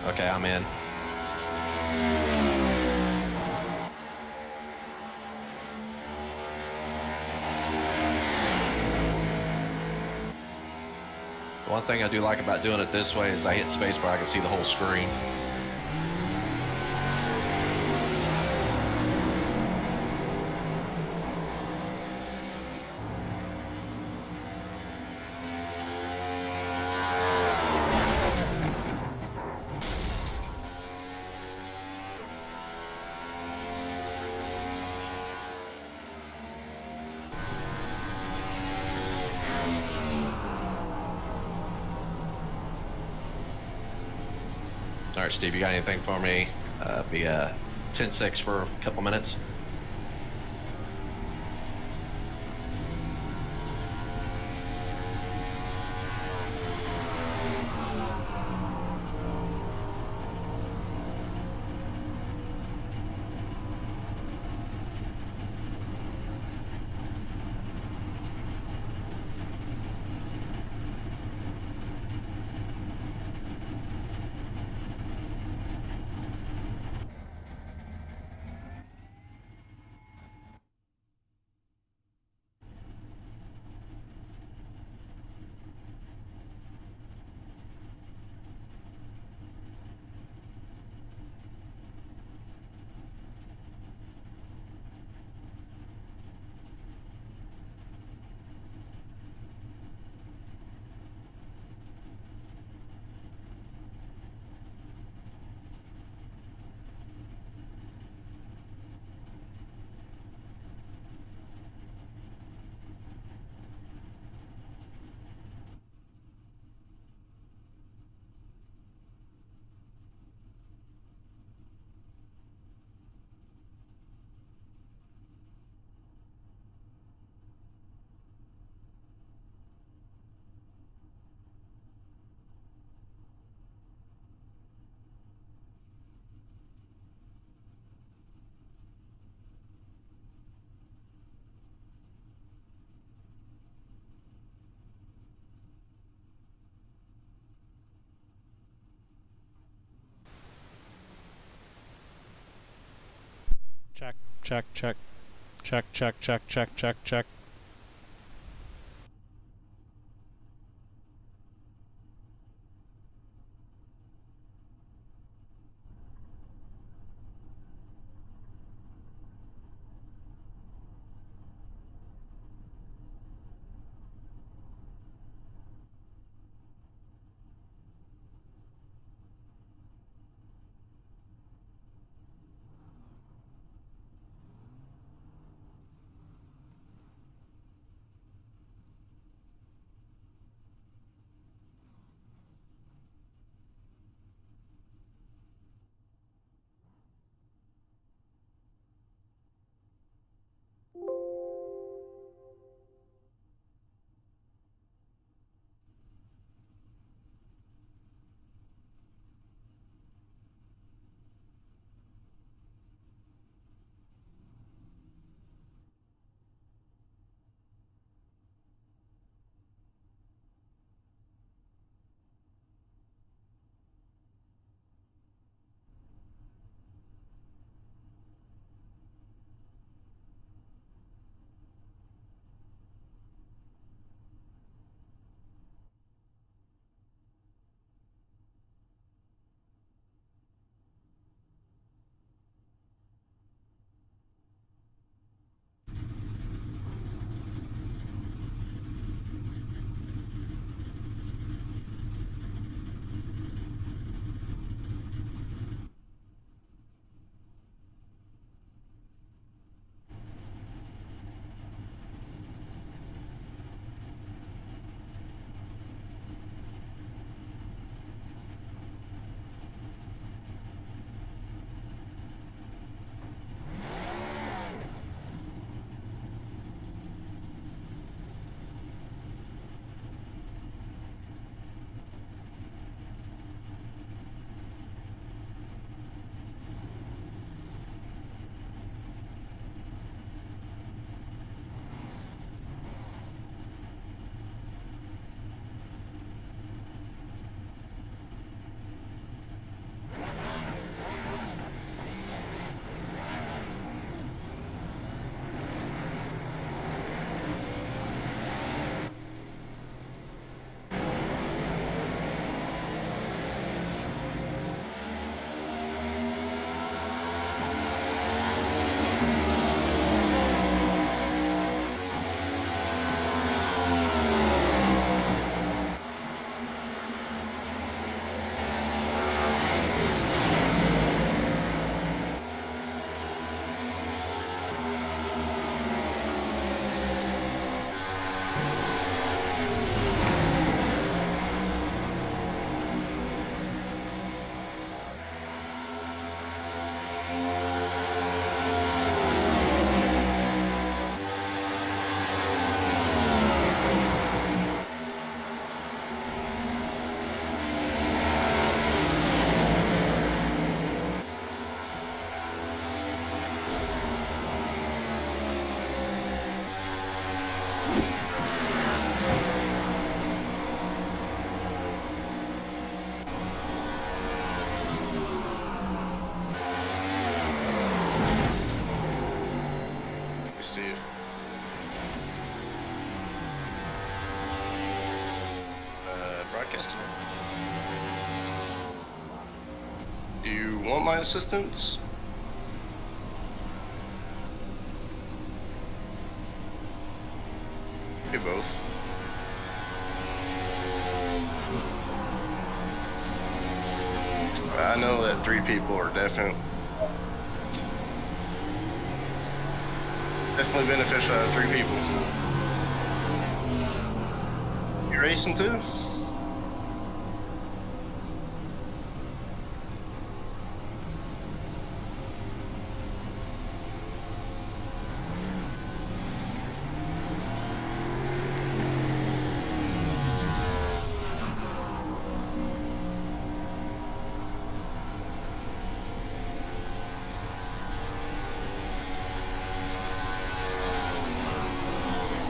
Okay, I'm in. One thing I do like about doing it this way is I hit spacebar, I can see the whole screen. All right, Steve, you got anything for me? Be 10-6 for a couple minutes. Check, check, check, check, check, check, check, check, check. Do you want my assistance? Do both. I know that 3 people are definitely beneficial out of 3 people. You racing too?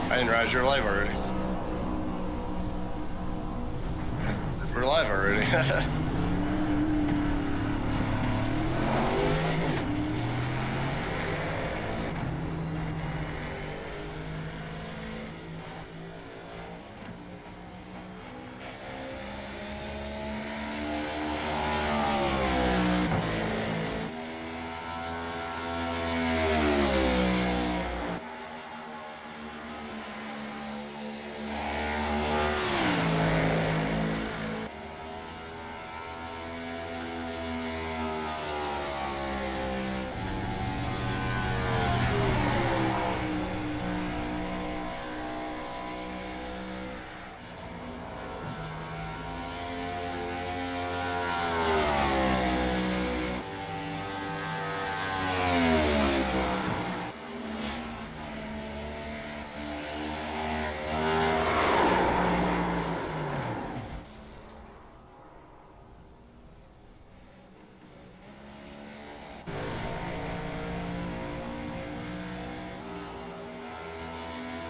I didn't realize you're live already. We're live already.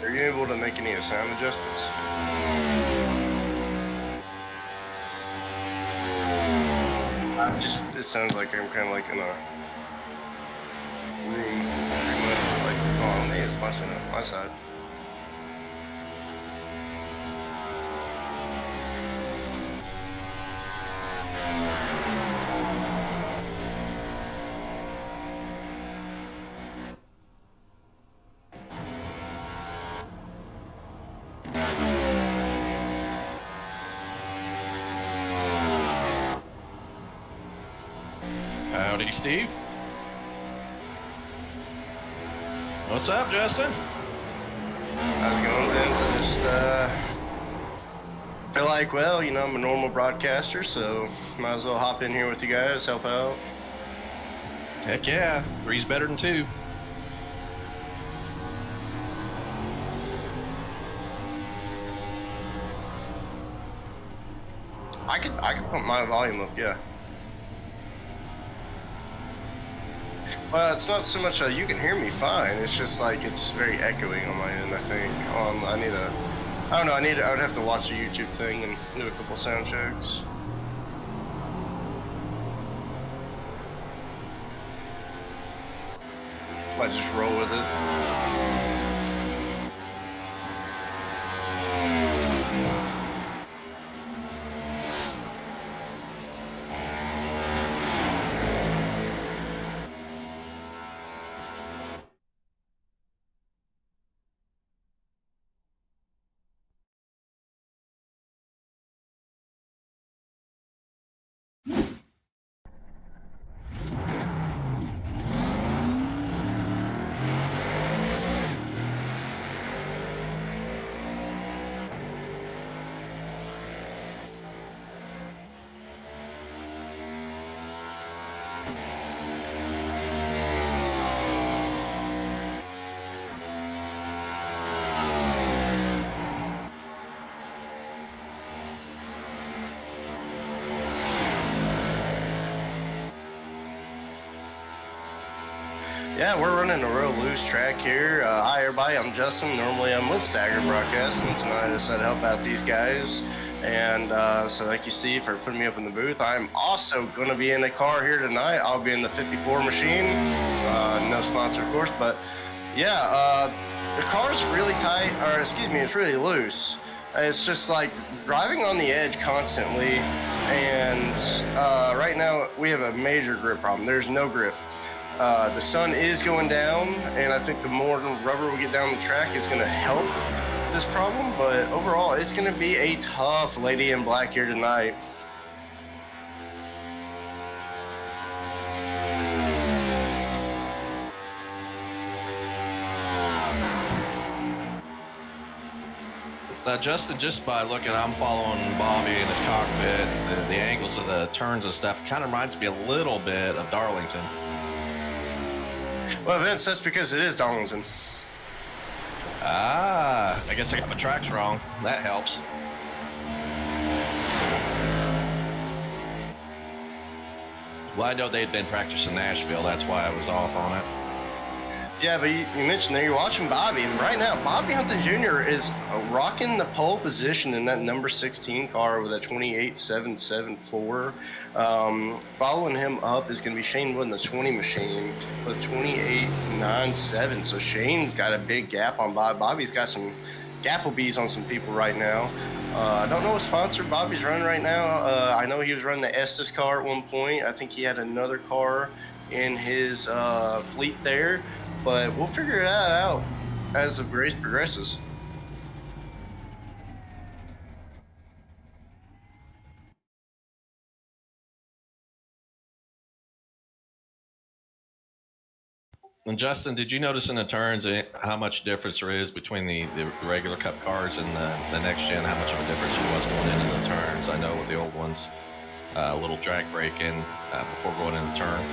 Are you able to make any sound adjustments? It sounds like I'm kind of like in a room, like, oh, hey, it's flashing on my side. Howdy, Steve. What's up, Justin? How's it going, Vince? I just feel like, well, you know, I'm a normal broadcaster, so might as well hop in here with you guys, help out. Heck yeah, 3's better than 2. I could pump my volume up, yeah. Well, it's not so much you can hear me fine. It's just like it's very echoing on my end, I think. I don't know. I would have to watch a YouTube thing and do a couple sound checks. Might just roll with it. Yeah, we're running a real loose track here. Hi everybody, I'm Justin. Normally I'm with Stagger Broadcast, and tonight I decided to help out these guys. And so thank you, Steve, for putting me up in the booth. I'm also going to be in a car here tonight. I'll be in the 54 machine. No sponsor, of course, but yeah, the car's really tight, or excuse me, it's really loose. It's just like driving on the edge constantly. And right right now we have a major grip problem. There's no grip. The sun is going down, and I think the more rubber we get down the track is going to help this problem. But overall, it's going to be a tough lady in black here tonight. Justin, just by looking, I'm following Bobby in his cockpit. The angles of the turns and stuff kind of reminds me a little bit of Darlington. Well, Vince, that's because it is Darlington. I guess I got my tracks wrong. That helps. Well, I know they'd been practicing Nashville. That's why I was off on it. Yeah, but you mentioned there you're watching Bobby, and right now Bobby Hunter Jr. is rocking the pole position in that number 16 car with a 28.774. Following him up is going to be Shane Wood in the 20 machine with 28.97. So Shane's got a big gap on Bob. Bobby's got some Gapplebees on some people right now. I don't know what sponsor Bobby's running right now. I know he was running the Estes car at one point. I think he had another car in his fleet there. But we'll figure that out as the race progresses. And Justin, did you notice in the turns how much difference there is between the regular Cup cars and the next gen? How much of a difference there was going into the turns? I know with the old ones, a little drag braking before going into the turn.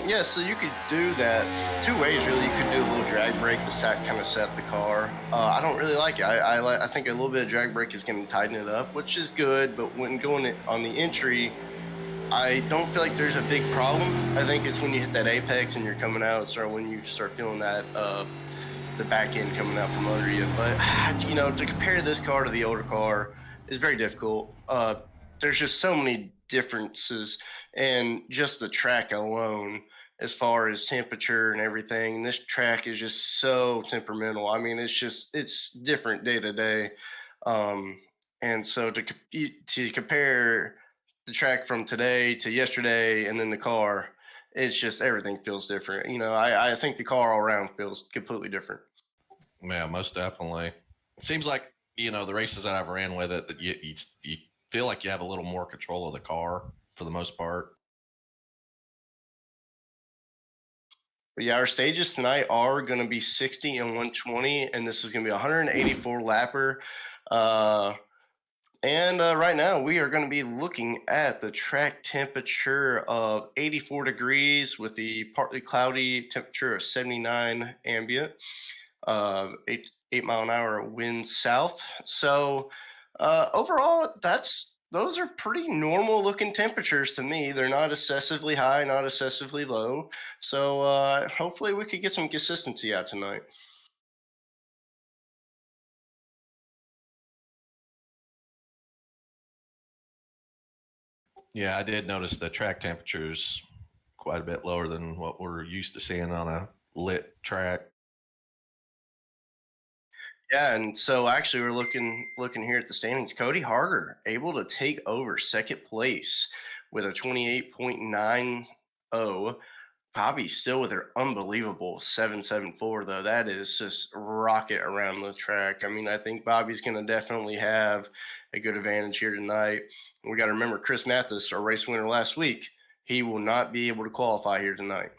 Yeah, so you could do that two ways, really. You could do a little drag brake to kind of set the car. I don't really like it. I think a little bit of drag brake is going to tighten it up, which is good. But when going on the entry, I don't feel like there's a big problem. I think it's when you hit that apex and you're coming out, when you start feeling that the back end coming out from under you. But to compare this car to the older car is very difficult. There's just so many differences and just the track alone as far as temperature and everything. This track is just so temperamental. I mean, it's different day to day. And so to compare the track from today to yesterday and then the car, it's just everything feels different. I think the car all around feels completely different. Yeah, most definitely. It seems like, the races that I've ran with it, that you feel like you have a little more control of the car for the most part. But yeah, our stages tonight are going to be 60 and 120, and this is going to be 184 lapper. And right now we are going to be looking at the track temperature of 84 degrees with the partly cloudy temperature of 79 ambient, 8 mile an hour wind south. So overall, those are pretty normal looking temperatures to me. They're not excessively high, not excessively low. So hopefully we could get some consistency out tonight. Yeah, I did notice the track temperatures quite a bit lower than what we're used to seeing on a lit track. Yeah, and so actually we're looking here at the standings. Cody Harger able to take over second place with a 28.90. Bobby still with her unbelievable 774, though. That is just rocket around the track. I mean, I think Bobby's going to definitely have a good advantage here tonight. We got to remember Chris Mathis, our race winner last week. He will not be able to qualify here tonight.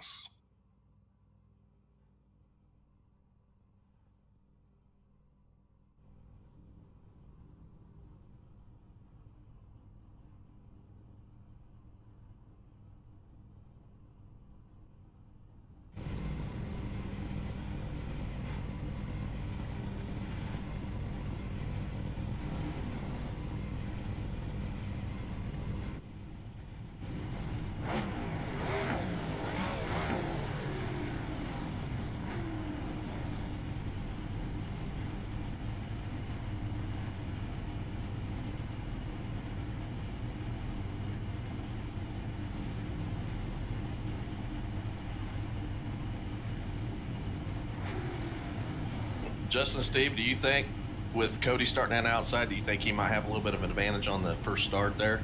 Justin, Steve, do you think with Cody starting on the outside, do you think he might have a little bit of an advantage on the first start there?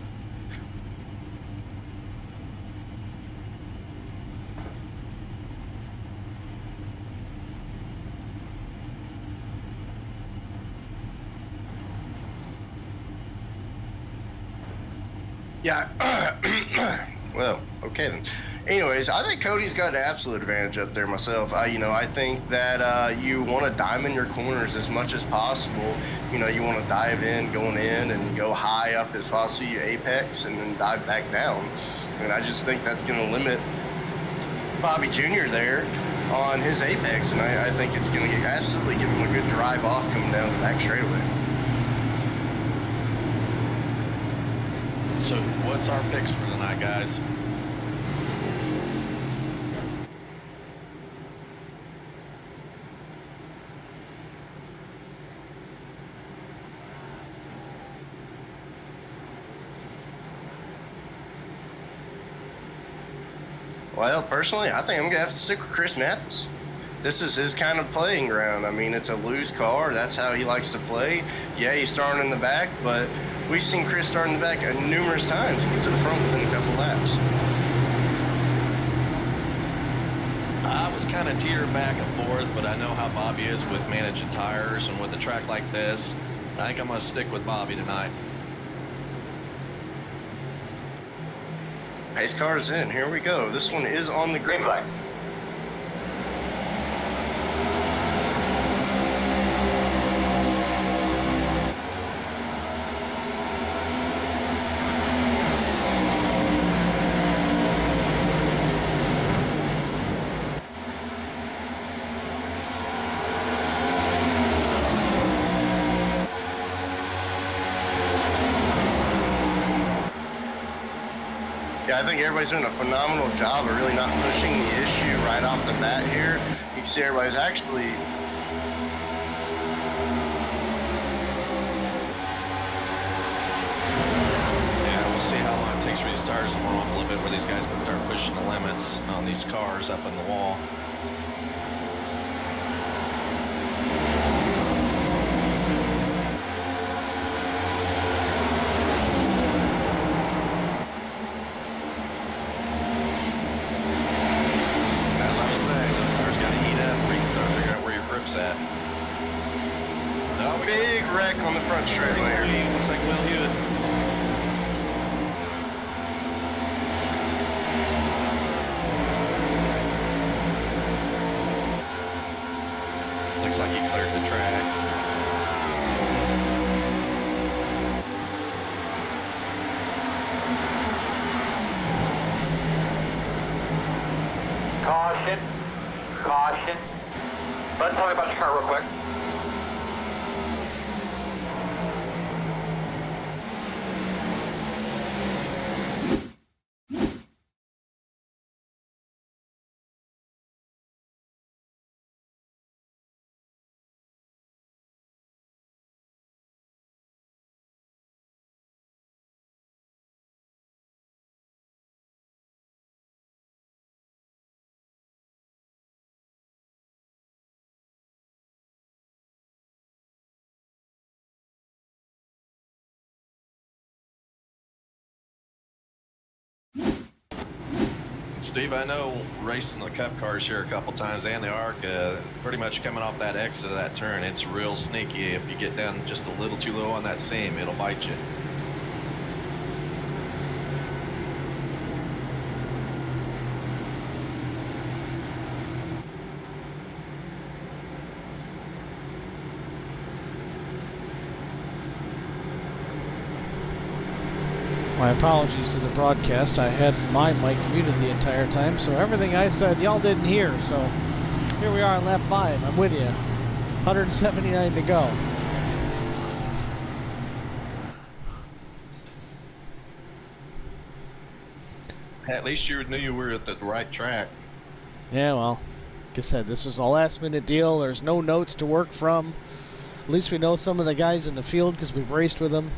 Yeah. Well, okay then. Anyways, I think Cody's got an absolute advantage up there myself. I think that you want to diamond your corners as much as possible. You want to dive in, going in, and go high up as possible, you apex, and then dive back down. And I just think that's going to limit Bobby Jr. there on his apex, and I think it's going to absolutely give him a good drive off coming down the back straightaway. So, what's our picks for tonight, guys? Well, personally, I think I'm going to have to stick with Chris Mathis. This is his kind of playing ground. I mean, it's a loose car. That's how he likes to play. Yeah, he's starting in the back, but we've seen Chris start in the back numerous times and get to the front within a couple laps. I was kind of teetering back and forth, but I know how Bobby is with managing tires, and with a track like this, I think I'm going to stick with Bobby tonight. Pace car's in. Here we go. This one is on the green light. Yeah, I think everybody's doing a phenomenal job of really not pushing the issue right off the bat here. You can see everybody's actually We'll see how long it takes for these tires to warm up a little bit, where these guys can start pushing the limits on these cars up in the wall. As I was saying, those tires got to heat up where you can start figuring out where your grip's at. No, we big wreck on the front straightaway here. looks like Will Hewitt. Looks like he cleared the track. Caution. Caution. Bud, tell me about your car real quick. Steve, I know racing the Cup cars here a couple times and the ARC, pretty much coming off that exit of that turn, it's real sneaky. If you get down just a little too low on that seam, it'll bite you. My apologies to the broadcast. I had my mic muted the entire time, so everything I said y'all didn't hear. So here we are on lap 5. I'm with you. 179 to go. At least you knew you were at the right track. Yeah, well, like I said, this was a last-minute deal. There's no notes to work from. At least we know some of the guys in the field because we've raced with them.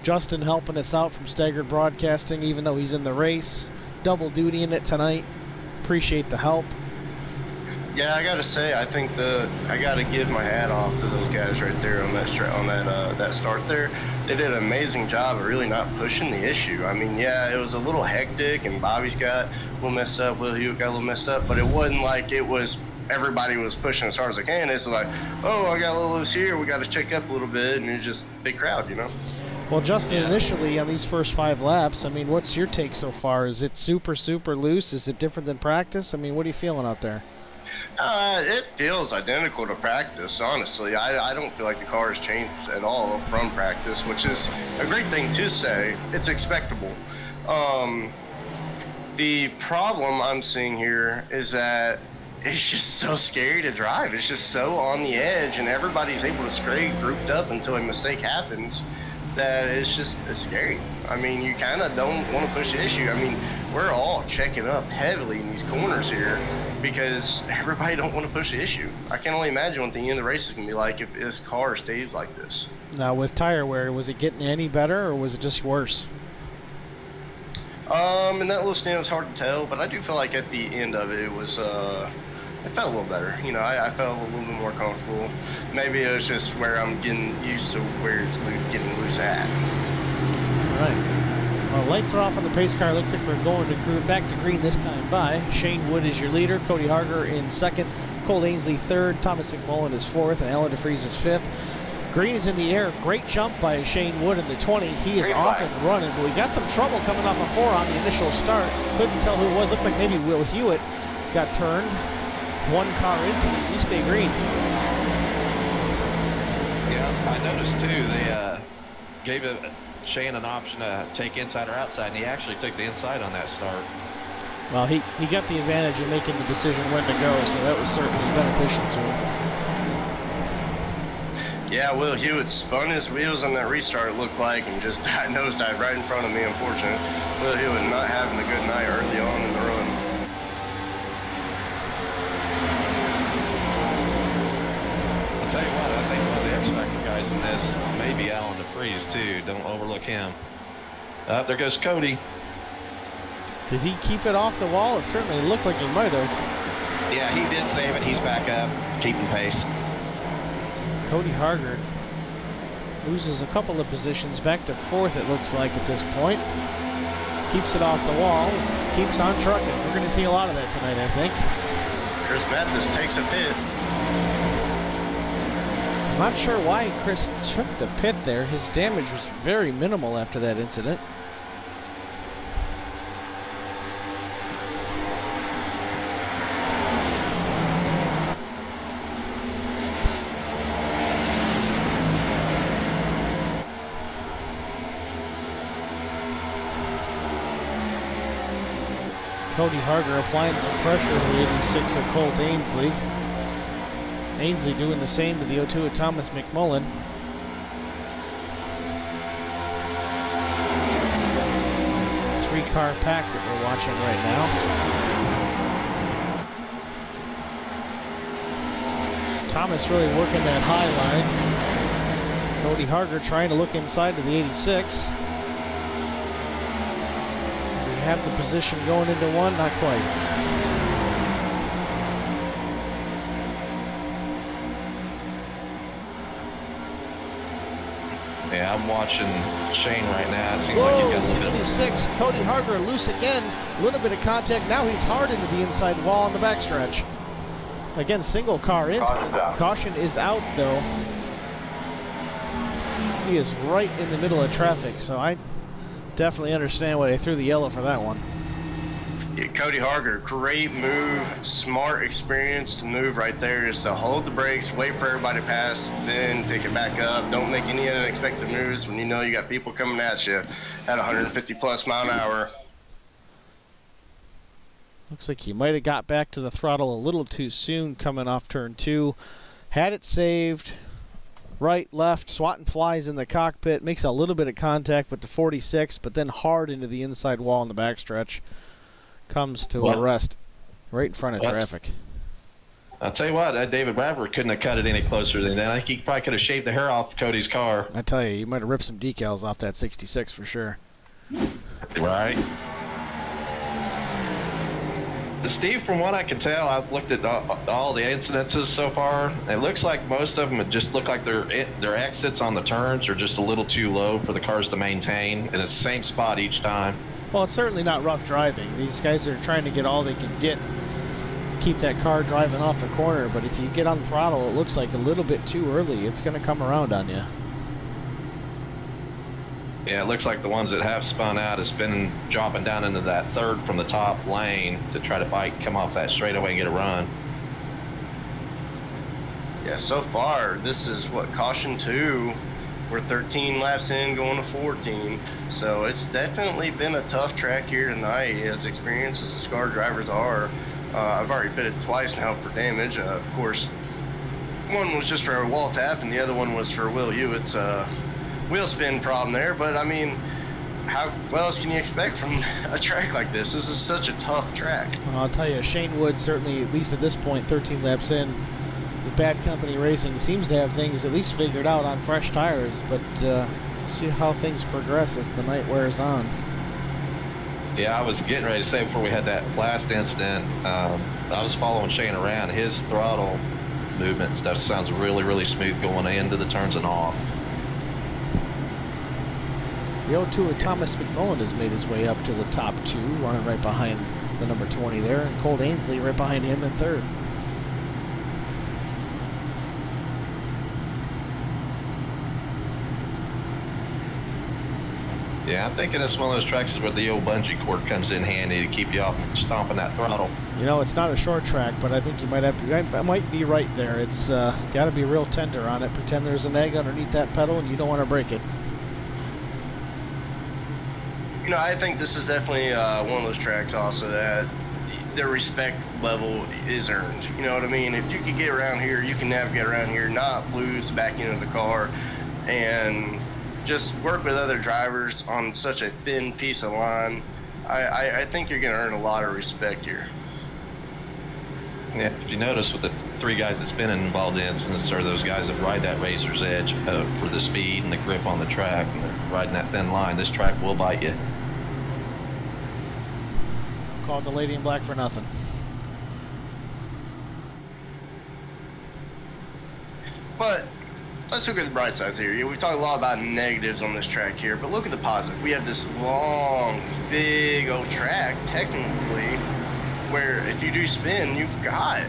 Justin helping us out from Staggered Broadcasting, even though he's in the race. Double duty in it tonight. Appreciate the help. Yeah, I gotta say, I think I gotta give my hat off to those guys right there on that start there. They did an amazing job of really not pushing the issue. I mean, yeah, it was a little hectic, and Bobby's got a little messed up, Will Hewitt got a little messed up, but it wasn't like it was everybody was pushing as hard as they can. It's like, oh, I got a little loose here, we got to check up a little bit, and it was just a big crowd, you know. Well, Justin, Yeah. initially on these first 5 laps, I mean, what's your take so far? Is it super, super loose? Is it different than practice? I mean, what are you feeling out there? It feels identical to practice, honestly. I don't feel like the car has changed at all from practice, which is a great thing to say. It's expectable. The problem I'm seeing here is that it's just so scary to drive. It's just so on the edge, and everybody's able to stay grouped up until a mistake happens that it's scary. I mean, you kind of don't want to push the issue. I mean, we're all checking up heavily in these corners here because everybody don't want to push the issue. I can only imagine what the end of the race is going to be like if this car stays like this. Now, with tire wear, was it getting any better or was it just worse? In that little stand, it's hard to tell, but I do feel like at the end of it, it was, it felt a little better. You know, I felt a little bit more comfortable. Maybe it was just where I'm getting used to where it's getting loose at. All right. Well, lights are off on the pace car. Looks like we're going to back to green this time by. Shane Wood is your leader. Cody Harger in second. Cole Ainsley third. Thomas McMullen is fourth. And Alan DeFries is fifth. Green is in the air. Great jump by Shane Wood in the 20. He is Green off flag. and running, but we got some trouble coming off a 4 on the initial start. Couldn't tell who it was. Looked like maybe Will Hewitt got turned. One car incident. We stay green. Yeah, I noticed too. They gave Shane an option to take inside or outside, and he actually took the inside on that start. Well, he got the advantage of making the decision when to go, so that was certainly beneficial to him. Yeah, Will Hewitt spun his wheels on that restart, it looked like, and just nosedived right in front of me, unfortunately. Will Hewitt not having a good night early on in the run. I'll tell you what, I think one of the X Factor guys in this may be Alan DeFries too. Don't overlook him. There goes Cody. Did he keep it off the wall? It certainly looked like he might have. Yeah, he did save it. He's back up, keeping pace. Cody Harger loses a couple of positions, back to fourth it looks like at this point. Keeps it off the wall, keeps on trucking. We're going to see a lot of that tonight, I think. Chris Mathis takes a pit. I'm not sure why Chris took the pit there. His damage was very minimal after that incident. Cody Harger applying some pressure to the 86 of Colt Ainsley. Ainsley doing the same to the 02 of Thomas McMullen. Three-car pack that we're watching right now. Thomas really working that high line. Cody Harger trying to look inside to the 86. Have the position going into one, not quite. Yeah, I'm watching Shane right now. It seems like he's got 66. Cody Harger loose again. A little bit of contact. Now he's hard into the inside wall on the backstretch. Again, single car incident. Caution is out, though. He is right in the middle of traffic, so I definitely understand why they threw the yellow for that one. Yeah, Cody Harger, great move, smart experience to move right there, just to hold the brakes, wait for everybody to pass, then pick it back up. Don't make any unexpected moves when you know you got people coming at you at 150 plus mile an hour. Looks like he might have got back to the throttle a little too soon coming off turn 2. Had it saved. Right, left, swatting flies in the cockpit, makes a little bit of contact with the 46, but then hard into the inside wall in the backstretch. Comes to a rest right in front of traffic. I'll tell you what, David Bradford couldn't have cut it any closer than that. I think he probably could have shaved the hair off Cody's car. I tell you, might have ripped some decals off that 66 for sure. Right. Steve, from what I can tell, I've looked at all the incidences so far. It looks like most of them just look like their exits on the turns are just a little too low for the cars to maintain, and it's the same spot each time. Well, it's certainly not rough driving. These guys are trying to get all they can get, keep that car driving off the corner, but if you get on throttle, it looks like a little bit too early. It's going to come around on you. Yeah, it looks like the ones that have spun out has been dropping down into that third from the top lane to try to come off that straightaway and get a run. Yeah, so far, this is what, caution 2. We're 13 laps in, going to 14. So it's definitely been a tough track here tonight, as experienced as the SCAR drivers are. I've already pitted twice now for damage. Of course, one was just for a wall tap, and the other one was for Will Hewitt's wheel spin problem there. But I mean, what else can you expect from a track like this? This is such a tough track. Well, I'll tell you, Shane Wood certainly, at least at this point, 13 laps in, with Bad Company Racing, seems to have things at least figured out on fresh tires. But we'll see how things progress as the night wears on. Yeah, I was getting ready to say before we had that last incident, I was following Shane around. His throttle movement and stuff sounds really, really smooth going into the turns and off. The 02 of Thomas McMullen has made his way up to the top 2, running right behind the number 20 there, and Colt Ainsley right behind him in third. Yeah, I'm thinking it's one of those tracks where the old bungee cord comes in handy to keep you off stomping that throttle. You know, it's not a short track, but I think you might be right there. It's got to be real tender on it. Pretend there's an egg underneath that pedal, and you don't want to break it. You know, I think this is definitely one of those tracks also that the respect level is earned. You know what I mean? If you can get around here, you can navigate around here, not lose the back end of the car, and just work with other drivers on such a thin piece of line. I think you're going to earn a lot of respect here. Yeah, if you notice with the 3 guys that's been involved in incidents are those guys that ride that razor's edge for the speed and the grip on the track, and they're riding that thin line. This track will bite you. Call it the Lady in Black for nothing. But let's look at the bright sides here. We've talked a lot about negatives on this track here, but look at the positive. We have this long, big old track, technically, where if you do spin, you've got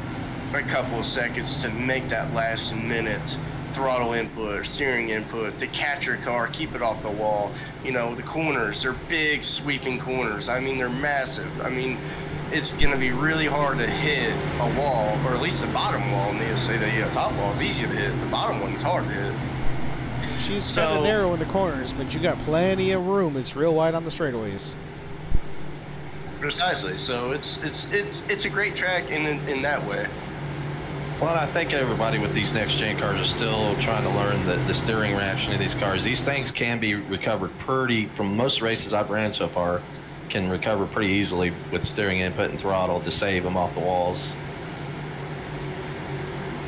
a couple of seconds to make that last minute throttle input or steering input to catch your car, keep it off the wall. You know, the corners, they're big, sweeping corners. I mean, they're massive. I mean, it's going to be really hard to hit a wall, or at least the bottom wall. And they say the top wall is easy to hit. The bottom one is hard to hit. She's kind of narrow in the corners, but you got plenty of room. It's real wide on the straightaways. Precisely. So it's a great track in that way. Well, I think everybody with these next-gen cars are still trying to learn the steering reaction of these cars. These things can be recovered from most races I've ran so far, can recover pretty easily with steering input and throttle to save them off the walls.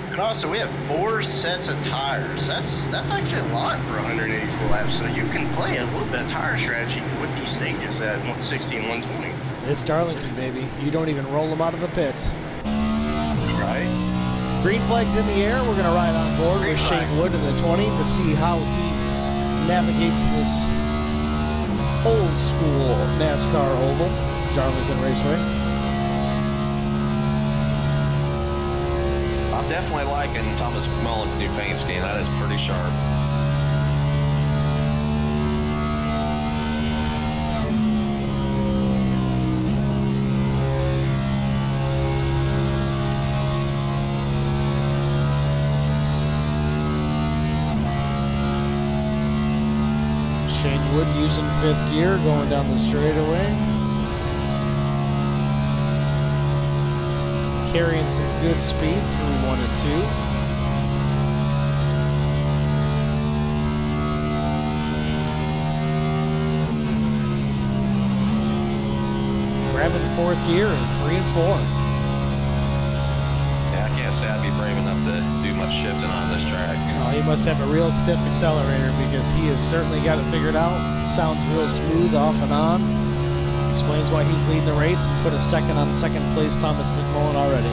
And also, we have 4 sets of tires. That's actually a lot for 184 laps. So you can play a little bit of tire strategy with these stages at 160 and 120. It's Darlington, baby. You don't even roll them out of the pits. Right? Green flag's in the air. We're going to ride on board with Shane Wood in the 20 to see how he navigates this old school NASCAR oval, Darlington Raceway. I'm definitely liking Thomas McMullen's new paint scheme. That is pretty sharp. Shane Wood using 5th gear, going down the straightaway. Carrying some good speed through 1 and 2. Grabbing 4th gear in 3 and 4. Yeah, I can't say I'd be brave enough to do much shifting on this track. Oh, he must have a real stiff accelerator because he has certainly got it figured out. Sounds real smooth off and on. Explains why he's leading the race and put a second on second place Thomas McMullen already.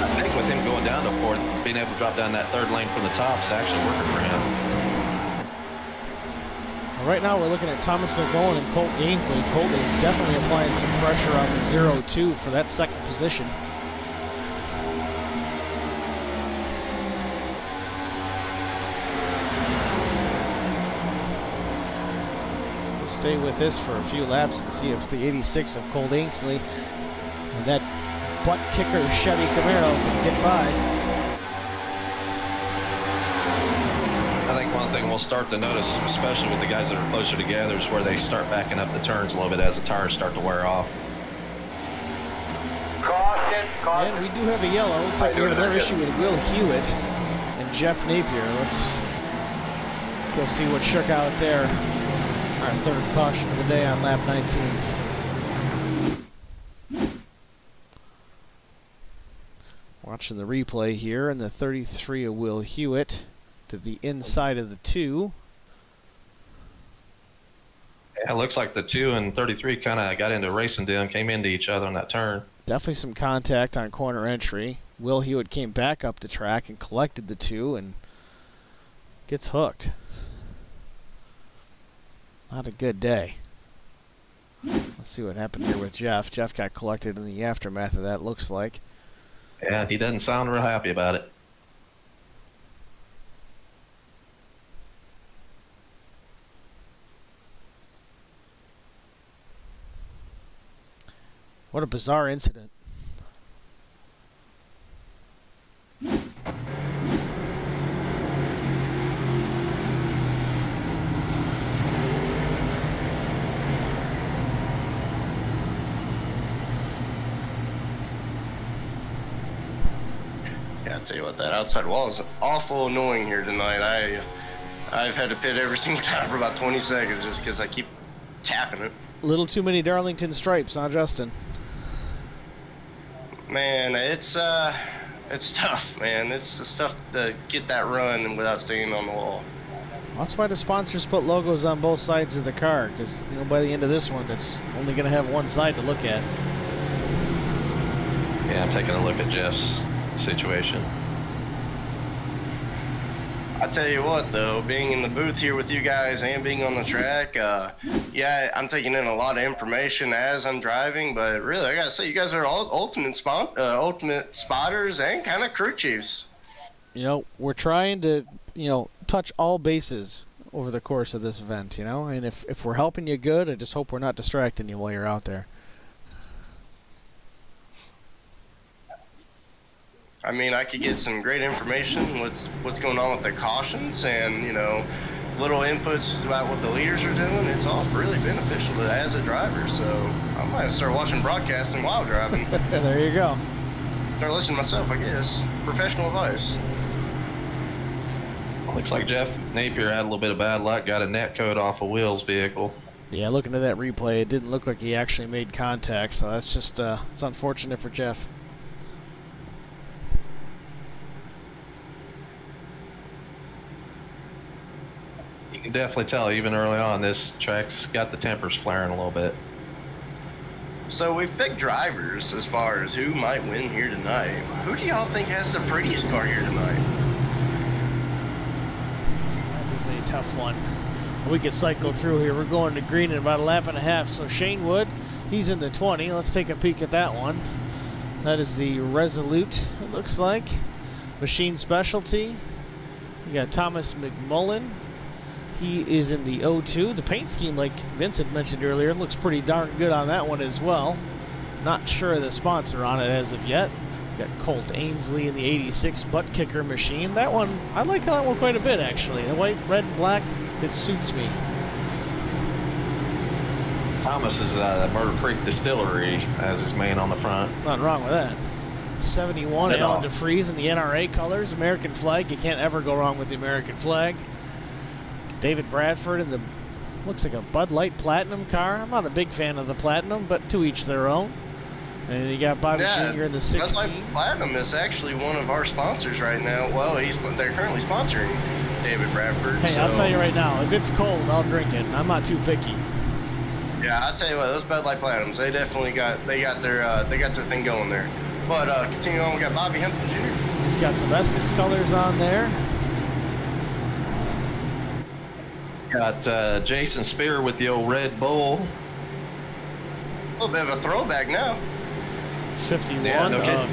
I think with him going down to 4th, being able to drop down that 3rd lane from the top is actually working for him. Well, right now we're looking at Thomas McMullen and Colt Ainsley. Colt is definitely applying some pressure on the 0-2 for that second position. stay with this for a few laps and see if the 86 of Colt Inksley and that butt kicker Chevy Camaro can get by. I think one thing we'll start to notice, especially with the guys that are closer together, is where they start backing up the turns a little bit as the tires start to wear off. Caution, caution. And we do have a yellow. Looks like we have another issue with Will Hewitt and Jeff Napier. Let's go see what shook out there. Our third caution of the day on lap 19. Watching the replay here, and the 33 of Will Hewitt to the inside of the 2. Yeah, it looks like the 2 and 33 kind of got into a racing deal and came into each other on that turn. Definitely some contact on corner entry. Will Hewitt came back up the track and collected the 2 and gets hooked. Not a good day. Let's see what happened here with Jeff. Jeff got collected in the aftermath of that, looks like. Yeah, he doesn't sound real happy about it. What a bizarre incident. Yeah, I'll tell you what, that outside wall is awful annoying here tonight. I've had to pit every single time for about 20 seconds just because I keep tapping it. A little too many Darlington stripes, huh, Justin? Man, it's tough, man. It's tough to get that run without staying on the wall. That's why the sponsors put logos on both sides of the car, because by the end of this one, that's only going to have one side to look at. Yeah, I'm taking a look at Jeff's situation. I tell you what, though, being in the booth here with you guys and being on the track, yeah, I'm taking in a lot of information as I'm driving. But really, I gotta say, you guys are all ultimate spotters and kind of crew chiefs. We're trying to, touch all bases over the course of this event, and if we're helping you good, I just hope we're not distracting you while you're out there. I mean, I could get some great information, what's going on with the cautions and, little inputs about what the leaders are doing. It's all really beneficial to as a driver. So I might start watching broadcasting while driving. There you go. Start listening myself, I guess. Professional advice. Looks like Jeff Napier had a little bit of bad luck, got a net code off of Will's vehicle. Yeah, looking at that replay, it didn't look like he actually made contact, so that's just it's unfortunate for Jeff. You can definitely tell even early on this track's got the tempers flaring a little bit. So we've picked drivers as far as who might win here tonight. Who do y'all think has the prettiest car here tonight? That is a tough one. We could cycle through here. We're going to green in about a lap and a half. So Shane Wood, he's in the 20. Let's take a peek at that one. That is the Resolute, it looks like. Machine Specialty. You got Thomas McMullen. He is in the 02. The paint scheme, like Vincent mentioned earlier, looks pretty darn good on that one as well. Not sure of the sponsor on it as of yet. Got Colt Ainsley in the 86 butt kicker machine. That one, I like that one quite a bit actually. The white, red, and black, it suits me. Thomas is Murder Creek Distillery as his main on the front. Nothing wrong with that. 71 At Alan all. DeFries in the NRA colors. American flag. You can't ever go wrong with the American flag. David Bradford in the, looks like a Bud Light Platinum car. I'm not a big fan of the Platinum, but to each their own. And you got Bobby Jr. in the 16. Bud Light Platinum is actually one of our sponsors right now. Well, they're currently sponsoring David Bradford. Hey, I'll tell you right now, if it's cold, I'll drink it. I'm not too picky. Yeah, I'll tell you what, those Bud Light Platinums, they definitely got their thing going there. But continue on, we got Bobby Hempton Jr. He's got some Estes colors on there. Got Jason Spear with the old Red Bull. A little bit of a throwback now. 51 Yeah, no kidding. of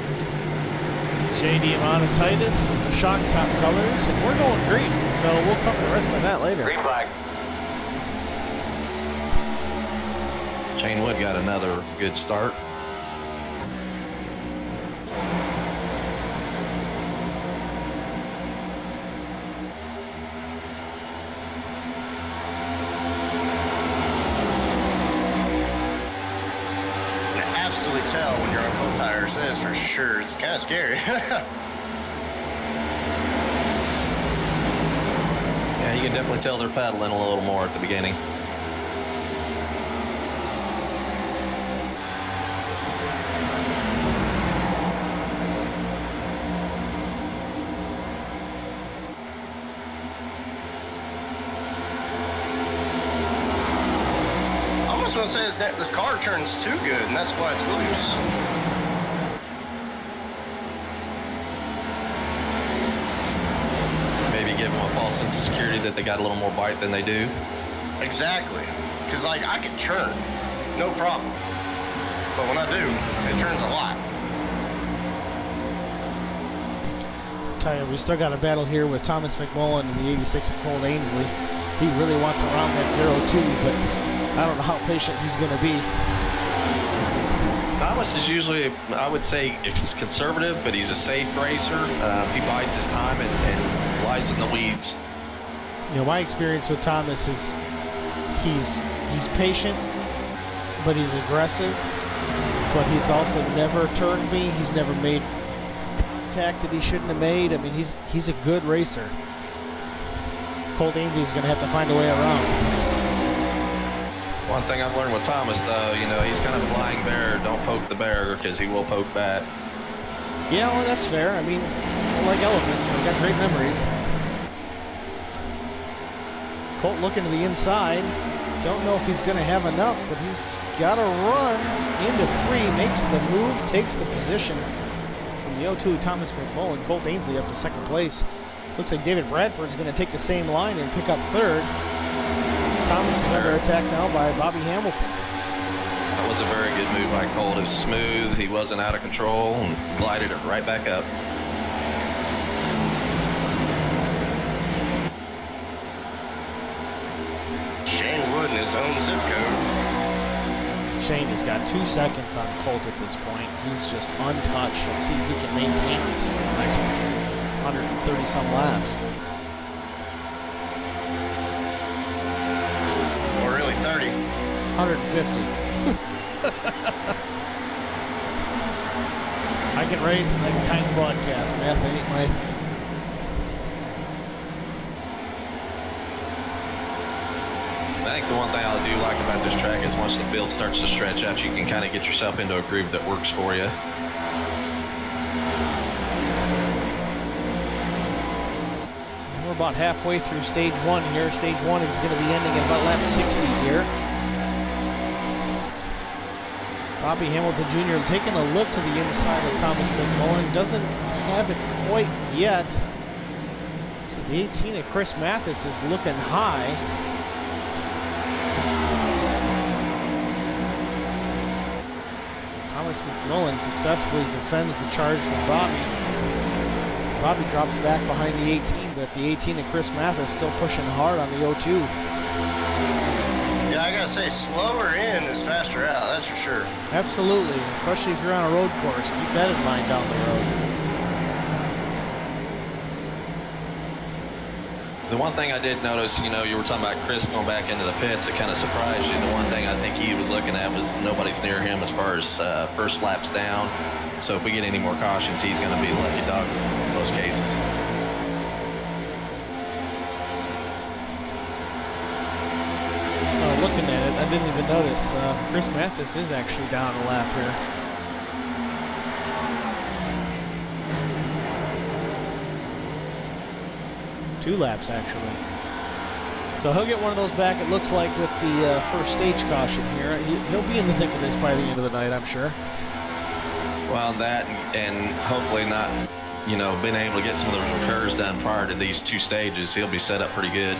JD Monetitis with the shock top colors. And we're going green, so we'll cover the rest of that later. Green flag. Shane Wood got another good start. You can absolutely tell when you're on cold tires, that is for sure. It's kind of scary. Yeah, you can definitely tell they're pedaling a little more at the beginning. I almost want to say that this car turns too good, and that's why it's loose. Maybe give them a false sense of security that they got a little more bite than they do. Exactly. Because, like, I can churn, no problem. But when I do, it turns a lot. Tell you, we still got a battle here with Thomas McMullen and the 86 of Cole Ainsley. He really wants around that 0-2, but I don't know how patient he's going to be. Thomas is usually, I would say, conservative, but he's a safe racer. He bides his time and lies in the weeds. You know, my experience with Thomas is he's patient, but he's aggressive, but he's also never turned me. He's never made contact that he shouldn't have made. I mean, he's a good racer. Colt Ainsley's going to have to find a way around. One thing I've learned with Thomas, though, you know, he's kind of a blind bear. Don't poke the bear because he will poke back. Yeah, well, that's fair. I mean, like elephants, they got great memories. Colt looking to the inside. Don't know if he's going to have enough, but he's got to run into 3. Makes the move, takes the position from the 0-2 Thomas McMullen. Colt Ainsley up to second place. Looks like David Bradford's going to take the same line and pick up third. Thomas is under attack now by Bobby Hamilton. That was a very good move by Colt. It was smooth. He wasn't out of control and glided it right back up. Shane Wood in his own zip code. Shane has got 2 seconds on Colt at this point. He's just untouched. Let's see if he can maintain this for the next 130-some laps. Or really 30. 150. I can race and I can kind of broadcast. Math ain't my... I think the one thing I do like about this track is once the field starts to stretch out, you can kind of get yourself into a groove that works for you. We're about halfway through stage 1 here. Stage 1 is going to be ending at about lap 60 here. Bobby Hamilton Jr. taking a look to the inside of Thomas McMullen. Doesn't have it quite yet. So the 18 of Chris Mathis is looking high. Thomas McMullen successfully defends the charge from Bobby. Bobby drops back behind the 18, but the 18 of Chris Mathis still pushing hard on the 0-2. Yeah, I gotta say, slower in is faster out, that's for sure. Absolutely, especially if you're on a road course. Keep that in mind down the road. The one thing I did notice, you know, you were talking about Chris going back into the pits. It kind of surprised you. The one thing I think he was looking at was nobody's near him as far as first laps down. So if we get any more cautions, he's going to be the lucky dog in most cases. Looking at it, I didn't even notice. Chris Mathis is actually down a lap here. Two laps, actually. So he'll get one of those back, it looks like, with the first stage caution here. He'll be in the thick of this by the end of the night, I'm sure. Well, that and hopefully not, you know, being able to get some of the repairs done prior to these 2 stages, he'll be set up pretty good.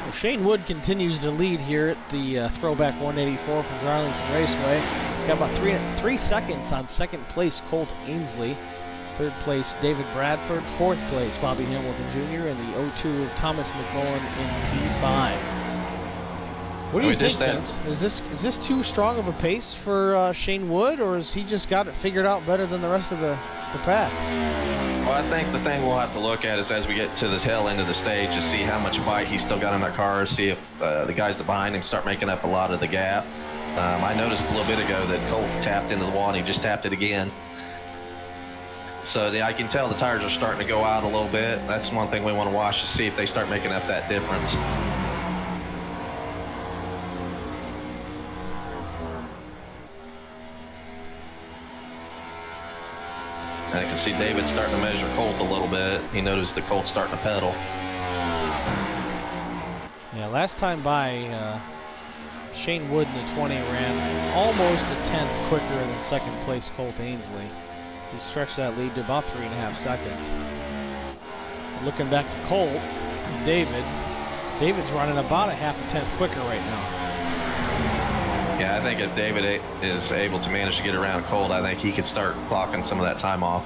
So Shane Wood continues to lead here at the Throwback 184 from Darlington Raceway. He's got about 3 seconds on second place, Colt Ainsley. Third place, David Bradford. Fourth place, Bobby Hamilton Jr. And the 0-2 of Thomas McMullen in P5. What do you We think, just had- Vince? Is this too strong of a pace for Shane Wood, or has he just got it figured out better than the rest of the pack? Well, I think the thing we'll have to look at is as we get to the tail end of the stage to see how much bite he's still got in that car, see if the guys that behind him start making up a lot of the gap. I noticed a little bit ago that Colt tapped into the wall and he just tapped it again. So I can tell the tires are starting to go out a little bit. That's one thing we want to watch to see if they start making up that difference. And I can see David starting to measure Colt a little bit. He noticed the Colt's starting to pedal. Yeah, last time by, Shane Wood in the 20 ran almost a tenth quicker than second place Colt Ainsley. He stretched that lead to about 3.5 seconds. Looking back to Colt and David's running about a half a tenth quicker right now. Yeah, I think if David is able to manage to get around Colt, I think he could start clocking some of that time off.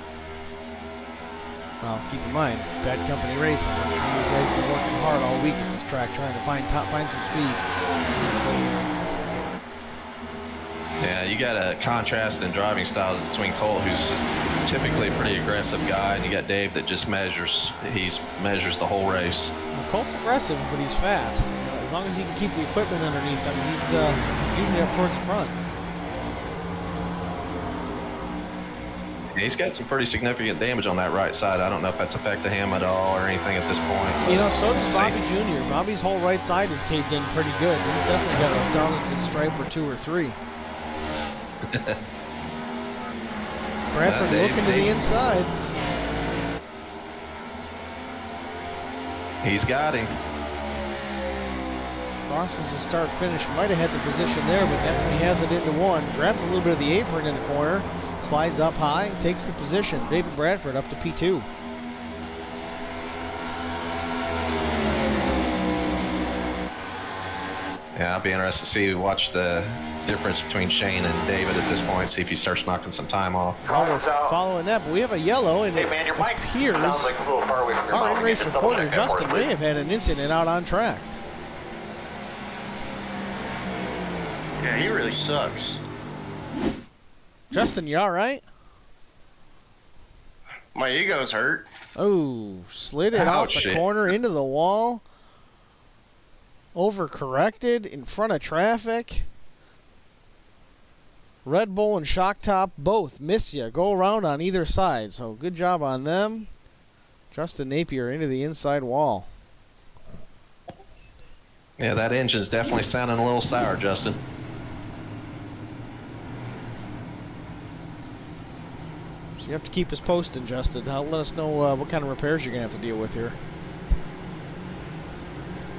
Well, keep in mind, Bad Company Racing. I'm sure these guys have been working hard all week at this track trying to find some speed. Yeah, you got a contrast in driving styles between Colt, who's typically a pretty aggressive guy, and you got Dave that just measures the whole race. Well, Colt's aggressive, but he's fast. As long as he can keep the equipment underneath him, he's usually up towards the front. He's got some pretty significant damage on that right side. I don't know if that's affected him at all or anything at this point. You know, so does Bobby Jr. Bobby's whole right side is caved in pretty good. He's definitely got a Darlington stripe or 2 or 3. Bradford looking to the inside. He's got him. Crosses the start-finish. Might have had the position there, but definitely has it into 1. Grabs a little bit of the apron in the corner. Slides up high, takes the position. David Bradford up to P2. Yeah, I'll be interested to watch the difference between Shane and David at this point, see if he starts knocking some time off. Well, we're following that, but we have a yellow, and Hey it man, your mic appears sounds like a little far away from your our mouth. race Just double reporter check that for Justin us, may please. have had an incident out on track. Yeah, he really sucks. Justin, you all right? My ego's hurt. Oh, slid it off the shit. corner into the wall. Overcorrected in front of traffic. Red Bull and Shock Top both miss you. Go around on either side. So good job on them. Justin Napier into the inside wall. Yeah, that engine's definitely sounding a little sour, Justin. So you have to keep us posted, Justin. Let us know what kind of repairs you're going to have to deal with here.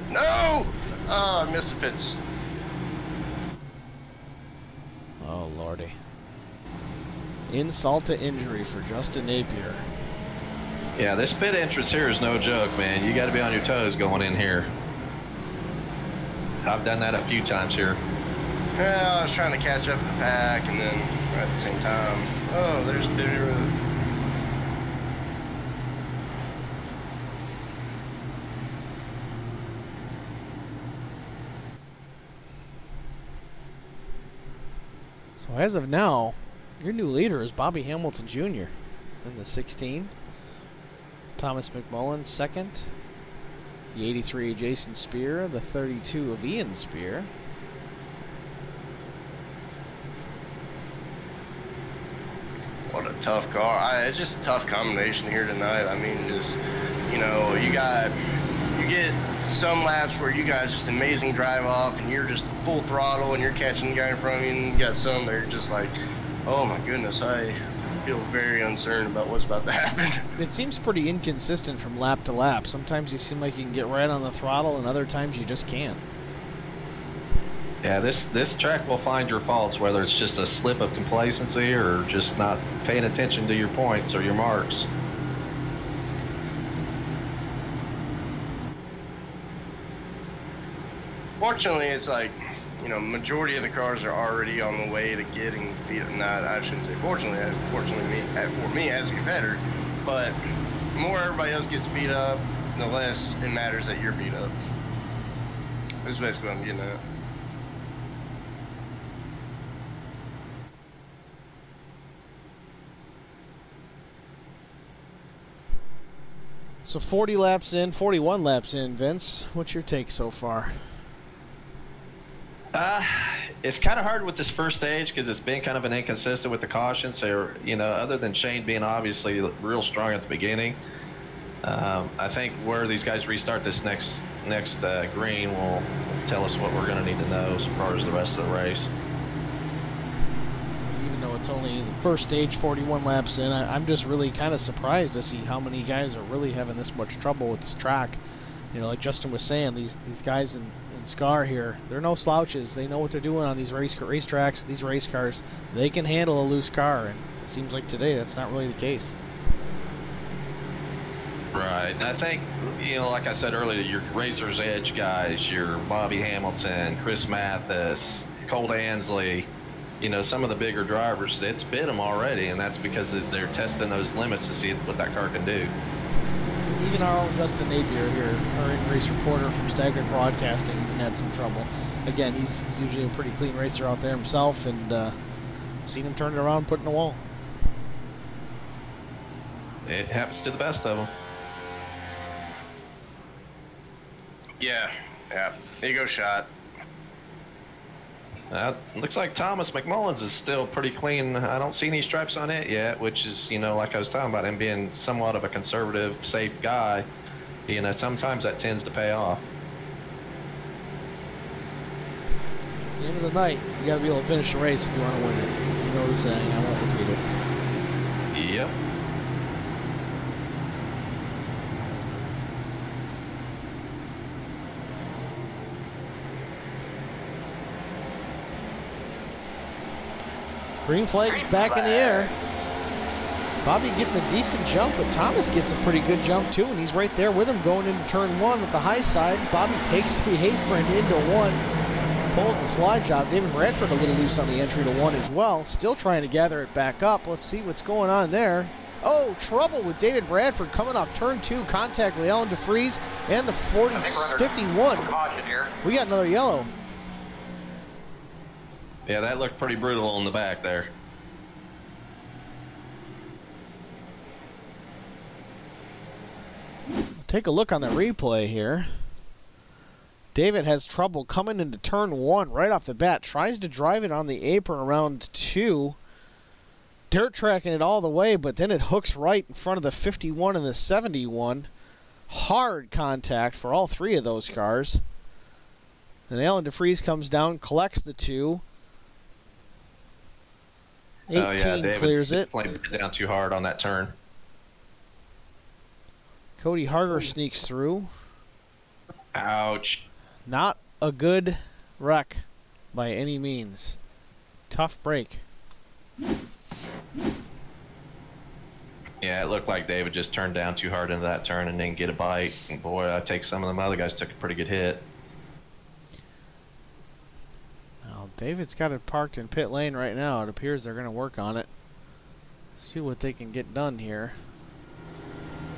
No! Oh, I missed the pits. Oh, Lordy. Insult to injury for Justin Napier. Yeah, this pit entrance here is no joke, man. You got to be on your toes going in here. I've done that a few times here. Yeah, I was trying to catch up the pack, and then at the same time, oh, there's Bibby Road. So as of now, your new leader is Bobby Hamilton Jr. in the 16. Thomas McMullen second. The 83 Jason Spear, the 32 of Ian Spear. What a tough car. It's just a tough combination here tonight. I mean, just, you get some laps where you got just amazing drive off and you're just full throttle and you're catching the guy in front of you, and you got some that are just like, oh my goodness, I feel very uncertain about what's about to happen. It seems pretty inconsistent from lap to lap. Sometimes you seem like you can get right on the throttle, and other times you just can't. Yeah, this track will find your faults, whether it's just a slip of complacency or just not paying attention to your points or your marks. Fortunately, it's like, majority of the cars are already on the way to getting beat up. Not, I shouldn't say fortunately for me as a competitor, but the more everybody else gets beat up, the less it matters that you're beat up. That's basically what I'm getting at. So 40 laps in, 41 laps in, Vince. What's your take so far? It's kind of hard with this first stage because it's been kind of an inconsistent with the caution. So, other than Shane being obviously real strong at the beginning, I think where these guys restart this next green will tell us what we're going to need to know as far as the rest of the race. Even though it's only the first stage, 41 laps in, I'm just really kind of surprised to see how many guys are really having this much trouble with this track. Like Justin was saying, these guys in Scar here, they're no slouches. They know what they're doing on these racetracks, these race cars. They can handle a loose car, and it seems like today that's not really the case. Right. And I think, like I said earlier, your Razor's Edge guys, your Bobby Hamilton, Chris Mathis, Colt Ansley, some of the bigger drivers, it's bit them already, and that's because they're testing those limits to see what that car can do. Even our own Justin Napier here, our in-race reporter from Staggered Broadcasting, even had some trouble. Again, he's usually a pretty clean racer out there himself, and seen him turn it around, put it in the wall. It happens to the best of them. Yeah. Ego shot. Looks like Thomas McMullins is still pretty clean. I don't see any stripes on it yet, which is, like I was talking about, him being somewhat of a conservative, safe guy. Sometimes that tends to pay off. At the end of the night, you got to be able to finish the race if you want to win it. You know the saying, I won't repeat it. Yep. Green flag's back in the air. Bobby gets a decent jump, but Thomas gets a pretty good jump too, and he's right there with him going into turn one at the high side. Bobby takes the apron into one, pulls the slide job. David Bradford a little loose on the entry to one as well, still trying to gather it back up. Let's see what's going on there. Oh, trouble with David Bradford coming off turn two, contact with Alan DeFries and the 51. We got another yellow. Yeah, that looked pretty brutal on the back there. Take a look on the replay here. David has trouble coming into turn one right off the bat. Tries to drive it on the apron around two. Dirt tracking it all the way, but then it hooks right in front of the 51 and the 71. Hard contact for all three of those cars. Then Alan DeFries comes down, collects the two. 18 David clears it. Played down too hard on that turn. Cody Harger sneaks through. Ouch. Not a good wreck by any means. Tough break. Yeah, it looked like David just turned down too hard into that turn and didn't get a bite. And boy, I take some of them other guys took a pretty good hit. Well, David's got it parked in pit lane right now. It appears they're going to work on it. See what they can get done here.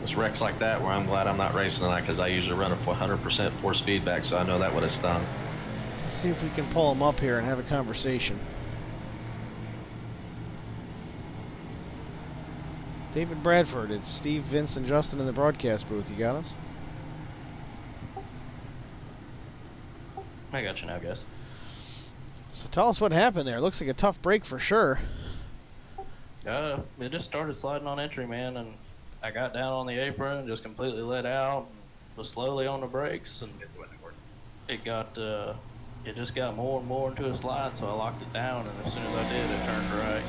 It's wrecks like that where I'm glad I'm not racing tonight because I usually run a 100% force feedback, so I know that would have stung. Let's see if we can pull them up here and have a conversation. David Bradford, it's Steve, Vince, and Justin in the broadcast booth. You got us? I got you now, guys. So tell us what happened there. Looks like a tough break for sure. It just started sliding on entry, man, and I got down on the apron and just completely let out, was slowly on the brakes, and it just got more and more into a slide, so I locked it down, and as soon as I did, it turned right.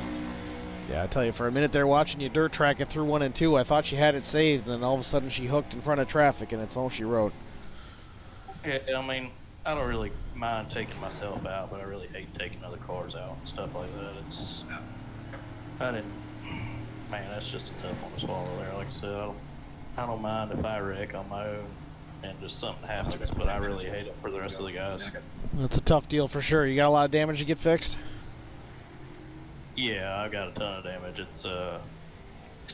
Yeah, I tell you, for a minute there watching you dirt track it through 1 and 2, I thought she had it saved, and then all of a sudden she hooked in front of traffic, and it's all she wrote. Yeah, I mean, I don't really mind taking myself out, but I really hate taking other cars out and stuff like that. Man, that's just a tough one to swallow there. Like I said, I don't mind if I wreck on my own and just something happens, but I really hate it for the rest of the guys. That's a tough deal for sure. You got a lot of damage to get fixed? Yeah, I got a ton of damage. It's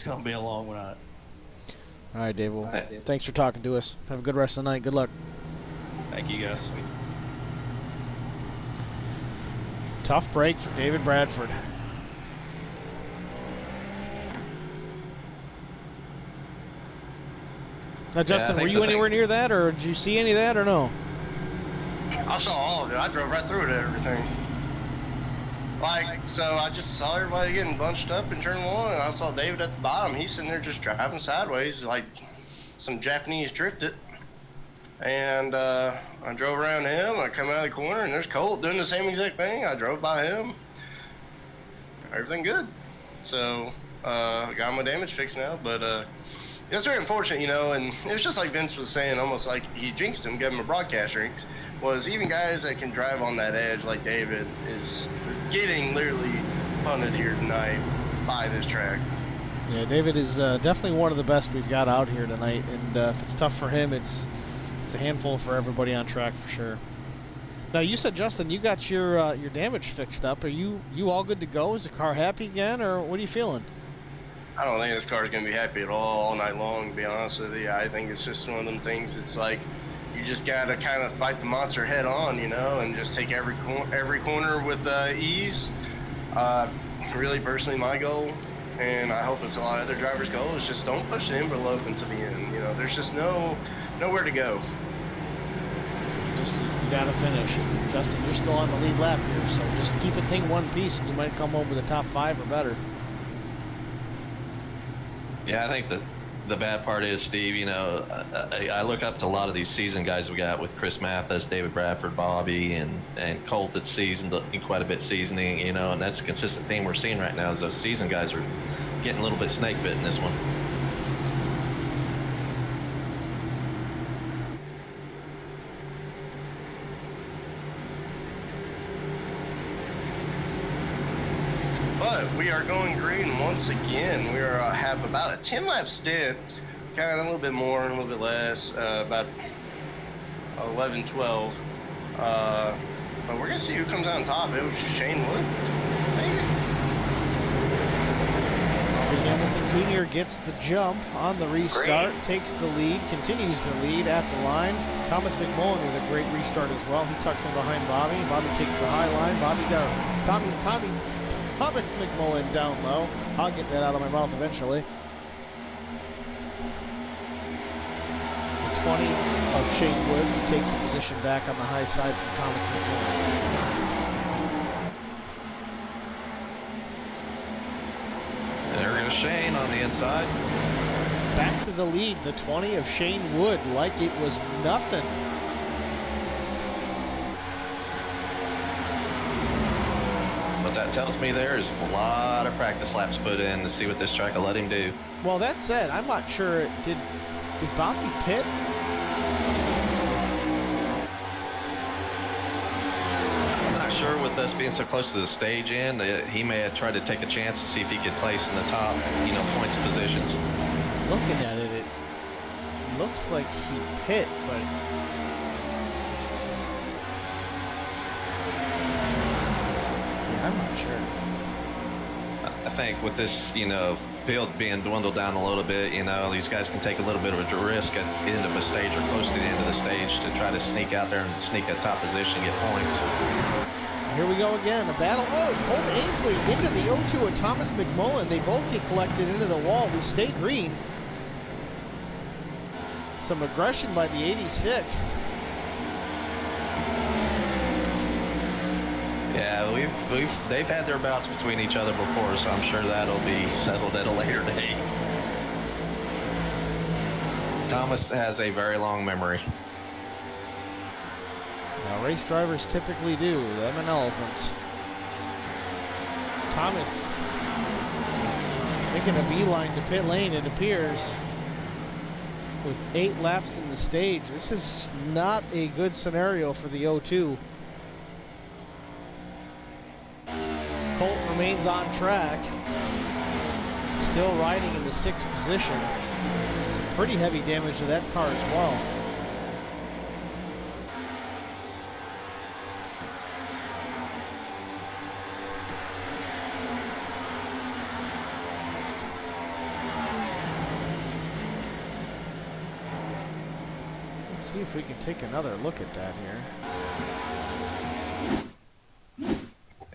gonna be a long night. All right, Dave. Well, thanks for talking to us. Have a good rest of the night. Good luck. Thank you, guys. Tough break for David Bradford. Now, Justin, I were think you anywhere near that, or did you see any of that, or no? I saw all of it. I drove right through it and everything. Like, so I just saw everybody getting bunched up in turn one, and I saw David at the bottom. He's sitting there just driving sideways like some Japanese drifted. And I drove around him. I come out of the corner, and there's Colt doing the same exact thing. I drove by him. Everything good. So got my damage fixed now, but it's very unfortunate, you know. And it was just like Vince was saying, almost like he jinxed him, gave him a broadcast jinx. Was even guys that can drive on that edge like David is getting literally punted here tonight by this track. Yeah, David is definitely one of the best we've got out here tonight, and if it's tough for him, it's a handful for everybody on track for sure. Now, you said, Justin, you got your damage fixed up. Are you all good to go? Is the car happy again, or what are you feeling? I don't think this car is going to be happy at all night long, to be honest with you. I think it's just one of them things. It's like you just got to kind of fight the monster head on, you know, and just take every corner with ease. Really, personally, my goal, and I hope it's a lot of other drivers' goal, is just don't push the envelope into the end. You know, there's just nowhere to go. Just you got to finish. And Justin, you're still on the lead lap here, so just keep a thing one piece, and you might come home with a top 5 or better. Yeah, I think the bad part is, Steve, you know, I look up to a lot of these seasoned guys we got with Chris Mathis, David Bradford, Bobby, and Colt that's seasoned quite a bit seasoning, you know, and that's a consistent theme we're seeing right now is those seasoned guys are getting a little bit snake bit in this one. But we are going green once again. We have about a 10-lap stint, kind of a little bit more and a little bit less, about 11, 12. But we're going to see who comes out on top. It was Shane Wood. Maybe. Hamilton Jr. gets the jump on the restart, takes the lead, continues the lead at the line. Thomas McMullen with a great restart as well. He tucks in behind Bobby. Bobby takes the high line. Bobby down. Thomas McMullen down low. I'll get that out of my mouth eventually. The 20 of Shane Wood takes the position back on the high side from Thomas McMullen. There goes Shane on the inside. Back to the lead, the 20 of Shane Wood, like it was nothing. What that tells me there is a lot of practice laps put in to see what this track will let him do. Well, that said, I'm not sure. Did Bobby pit? I'm not sure with us being so close to the stage end, he may have tried to take a chance to see if he could place in the top, you know, points positions. Looking at it, it looks like he pit, but yeah, I'm not sure. I think with this, you know, field being dwindled down a little bit, you know, these guys can take a little bit of a risk at the end of a stage or close to the end of the stage to try to sneak out there and sneak a top position and get points. Here we go again, a battle. Oh, Colt Ainsley into the O2 and Thomas McMullen. They both get collected into the wall. We stay green. Some aggression by the 86. Yeah, they've had their bouts between each other before, so I'm sure that'll be settled at a later date. Thomas has a very long memory. Now, race drivers typically do, them and elephants. Thomas making a beeline to pit lane, it appears. With 8 laps in the stage, this is not a good scenario for the O2. Colt remains on track, still riding in the 6th position. Some pretty heavy damage to that car as well. Let's see if we can take another look at that here.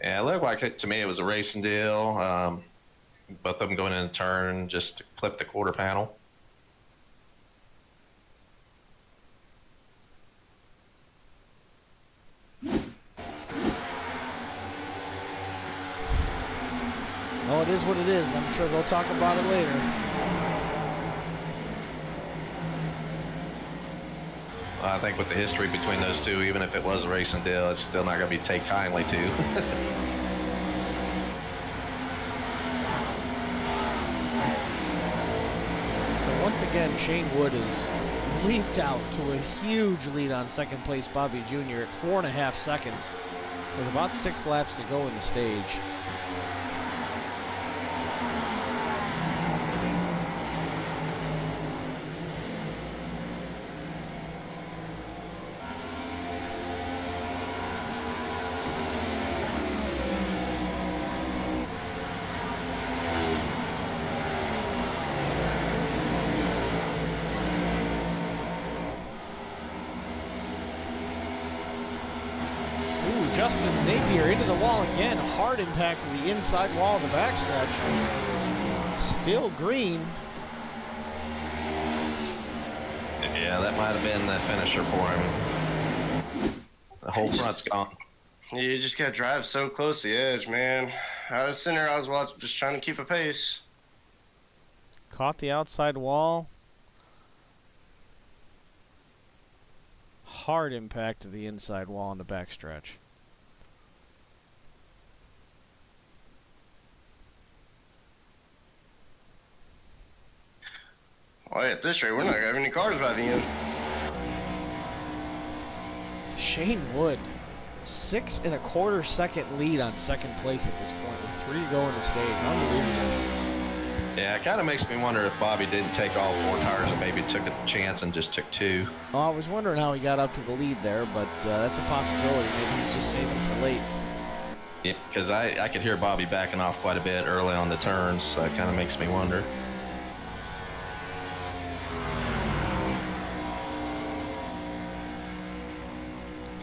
Yeah, it looked like it to me it was a racing deal. Both of them going in a turn just to clip the quarter panel. it is what it is. I'm sure they'll talk about it later. Well, I think with the history between those two, even if it was a racing deal, it's still not going to be taken kindly to. So once again, Shane Wood has leaped out to a huge lead on second place Bobby Jr. at 4.5 seconds with about 6 laps to go in the stage. Justin Napier into the wall again. Hard impact to the inside wall of the backstretch. Still green. Yeah, that might have been the finisher for him. The whole front's gone. You just got to drive so close to the edge, man. I was sitting there, I was watching, just trying to keep a pace. Caught the outside wall. Hard impact to the inside wall in the backstretch. Well, at this rate, we're not going to have any cars by the end. Shane Wood, 6.25 second lead on second place at this point with 3 to go in the stage. Unbelievable. Yeah, it kind of makes me wonder if Bobby didn't take all 4 tires and maybe took a chance and just took 2. Well, I was wondering how he got up to the lead there, but that's a possibility. Maybe he's just saving for late. Yeah, because I could hear Bobby backing off quite a bit early on the turns, so it kind of makes me wonder.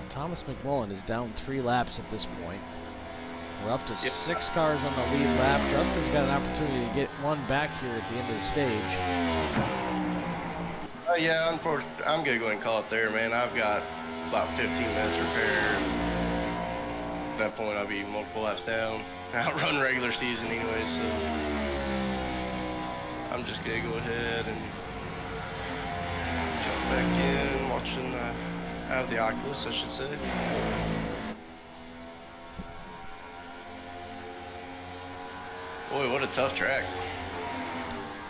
Thomas McMullen is down 3 laps at this point. We're up to 6 cars on the lead lap. Justin's got an opportunity to get one back here at the end of the stage. Yeah, unfortunately, I'm going to go ahead and call it there, man. I've got about 15 minutes repair. At that point, I'll be multiple laps down. I run regular season anyway, so I'm just going to go ahead and jump back in, watching out of the Oculus, I should say. Boy, what a tough track.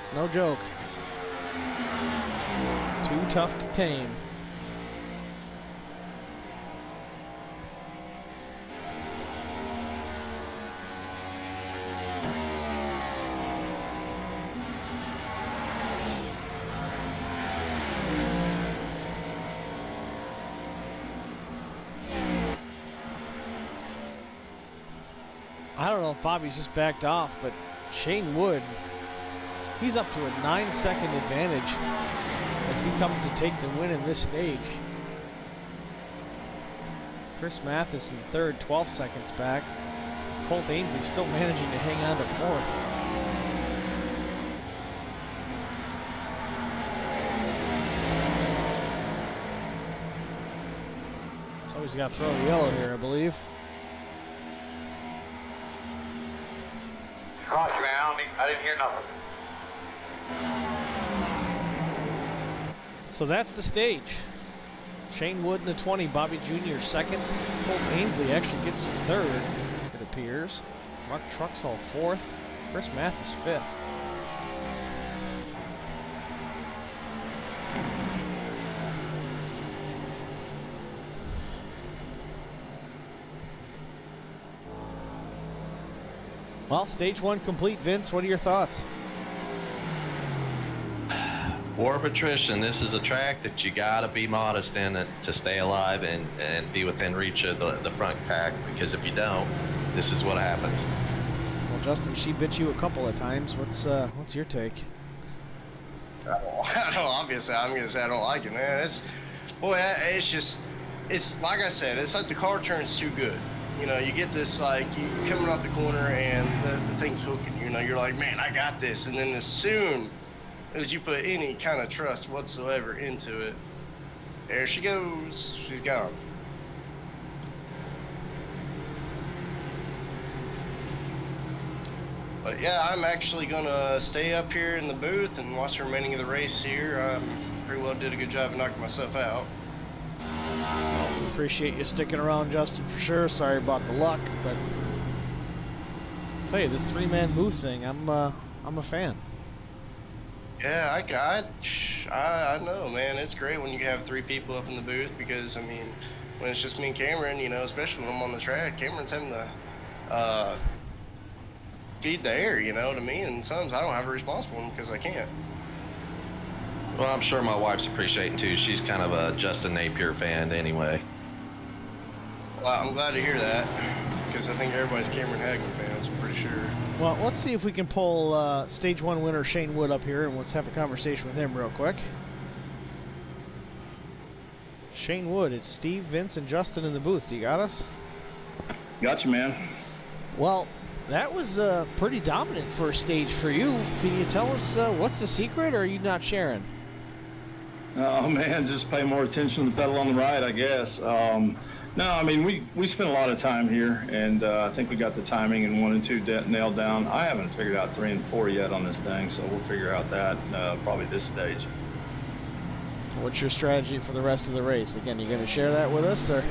It's no joke. Too tough to tame. I don't know if Bobby's just backed off, but Shane Wood, he's up to a 9-second advantage as he comes to take the win in this stage. Chris Mathis in third, 12 seconds back. Colt Ainsley still managing to hang on to fourth. So he's got to throw the yellow here, I believe. Caution, man. I didn't hear nothing. So that's the stage. Shane Wood in the 20, Bobby Jr. second. Colt Ainsley actually gets third, it appears. Mark Truxall fourth. Chris Mathis fifth. Well, stage 1 complete. Vince, what are your thoughts? War of attrition. This is a track that you got to be modest in it to stay alive and be within reach of the front pack, because if you don't, this is what happens. Well, Justin, she bit you a couple of times. What's your take? I don't obviously, I'm going to say I don't like it, man. It's like I said, it's like the car turns too good. You know, you get this, like, you coming off the corner and the thing's hooking you. You know, you're like, man, I got this. And then as soon as you put any kind of trust whatsoever into it, there she goes. She's gone. But yeah, I'm actually gonna stay up here in the booth and watch the remaining of the race here. Pretty well did a good job of knocking myself out. Appreciate you sticking around, Justin, for sure. Sorry about the luck, but I'll tell you, this three-man booth thing, I'm a fan. Yeah, I know, man. It's great when you have three people up in the booth because, I mean, when it's just me and Cameron, you know, especially when I'm on the track, Cameron's having to feed the air, you know, to me, and sometimes I don't have a response for him because I can't. Well, I'm sure my wife's appreciating too. She's kind of a Justin Napier fan anyway. Well, I'm glad to hear that because I think everybody's Cameron Hagman fans, I'm pretty sure. Well, let's see if we can pull Stage 1 winner Shane Wood up here, and let's have a conversation with him real quick. Shane Wood, it's Steve, Vince, and Justin in the booth. You got us? Gotcha, man. Well, that was a pretty dominant first stage for you. Can you tell us what's the secret, or are you not sharing? Oh, man, just pay more attention to the pedal on the right, I guess. No, I mean, we spent a lot of time here, and I think we got the timing in 1 and 2 nailed down. I haven't figured out 3 and 4 yet on this thing, so we'll figure out that probably this stage. What's your strategy for the rest of the race? Again, you going to share that with us, or?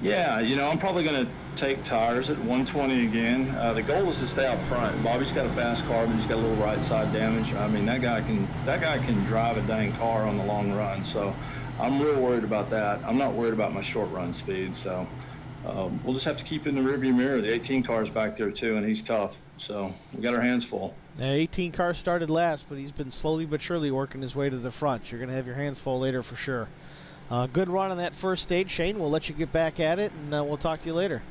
Yeah, you know, I'm probably going to take tires at 120 again. The goal is to stay out front. Bobby's got a fast car, but he's got a little right side damage. I mean, that guy can drive a dang car on the long run, so I'm real worried about that. I'm not worried about my short run speed, so we'll just have to keep in the rearview mirror. The 18 car's back there too, and he's tough, so we got our hands full. The 18 car started last, but he's been slowly but surely working his way to the front. You're going to have your hands full later for sure. Good run on that first stage, Shane. We'll let you get back at it, and we'll talk to you later.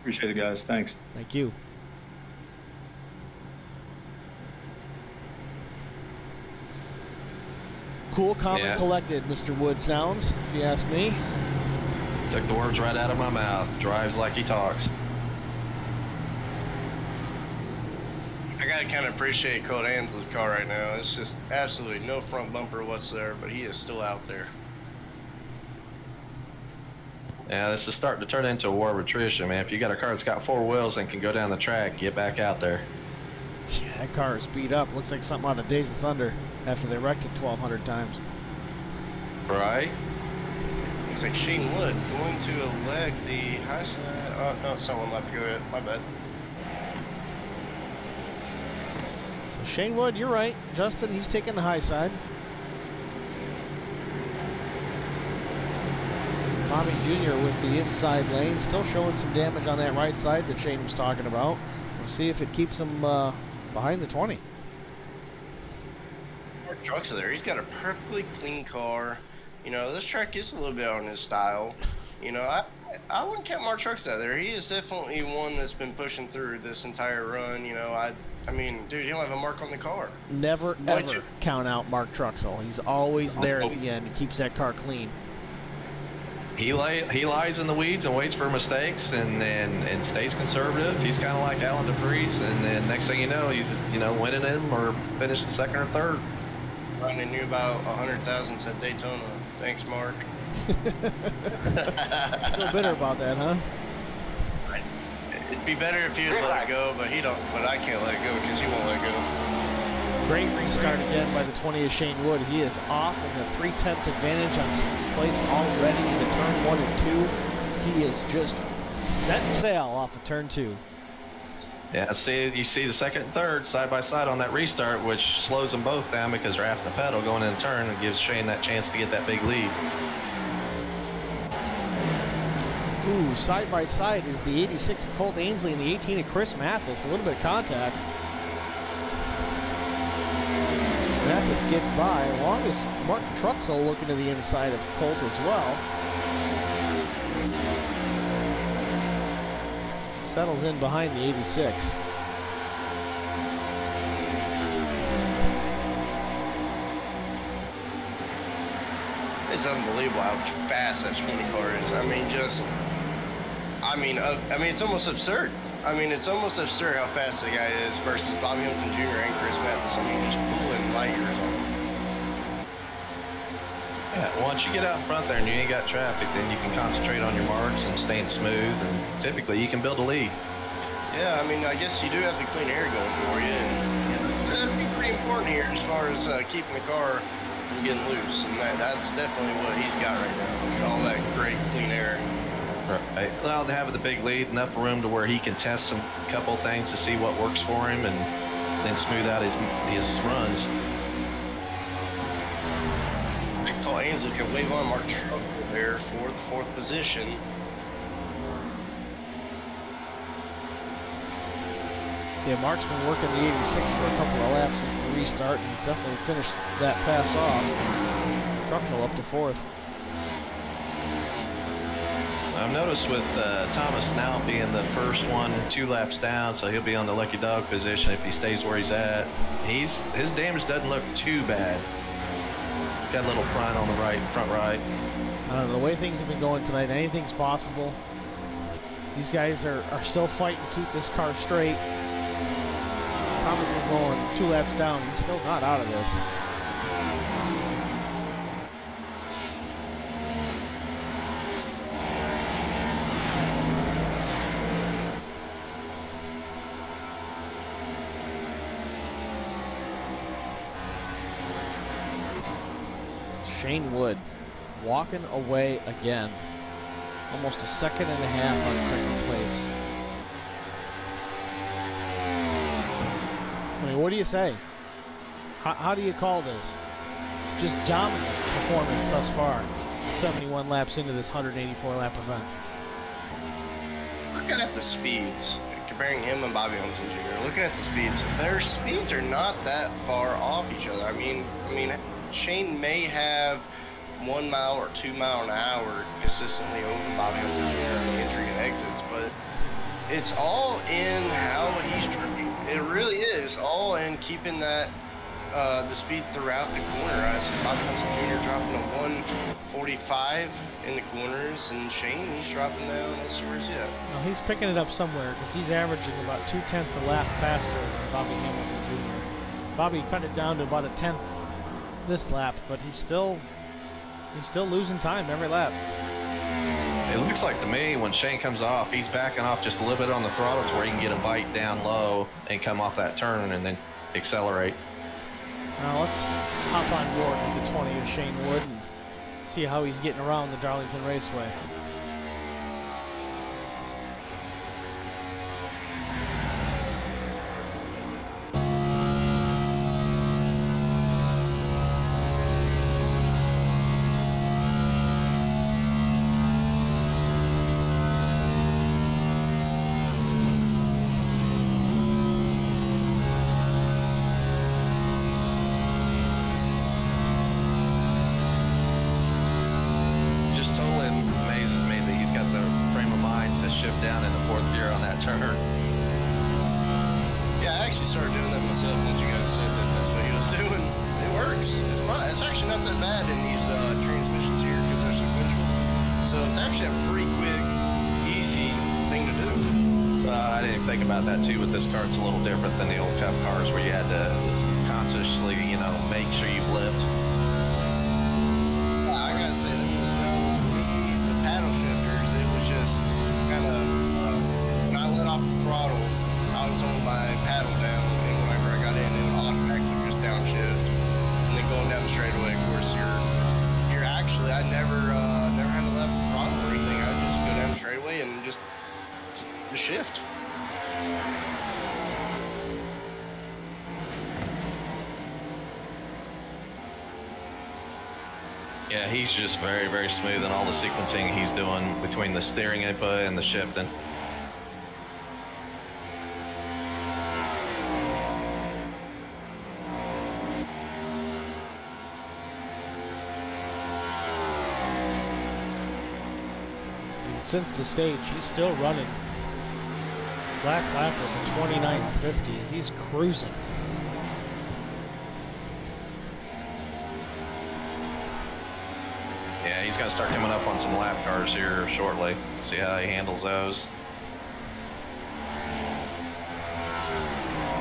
Appreciate it, guys. Thanks. Thank you. Cool, calm, and collected, Mr. Wood sounds, if you ask me. Took the words right out of my mouth. Drives like he talks. I gotta kind of appreciate Colt Ansley's car right now. It's just absolutely no front bumper whatsoever, but he is still out there. Yeah, this is starting to turn into a war of attrition, man. If you got a car that's got 4 wheels and can go down the track, get back out there. Yeah, that car is beat up. Looks like something out of Days of Thunder after they wrecked it 1,200 times. Right? Looks like Shane Wood going to elect the high side. Oh, no, someone left to go ahead. My bad. So Shane Wood, you're right. Justin, he's taking the high side. Bobby Jr. with the inside lane, still showing some damage on that right side that Shane was talking about. We'll see if it keeps him behind the 20. Mark Truxell there. He's got a perfectly clean car. You know, this track is a little bit on his style. You know, I wouldn't count Mark Truxell out there. He is definitely one that's been pushing through this entire run. You know, I mean, dude, he don't have a mark on the car. Never, ever count out Mark Truxell. He's always there at the end. He keeps that car clean. He lies in the weeds and waits for mistakes and stays conservative. He's kind of like Alan DeVries, and then next thing you know, he's winning him or finishing second or third. I knew about 100,000 at Daytona. Thanks, Mark. Still bitter about that, huh? It'd be better if you'd let it go, but he don't. But I can't let it go because he won't let go. Great restart again by the 20 of Shane Wood. He is off in the 3/10 advantage on second place already into turn 1 and 2. He is just setting sail off of turn 2. Yeah, you see the second and third side by side on that restart, which slows them both down because they're after the pedal going in the turn and gives Shane that chance to get that big lead. Ooh, side by side is the 86 of Colt Ansley and the 18 of Chris Mathis. A little bit of contact. Mathis gets by, along as Mark Truxell looking to the inside of Colt as well. Settles in behind the 86. It's unbelievable how fast that 20 car is. I mean, it's almost absurd. I mean, it's almost absurd how fast the guy is versus Bobby Hilton Jr. and Chris Mathis. I mean, just pulling light years on him. Yeah, once you get out in front there and you ain't got traffic, then you can concentrate on your marks and staying smooth, and typically you can build a lead. Yeah, I mean, I guess you do have the clean air going for you, and that'd be pretty important here as far as keeping the car from getting loose, and that's definitely what he's got right now. All that great clean air. Right. Well, to have the big lead, enough room to where he can test some couple things to see what works for him, and then smooth out his runs. Cole Ainsley's going to wave on Mark Truckle there for the 4th position. Yeah, Mark's been working the 86 for a couple of laps since the restart, and he's definitely finished that pass off. Truxell up to 4th. I've noticed with Thomas now being the first one 2 laps down, so he'll be on the lucky dog position if he stays where he's at. His damage doesn't look too bad. Got a little front on the front right. I don't know, the way things have been going tonight, anything's possible. These guys are still fighting to keep this car straight. Thomas has been going 2 laps down. He's still not out of this. Shane Wood walking away again. Almost a second and a half on second place. I mean, what do you say? How do you call this? Just dominant performance thus far. 71 laps into this 184 lap event. Looking at the speeds, comparing him and Bobby Huntington Jr., looking at the speeds, their speeds are not that far off each other. I mean, Shane may have 1 mile or 2 mile an hour consistently over Bobby Huntington Jr. on the entry and exits, but it's all in how he's driving. It really is all in keeping that the speed throughout the corner. I see Bobby Huntington Jr. dropping to 145 in the corners, and Shane, he's dropping down. Let's see where he's at. Well, he's picking it up somewhere because he's averaging about 0.2 a lap faster than Bobby Hamilton Jr. Bobby cut it down to about a 1/10 this lap, but he's still losing time every lap. It looks like to me when Shane comes off, he's backing off just a little bit on the throttle to where he can get a bite down low and come off that turn and then accelerate. Now let's hop on board with the 20 of Shane Wood and see how he's getting around the Darlington Raceway. Down in the 4th gear on that turn. Yeah, I actually started doing that myself once you guys said that that's what he was doing. It works. It's actually not that bad in these transmissions here because they're sequential. So it's actually a pretty quick, easy thing to do. I didn't think about that too. With this car, it's a little different than the old Cup cars where you had to consciously, make sure you blipped. I gotta say that was the paddle shifters. It was just kind of when I let off the throttle, I was on my paddle down, and whenever I got in, it would automatically just downshift. And then going down the straightaway, of course, you're actually I never had to left throttle or anything. I just go down the straightaway and just shift. Yeah, he's just very, very smooth in all the sequencing he's doing between the steering input and the shifting. Since the stage, he's still running. Last lap was a 29.50. He's cruising. Yeah, he's going to start coming up on some lap cars here shortly. See how he handles those.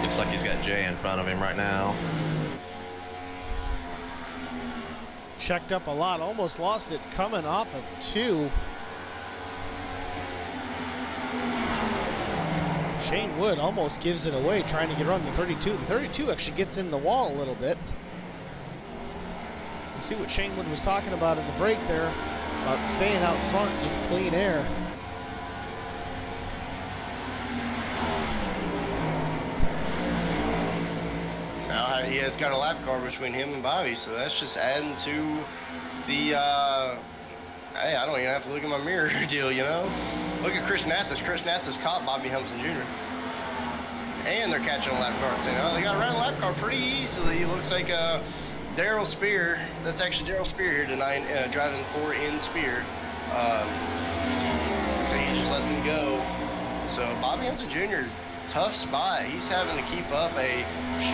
Looks like he's got Jay in front of him right now. Checked up a lot, almost lost it coming off of 2. Shane Wood almost gives it away trying to get around the 32. The 32 actually gets in the wall a little bit. You see what Shane Wood was talking about in the break there, about staying out front in clean air. Now he has got a lap car between him and Bobby, so that's just adding to the, hey, I don't even have to look at my mirror deal, you know? Look at Chris Mathis. Chris Mathis caught Bobby Humpson Jr. And they're catching a lap car. You know, they got around a lap car pretty easily. It looks like Daryl Spear, that's actually Daryl Spear here tonight, driving 4 in Spear. So he just lets him go. So Bobby Humpson Jr., tough spot. He's having to keep up a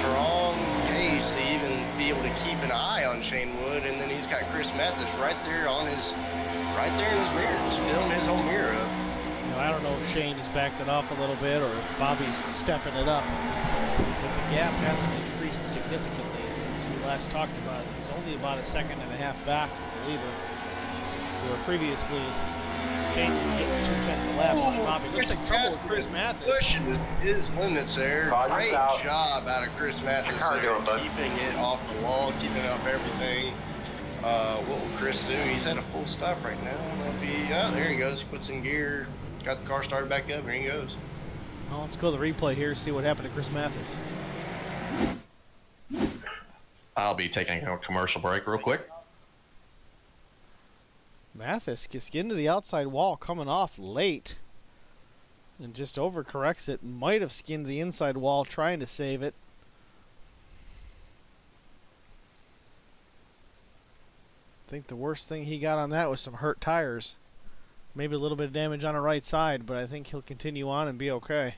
strong pace to even be able to keep an eye on Shane Wood, and then he's got Chris Mathis right there in his mirror, just filling his whole mirror up. You know, I don't know if Shane has backed it off a little bit or if Bobby's stepping it up, but the gap hasn't increased significantly since we last talked about it. He's only about a second and a half back from the leader, where previously Shane was getting 2/10 a lap on Bobby. Looks like trouble with Chris Mathis. Pushing his limits there. Great job out of Chris Mathis there, keeping it off the wall, keeping it off everything. What will Chris do? He's at a full stop right now. I don't know if he, there he goes. He puts in gear, got the car started back up, here he goes. Well, let's go to the replay here, see what happened to Chris Mathis. I'll be taking a commercial break real quick. Mathis gets into the outside wall coming off late and just overcorrects it. Might have skinned the inside wall trying to save it. I think the worst thing he got on that was some hurt tires. Maybe a little bit of damage on the right side, but I think he'll continue on and be okay.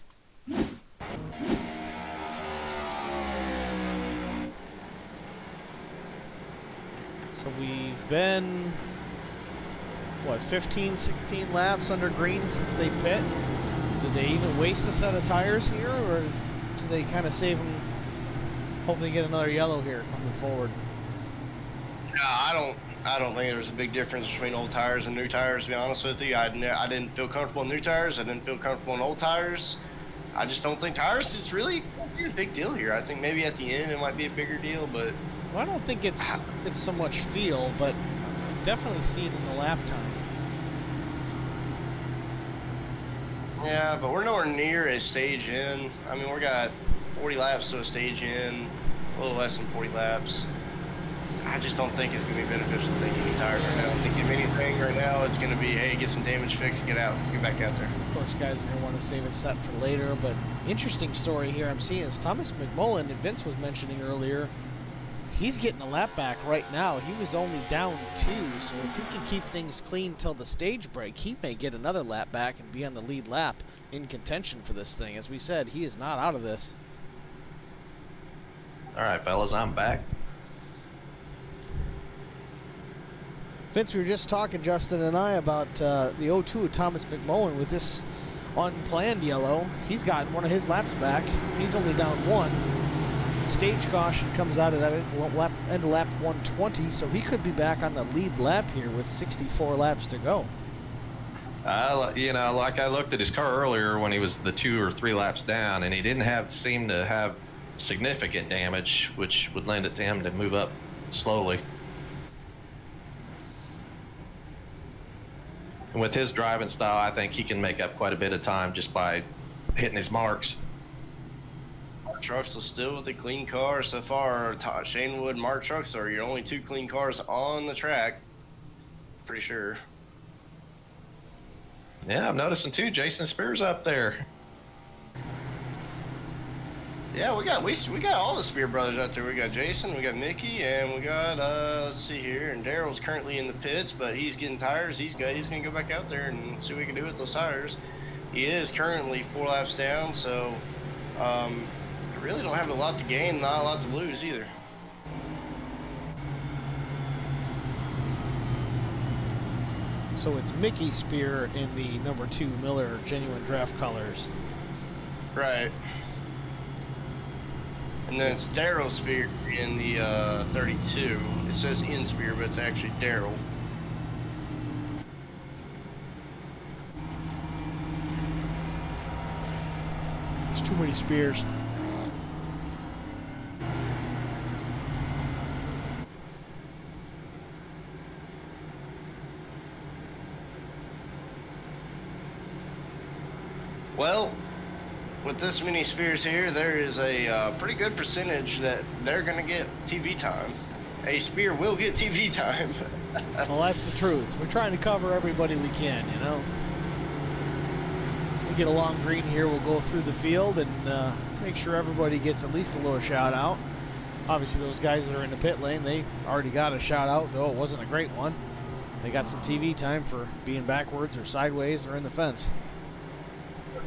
So we've been, what, 15, 16 laps under green since they pit? Did they even waste a set of tires here, or do they kind of save them, hope they get another yellow here coming forward? No, I don't think there's a big difference between old tires and new tires, to be honest with you. I didn't feel comfortable in new tires. I didn't feel comfortable in old tires. I just don't think tires is really a big deal here. I think maybe at the end it might be a bigger deal, but... Well, I don't think it's so much feel, but I definitely see it in the lap time. Yeah, but we're nowhere near a stage in. I mean, we got 40 laps to a stage in, a little less than 40 laps. I just don't think it's going to be beneficial to take any tires right now. I think if anything right now, it's going to be, hey, get some damage fixed, get back out there. Of course, guys are going to want to save a set for later, but interesting story here I'm seeing is Thomas McMullen, and Vince was mentioning earlier, he's getting a lap back right now. He was only down 2, so if he can keep things clean till the stage break, he may get another lap back and be on the lead lap in contention for this thing. As we said, he is not out of this. All right, fellas, I'm back. Vince, we were just talking, Justin and I, about the 0-2 of Thomas McMullen with this unplanned yellow. He's gotten one of his laps back. He's only down 1. Stage caution comes out at end of lap 120, so he could be back on the lead lap here with 64 laps to go. You know, like I looked at his car earlier when he was the 2 or 3 laps down, and he didn't seem to have significant damage, which would lend it to him to move up slowly. And with his driving style, I think he can make up quite a bit of time just by hitting his marks. Mark Trucks are still with a clean car so far. Shane Wood, Mark Trucks are your only 2 clean cars on the track. Pretty sure. Yeah, I'm noticing too. Jason Spears up there. Yeah, we got all the Spear brothers out there. We got Jason, we got Mickey, and we got let's see here. And Daryl's currently in the pits, but he's getting tires. He's gonna go back out there and see what we can do with those tires. He is currently 4 laps down, so I really don't have a lot to gain, not a lot to lose either. So it's Mickey Spear in the number 2 Miller Genuine Draft colors. Right. And then it's Daryl Spear in the 32. It says in Spear, but it's actually Daryl. There's too many spears. Well, with this many spears here, there is a pretty good percentage that they're going to get TV time. A spear will get TV time. Well, that's the truth. We're trying to cover everybody we can, you know. We get a long green here, we'll go through the field and make sure everybody gets at least a little shout out. Obviously, those guys that are in the pit lane, they already got a shout out, though it wasn't a great one. They got some TV time for being backwards or sideways or in the fence.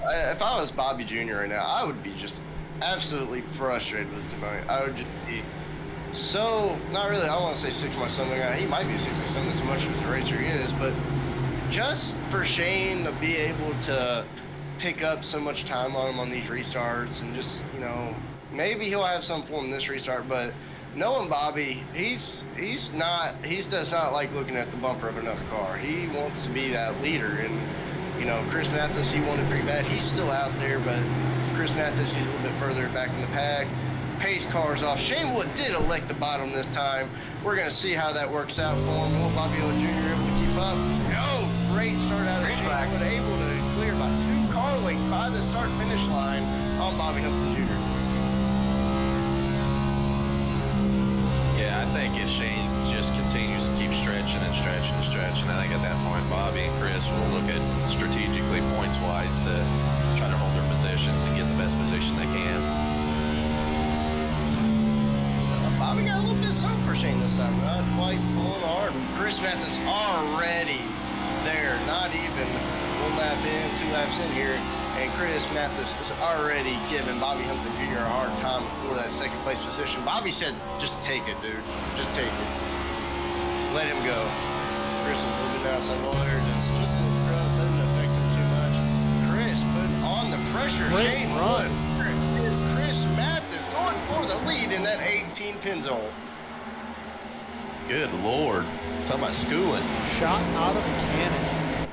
If I was Bobby Jr. right now, I would be just absolutely frustrated with tonight. I would just be so, not really, I don't want to say sick to my stomach. He might be sick to his stomach as much as the racer he is, but just for Shane to be able to pick up so much time on him on these restarts and just, you know, maybe he'll have some for him this restart, but knowing Bobby, he does not like looking at the bumper of another car. He wants to be that leader, and you know, Chris Mathis, he wanted pretty bad. He's still out there, but Chris Mathis, he's a little bit further back in the pack. Pace cars off. Shane Wood did elect the bottom this time. We're going to see how that works out for him. Will Bobby O Jr. able to keep up? No, great start out of Shane Wood, able to clear by 2 car lengths by the start-finish line on Bobby Humpton Jr. Yeah, I think if Shane just continues to keep stretching and stretching and stretching, I think at that point Bobby and Chris will look at strategically points-wise to try to hold their positions and get the best position they can. Bobby got a little bit something for Shane this time. Not quite pulling hard. And Chris Mathis already there. Not even 1 lap in, 2 laps in here. And Chris Mathis is already giving Bobby Humpton Jr. a hard time for that second place position. Bobby said, just take it, dude. Just take it. Let him go. Chris is moving outside roller. Just a little growth. Doesn't affect him too much. Chris putting on the pressure. Great Shane run. Wood. Is Chris Mathis going for the lead in that 18 pin zone. Good Lord. Talking about schooling. Shot out of a cannon.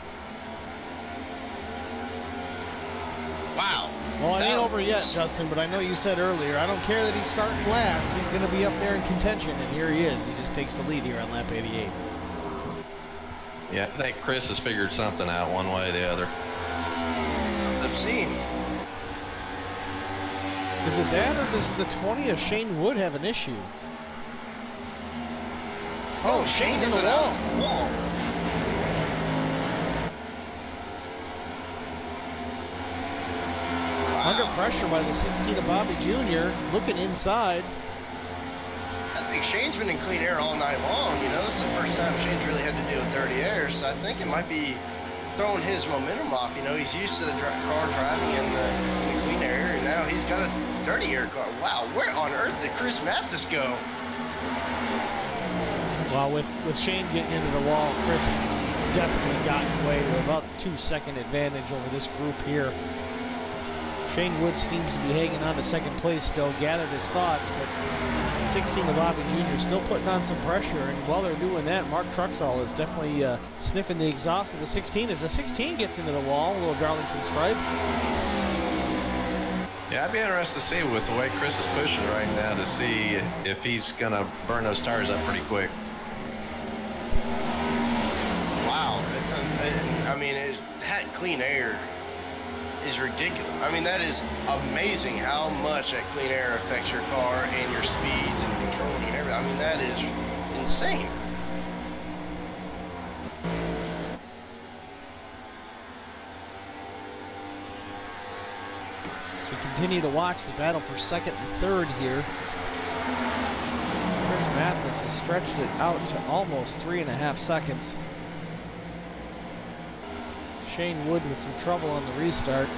Wow. Well, it ain't That over yet, was- Justin, but I know you said earlier, I don't care that he's starting last. He's going to be up there in contention, and here he is. He just takes the lead here on lap 88. Yeah, I think Chris has figured something out one way or the other. I've seen. Is it that, or does the 20 of Shane Wood have an issue? Oh, Shane's in the wall. Under pressure by the 16 of Bobby Jr. Looking inside. I think Shane's been in clean air all night long. You know, this is the first time Shane's really had to deal with dirty air, so I think it might be throwing his momentum off. You know, he's used to the car driving in the clean air, and now he's got a dirty air car. Wow, where on earth did Chris Mathis go? Well, with Shane getting into the wall, Chris has definitely gotten away to about 2-second advantage over this group here. Shane Wood seems to be hanging on to second place still, gathered his thoughts, but 16 of Bobby Jr. still putting on some pressure, and while they're doing that, Mark Truxall is definitely sniffing the exhaust of the 16 as the 16 gets into the wall, a little Darlington stripe. Yeah, I'd be interested to see with the way Chris is pushing right now to see if he's going to burn those tires up pretty quick. Wow, that clean air is ridiculous. I mean, that is amazing how much that clean air affects your car and your speeds and controlling and everything. I mean, that is insane. As we continue to watch the battle for second and third here, Chris Mathis has stretched it out to almost 3.5 seconds. Shane Wood with some trouble on the restart,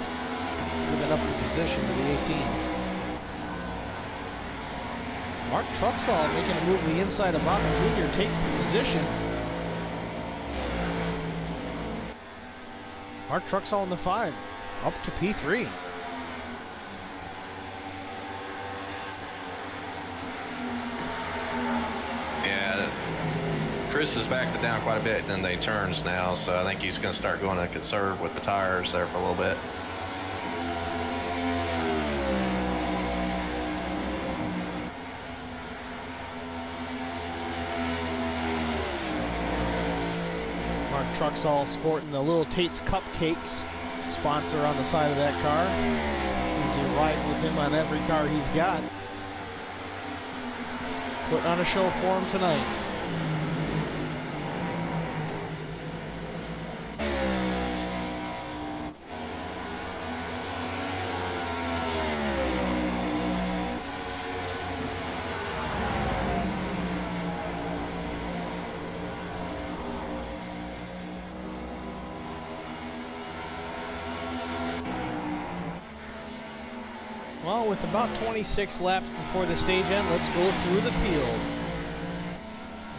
moving up the position to the 18. Mark Truxall making a move to the inside of Bobby Jr. takes the position. Mark Truxall in the 5, up to P3. Yeah, Chris has backed it down quite a bit in the turns now, so I think he's going to start going to conserve with the tires there for a little bit. Mark Truxall sporting the Little Tate's Cupcakes sponsor on the side of that car. Seems to be riding with him on every car he's got. Putting on a show for him tonight. Well, with about 26 laps before the stage end, let's go through the field.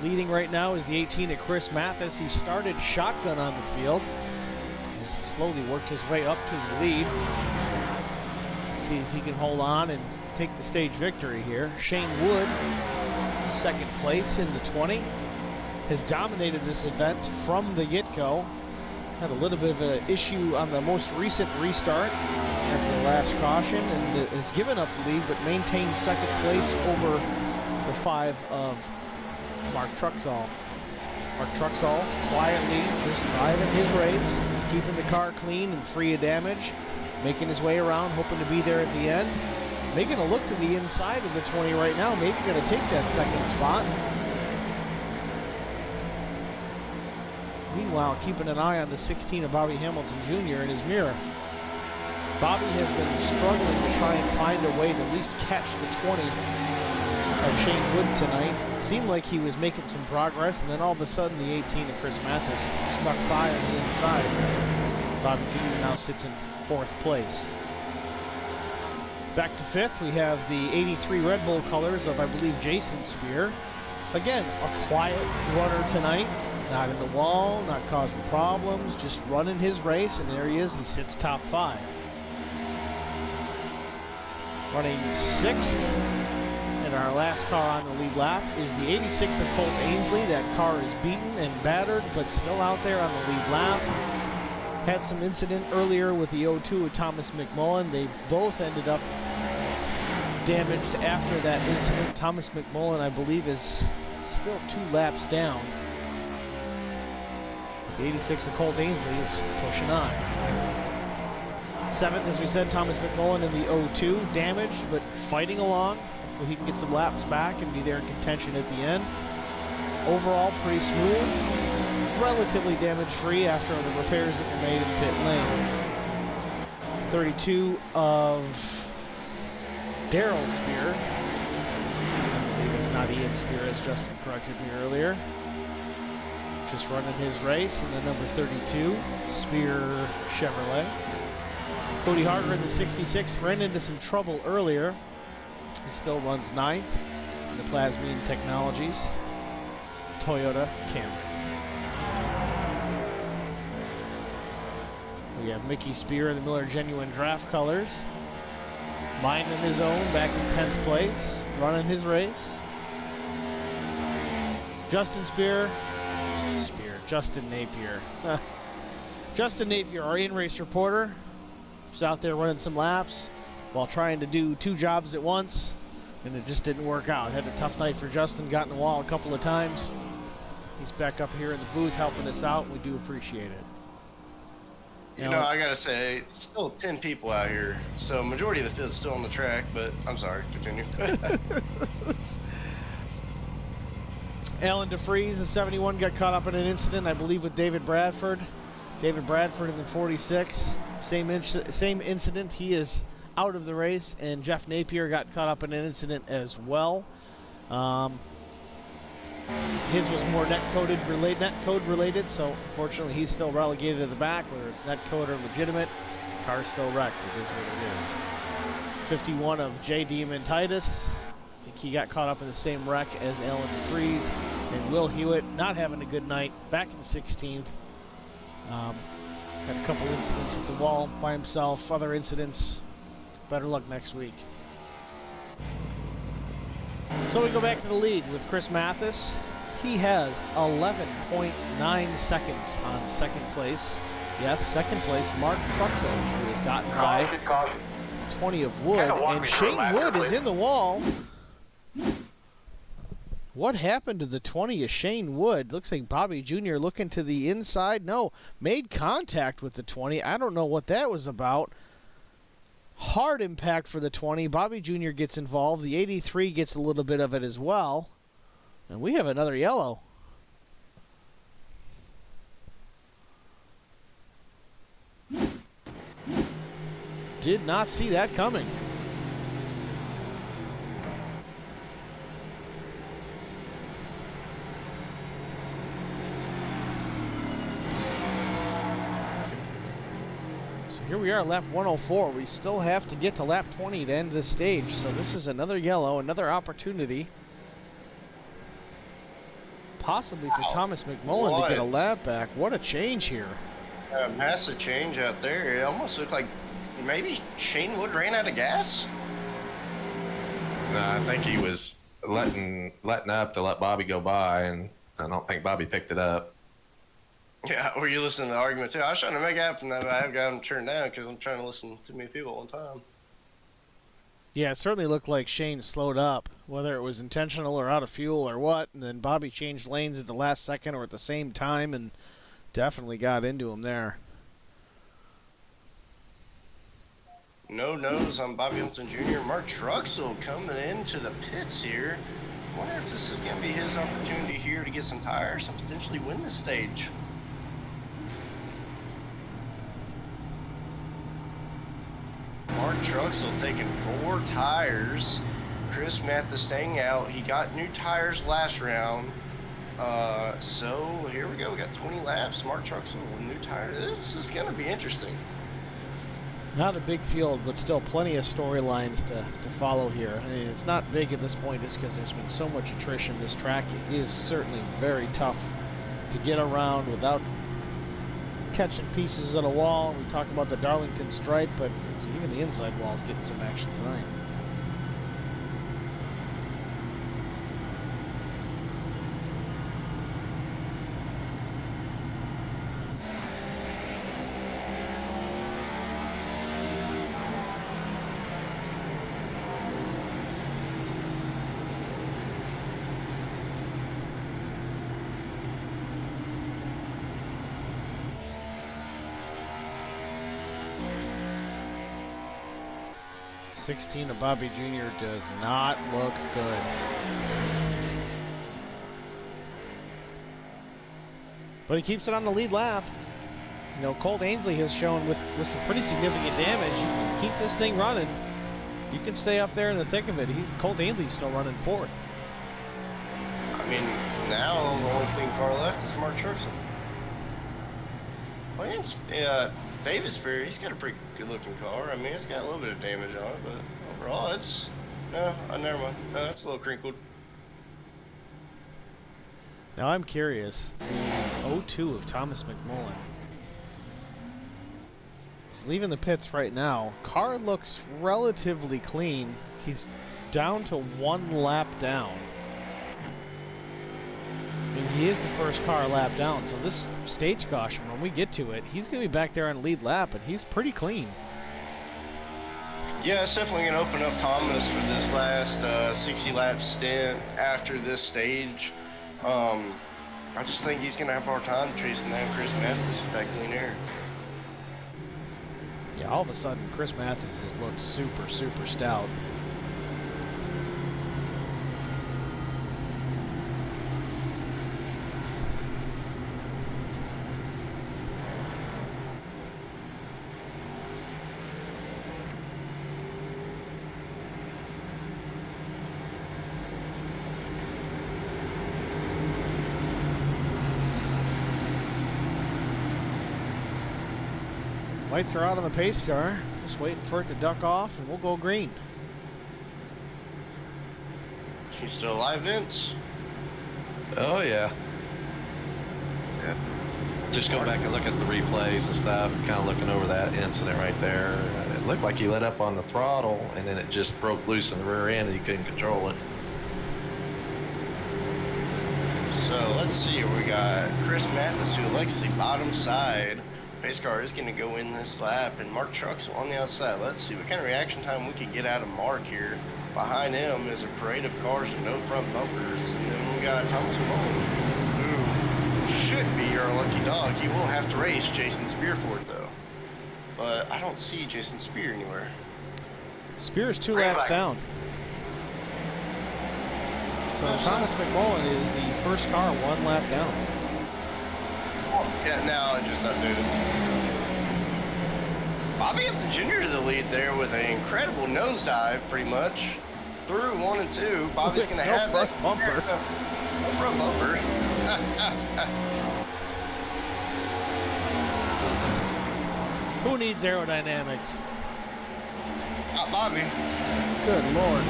Leading right now is the 18 of Chris Mathis. He started shotgun on the field. He's slowly worked his way up to the lead. Let's see if he can hold on and take the stage victory here. Shane Wood, second place in the 20, has dominated this event from the get-go. Had a little bit of an issue on the most recent restart after the last caution, and has given up the lead, but maintained second place over the 5 of Mark Truxall. Mark Truxall quietly just driving his race, keeping the car clean and free of damage, making his way around, hoping to be there at the end. Making a look to the inside of the 20 right now, maybe going to take that second spot. Meanwhile, keeping an eye on the 16 of Bobby Hamilton Jr. in his mirror. Bobby has been struggling to try and find a way to at least catch the 20 of Shane Wood tonight. It seemed like he was making some progress, and then all of a sudden the 18 of Chris Mathis snuck by on the inside. Bobby Jr. now sits in 4th place. Back to 5th, we have the 83 Red Bull colors of, I believe, Jason Spear. Again, a quiet runner tonight. Not in the wall, not causing problems, just running his race, and there he is. He sits top 5. Running 6th, and our last car on the lead lap is the 86 of Colt Ainsley. That car is beaten and battered, but still out there on the lead lap. Had some incident earlier with the 02 of Thomas McMullen. They both ended up damaged after that incident. Thomas McMullen, I believe, is still 2 laps down. The 86 of Colt Ainsley is pushing on. 7th, as we said, Thomas McMullen in the 02, damaged but fighting along. Hopefully he can get some laps back and be there in contention at the end. Overall, pretty smooth, relatively damage-free after the repairs that were made in pit lane. 32 of Daryl Spear. I believe it's not Ian Spear, as Justin corrected me earlier. Just running his race, and then number 32, Spear Chevrolet. Cody Harger in the 66 ran into some trouble earlier. He still runs 9th in the Plasmine Technologies Toyota Camry. We have Mickey Spear in the Miller Genuine Draft colors, minding his own back in 10th place, running his race. Justin Napier. Justin Napier, our in-race reporter, was out there running some laps while trying to do 2 jobs at once, and it just didn't work out. Had a tough night for Justin, got in the wall a couple of times. He's back up here in the booth helping us out, and we do appreciate it. You know, I gotta say, it's still 10 people out here, so majority of the field's still on the track, but I'm sorry, continue. Alan DeFries, the 71, got caught up in an incident, I believe, with David Bradford. David Bradford in the 46, same incident. He is out of the race, and Jeff Napier got caught up in an incident as well. His was more net code related, so unfortunately he's still relegated to the back, whether it's net code or legitimate. Car's still wrecked. It is what it is. 51 of J. Diamantitis. I think he got caught up in the same wreck as Alan DeFries. And Will Hewitt not having a good night, back in 16th. Had a couple incidents at the wall by himself, other incidents. Better luck next week. So we go back to the lead with Chris Mathis. He has 11.9 seconds on second place. Yes, second place, Mark Truxell, who has gotten by 20 of Wood. And Shane Wood is in the wall. What happened to the 20 of Shane Wood? Looks like Bobby Jr. looking to the inside. No, made contact with the 20. I don't know what that was about. Hard impact for the 20. Bobby Jr. gets involved. The 83 gets a little bit of it as well. And we have another yellow. Did not see that coming. So here we are, lap 104. We still have to get to lap 20 to end this stage. So this is another yellow, another opportunity. Possibly for Thomas McMullen to get a lap back. What a change here. Massive change out there. It almost looked like maybe Shane Wood ran out of gas. No, I think he was letting up to let Bobby go by, and I don't think Bobby picked it up. Yeah, were you listening to the arguments? Yeah, I was trying to make it happen that, but I have got them turned down because I'm trying to listen to too many people at one time. Yeah, it certainly looked like Shane slowed up, whether it was intentional or out of fuel or what, and then Bobby changed lanes at the last second or at the same time and definitely got into him there. No nose on Bobby Hamilton Jr. Mark Truxell coming into the pits here. I wonder if this is going to be his opportunity here to get some tires and potentially win this stage. Mark Truxell taking 4 tires. Chris Mathis staying out. He got new tires last round. So here we go. We got 20 laps. Mark Truxell with new tires. This is going to be interesting. Not a big field, but still plenty of storylines to follow here. I mean, it's not big at this point just because there's been so much attrition. This track is certainly very tough to get around without catching pieces of the wall. We talk about the Darlington stripe, but even the inside wall is getting some action tonight. '16 of Bobby Jr. does not look good. But he keeps it on the lead lap. You know, Colt Ainsley has shown with some pretty significant damage, you can keep this thing running. You can stay up there in the thick of it. Colt Ainsley's still running 4th. I mean, now the only clean car left is Mark Truxell. Lance Davisbury, he's got a pretty good-looking car. I mean, it's got a little bit of damage on it, but overall, it's never mind. No, it's a little crinkled. Now I'm curious. The 02 of Thomas McMullen. He's leaving the pits right now. Car looks relatively clean. He's down to 1 lap down. And he is the first car a lap down, so this stage caution, when we get to it, he's going to be back there on lead lap, and he's pretty clean. Yeah, it's definitely going to open up Thomas for this last 60-lap stint after this stage. I just think he's going to have a hard time chasing down Chris Mathis with that clean air. Yeah, all of a sudden, Chris Mathis has looked super, super stout. Lights are out on the pace car. Just waiting for it to duck off, and we'll go green. He's still alive, Vince? Oh, yeah. Yep. Just go back and look at the replays and stuff, kind of looking over that incident right there. It looked like he let up on the throttle, and then it just broke loose in the rear end, and he couldn't control it. So let's see. We got Chris Mathis, who likes the bottom side. Pace car is going to go in this lap, and Mark Truxell on the outside. Let's see what kind of reaction time we can get out of Mark here. Behind him is a parade of cars with no front bumpers. And then we got Thomas Mullen, who should be our lucky dog. He will have to race Jason Spear for it, though. But I don't see Jason Spear anywhere. Spear's 2 laps down. So Thomas McMullen is the first car 1 lap down. Yeah, now I just updated. Bobby Hampton Jr. to the lead there with an incredible nosedive, pretty much. Through 1 and 2. Bobby's going to No have front that bumper. No front bumper. Who needs aerodynamics? Not Bobby. Good Lord.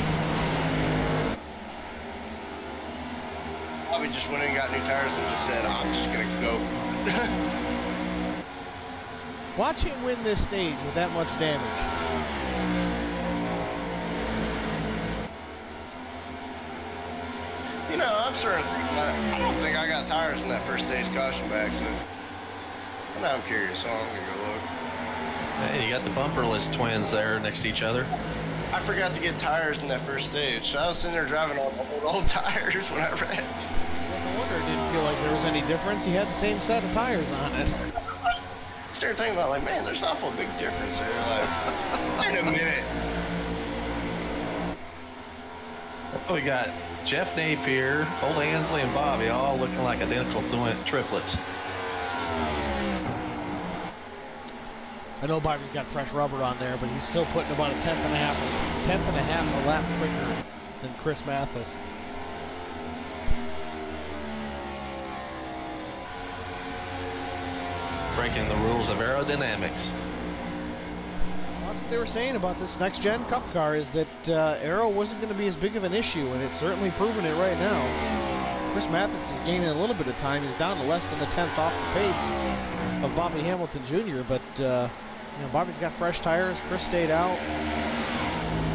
Bobby just went and got new tires and just said, I'm just going to go. Watch him win this stage with that much damage. You know, I'm sure. I don't think I got tires in that first stage caution by accident. And now I'm curious, so I'm going to go look. Hey, you got the bumperless twins there next to each other. I forgot to get tires in that first stage. So I was sitting there driving on old tires when I wrecked. Well, no wonder it didn't feel like there was any difference. He had the same set of tires on it. I started thinking about, like, man, there's an awful big difference there. Like, wait a minute. We got Jeff Napier, Old Ansley, and Bobby all looking like identical triplets. I know Bobby's got fresh rubber on there, but he's still putting about a tenth and a half a lap quicker than Chris Mathis. Breaking the rules of aerodynamics. That's what they were saying about this next-gen Cup car, is that aero wasn't going to be as big of an issue, and it's certainly proven it right now. Chris Mathis is gaining a little bit of time. He's down to less than a tenth off the pace of Bobby Hamilton Jr., but you know, Bobby's got fresh tires. Chris stayed out.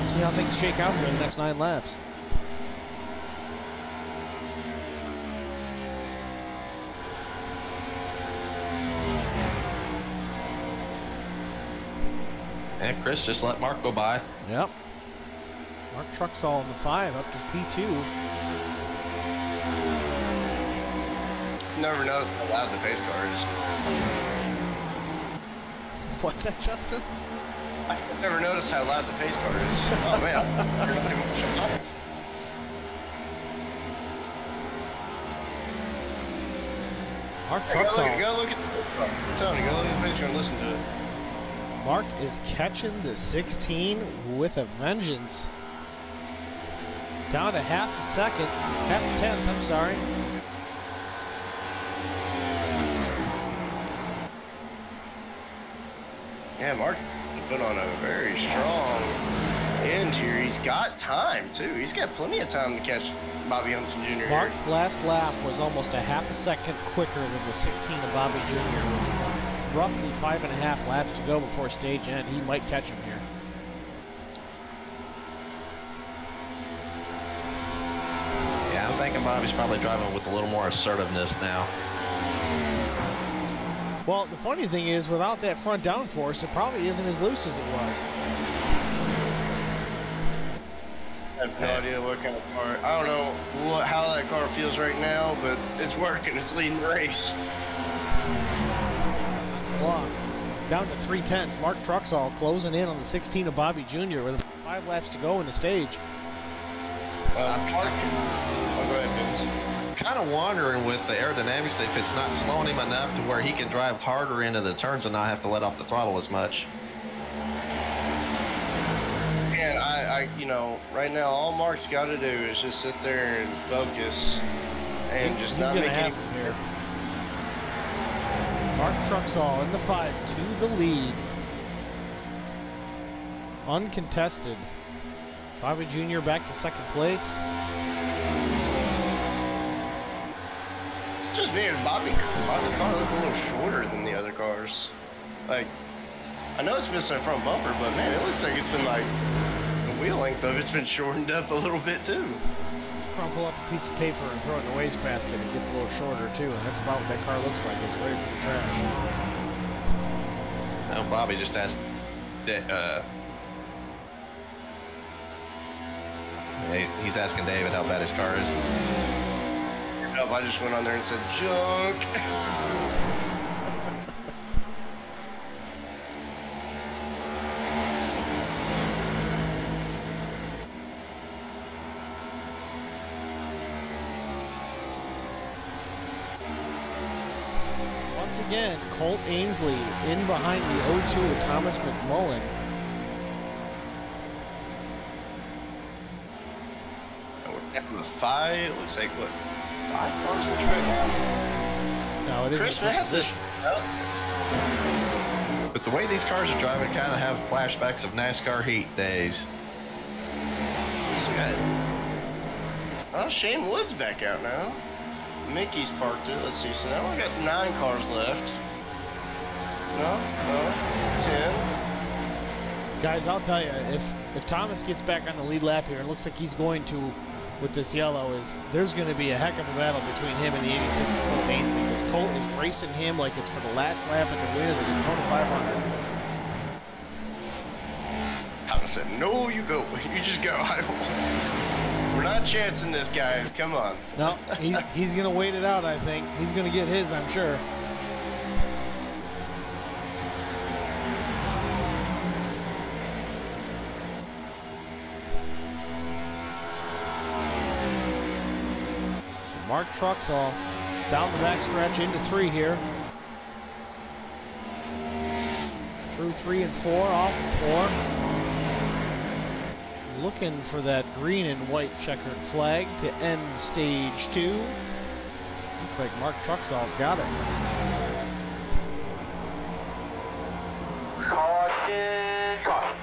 See how things shake out here in the next 9 laps. And Chris just let Mark go by. Yep. Mark Truxall in the 5 up to P2. Never noticed how loud the pace car is. What's that, Justin? I never noticed how loud the pace car is. Oh, man. You're not even shut off. Mark Go look Truxall. at the pace car. I'm telling you, go look at the pace car and listen to it. Mark is catching the 16 with a vengeance. Down to half a second. Half a tenth, I'm sorry. Yeah, Mark put on a very strong end here. He's got time, too. He's got plenty of time to catch Bobby Hampton Jr. Mark's last lap was almost a half a second quicker than the 16 of Bobby Jr. with roughly 5.5 laps to go before stage end. He might catch him here. Yeah, I'm thinking Bobby's probably driving with a little more assertiveness now. Well, the funny thing is, without that front downforce, it probably isn't as loose as it was. I have no idea what kind of car. I don't know how that car feels right now, but it's working. It's leading the race. Long. Down to 3/10. Mark Truxall closing in on the 16 of Bobby Jr. with 5 laps to go in the stage. Mark. Oh, go ahead, Vince. Kind of wondering with the aerodynamics if it's not slowing him enough to where he can drive harder into the turns and not have to let off the throttle as much. And you know, right now all Mark's got to do is just sit there and focus and just not make any. Here. Mark Truxall in the 5 to the lead. Uncontested. Bobby Jr. back to second place. It's just weird. Bobby's car looked a little shorter than the other cars. Like, I know it's missing a front bumper, but man, it looks like it's been like the wheel length of it's been shortened up a little bit too. Crumple up a piece of paper and throw it in the wastebasket. It gets a little shorter too, and that's about what that car looks like. It's ready for the trash. Now He's asking David how bad his car is. Nope, I just went on there and said junk. Once again, Colt Ainsley in behind the 0-2 with Thomas McMullen. With 5, it looks like what, 5 cars in track? No, it isn't. Chris Mathis. But the way these cars are driving kind of have flashbacks of NASCAR heat days. Oh, Shane Wood's back out now. Mickey's parked it. Let's see. So now we got 9 cars left. No, 10. Guys, I'll tell you, if Thomas gets back on the lead lap here, it looks like he's going to, with this yellow, there's going to be a heck of a battle between him and the 86 of Colt Ainsley, because Colt is racing him like it's for the last lap at the win of the Daytona 500. Thomas said, "No, you go. You just go. We're not chancing this, guys. Come on." No, he's going to wait it out, I think. He's going to get his, I'm sure. Mark Truxall down the backstretch into 3 here. Through 3 and 4, off of 4. Looking for that green and white checkered flag to end stage 2. Looks like Mark Truxall's got it. Caution, caution.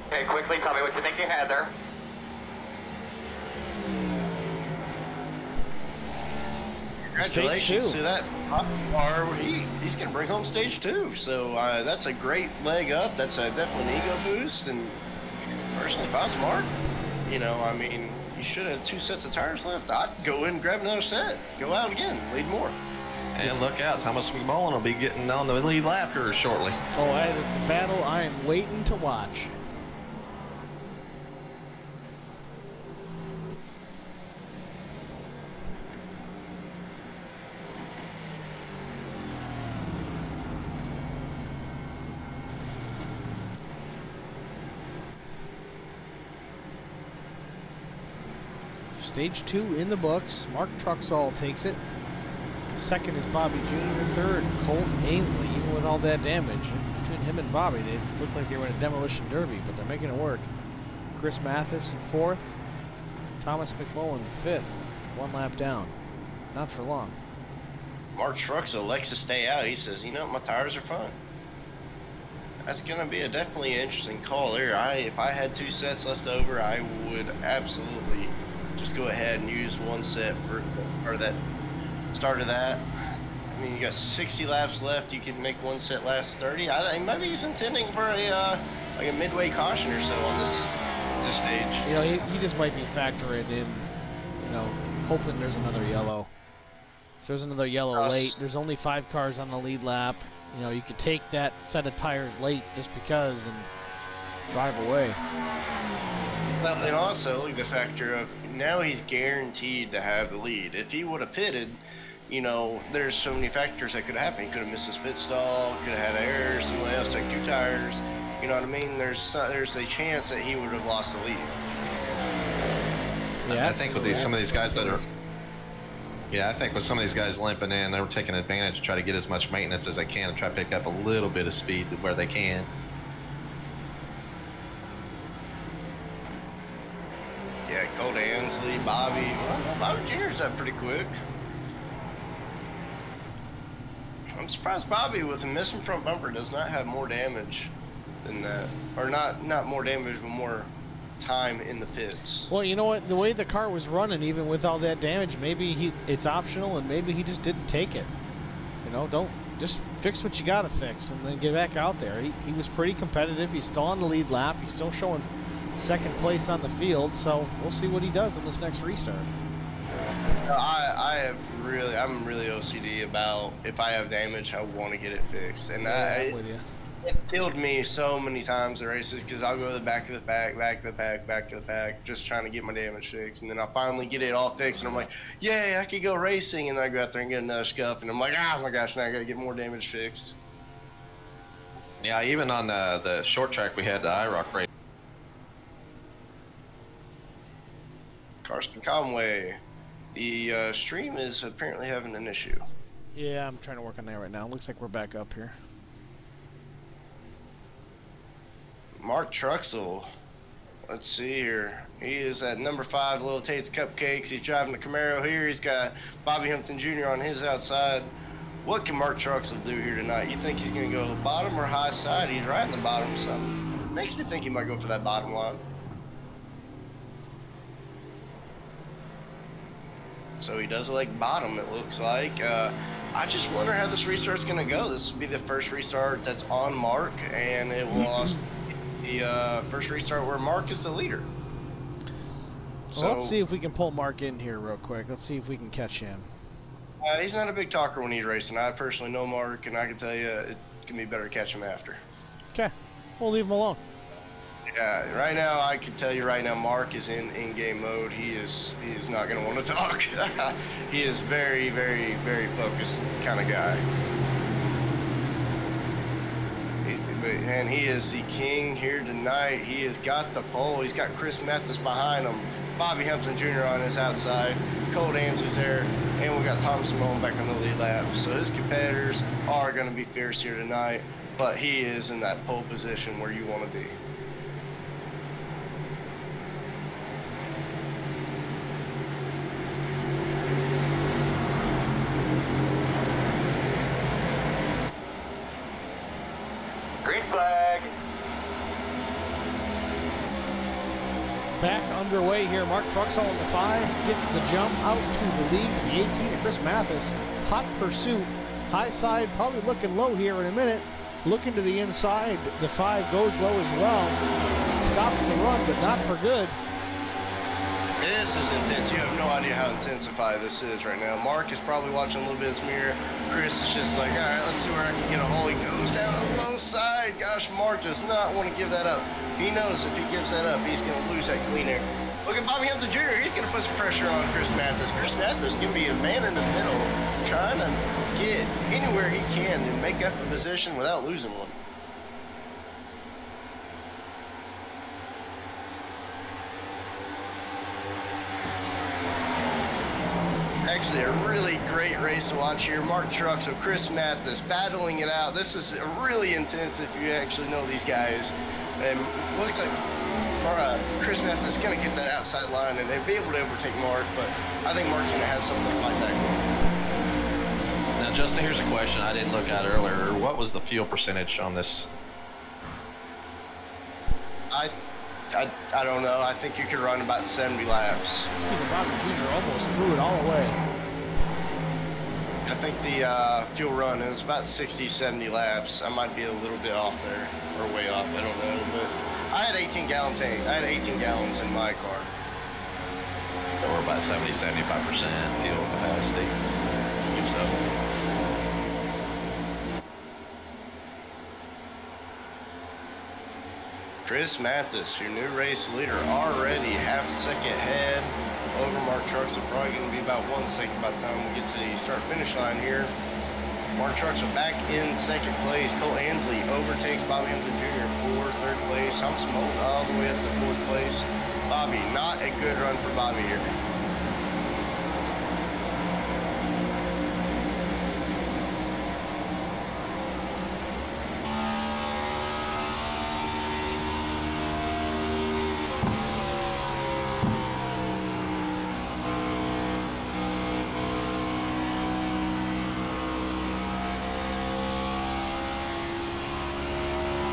Okay, quickly tell me what you think you had there. Congratulations to that car. He's going to bring home stage 2. So that's a great leg up. That's definitely an ego boost. And personally, if I was Mark, you should have 2 sets of tires left. I'd go in and grab another set. Go out again. Lead more. And look out, Thomas McMullen will be getting on the lead lap here shortly. Oh, that is the battle I am waiting to watch. Stage 2 in the books. Mark Truxall takes it. Second is Bobby Jr. Third, Colt Ainsley. Even with all that damage between him and Bobby, they look like they were in a demolition derby, but they're making it work. Chris Mathis in 4th. Thomas McMullen 5th. 1 lap down. Not for long. Mark Truxall likes to stay out. He says, my tires are fine. That's going to be definitely an interesting call there. If I had 2 sets left over, I would absolutely just go ahead and use 1 set for that start of that. You got 60 laps left. You can make 1 set last 30. I think maybe he's intending for a midway caution or so on this stage. He just might be factoring in, hoping there's another yellow. If there's another yellow late, there's only 5 cars on the lead lap. You could take that set of tires late just because and drive away. Well, and also look at the factor of now he's guaranteed to have the lead. If he would have pitted, there's so many factors that could have happened. He could have missed his pit stall, could have had error, someone else took 2 tires. You know what I mean? There's a chance that he would have lost the lead. Yeah, I think with some of these guys that are. Yeah, I think with some of these guys limping in, they were taking advantage to try to get as much maintenance as they can and try to pick up a little bit of speed where they can. Yeah, Colt Ainsley, Bobby. Well, Bobby Jr.'s up pretty quick. I'm surprised Bobby, with a missing front bumper, does not have more damage than that. Or not more damage, but more time in the pits. Well, you know what? The way the car was running, even with all that damage, maybe it's optional, and maybe he just didn't take it. Don't just fix what you got to fix, and then get back out there. He was pretty competitive. He's still on the lead lap. He's still showing 2nd place on the field, so we'll see what he does in this next restart. I'm really OCD about if I have damage, I want to get it fixed, and I'm with you. It killed me so many times in races because I'll go to the back of the pack, back of the pack, back of the pack, just trying to get my damage fixed. And then I finally get it all fixed, and I'm like, yay, I could go racing. And then I go out there and get another scuff, and I'm like, oh my gosh, now I got to get more damage fixed. Yeah, even on the short track we had the IROC race. Karsten Conway, the stream is apparently having an issue. Yeah, I'm trying to work on that right now. Looks like we're back up here. Mark Truxell, let's see here. He is at number 5, Little Tate's Cupcakes. He's driving the Camaro here. He's got Bobby Humpton Jr. on his outside. What can Mark Truxell do here tonight? You think he's going to go bottom or high side? He's right in the bottom, so makes me think he might go for that bottom line. So he does like bottom, it looks like. I just wonder how this restart's going to go. This will be the first restart that's on Mark, and it will also be the first restart where Mark is the leader. So let's see if we can pull Mark in here real quick. Let's see if we can catch him. He's not a big talker when he's racing. I personally know Mark, and I can tell you it's going to be better to catch him after. Okay, we'll leave him alone. Yeah, right now I can tell you right now, Mark is in game mode. He is not going to want to talk. He is very, very, very focused kind of guy. And he is the king here tonight. He has got the pole. He's got Chris Mathis behind him. Bobby Humpton Jr. on his outside. Cole Dansley's there. And we got Tom Simone back on the lead lap. So his competitors are going to be fierce here tonight. But he is in that pole position where you want to be. Green flag. Back underway here. Mark Truxell in the 5 gets the jump out to the lead. The 18 to Chris Mathis. Hot pursuit. High side probably looking low here in a minute. Looking to the inside. The 5 goes low as well. Stops the run, but not for good. This is intense. You have no idea how intensified this is right now. Mark is probably watching a little bit of his mirror. Chris is just like, all right, let's see where I can get a hole. He goes down the low side. Gosh, Mark does not want to give that up. He knows if he gives that up, he's going to lose that clean air. Look at Bobby Humpton Jr. He's going to put some pressure on Chris Mathis. Chris Mathis can be a man in the middle, trying to get anywhere he can to make up a position without losing one. Actually, a really great race to watch here. Mark Truxell, Chris Mathis battling it out. This is really intense if you actually know these guys. And looks like Chris Mathis is going to get that outside line and they'll be able to overtake Mark, but I think Mark's going to have something to fight back with. Now, Justin, here's a question I didn't look at earlier. What was the fuel percentage on this? I don't know. I think you could run about 70 laps. Stephen Bobby Jr. almost threw it all away. I think the fuel run is about 60, 70 laps. I might be a little bit off there, or way off, I don't know. But I had 18-gallon tank. I had 18 gallons in my car. So we're about 70, 75% fuel capacity. So. Chris Mathis, your new race leader, already half second ahead over Mark Truxell. Probably going to be about 1 second by the time we get to the start-finish line here. Mark Truxell back in second place. Cole Ansley overtakes Bobby Humpton Jr. for third place. Tom Simone all the way up to fourth place. Bobby, not a good run for Bobby here.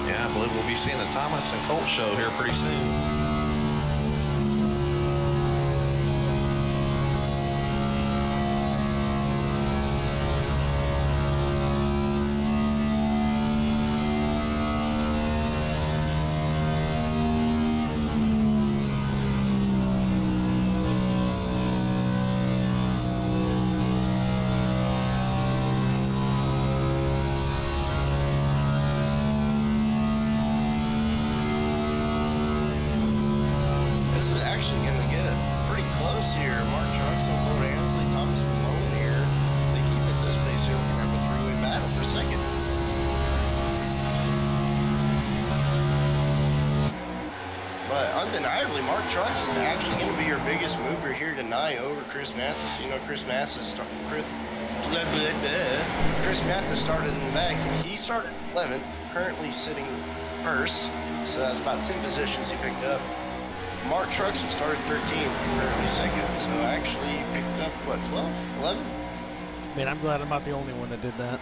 Yeah, I believe we'll be seeing the Thomas and Colt show here pretty soon. close here. Mark Trucks and Cole Ansley, Thomas Malone here. They keep it this pace here. We're going to have a three-way battle for second. But undeniably, Mark Trucks is actually going to be your biggest mover here tonight over Chris Mathis. You know, Chris Mathis started in the back. He started 11th, currently sitting first. So that's about 10 positions he picked up. Mark Trucks started 13th, currently second. So actually he picked up, what, 12, 11? Man, I'm glad I'm not the only one that did that.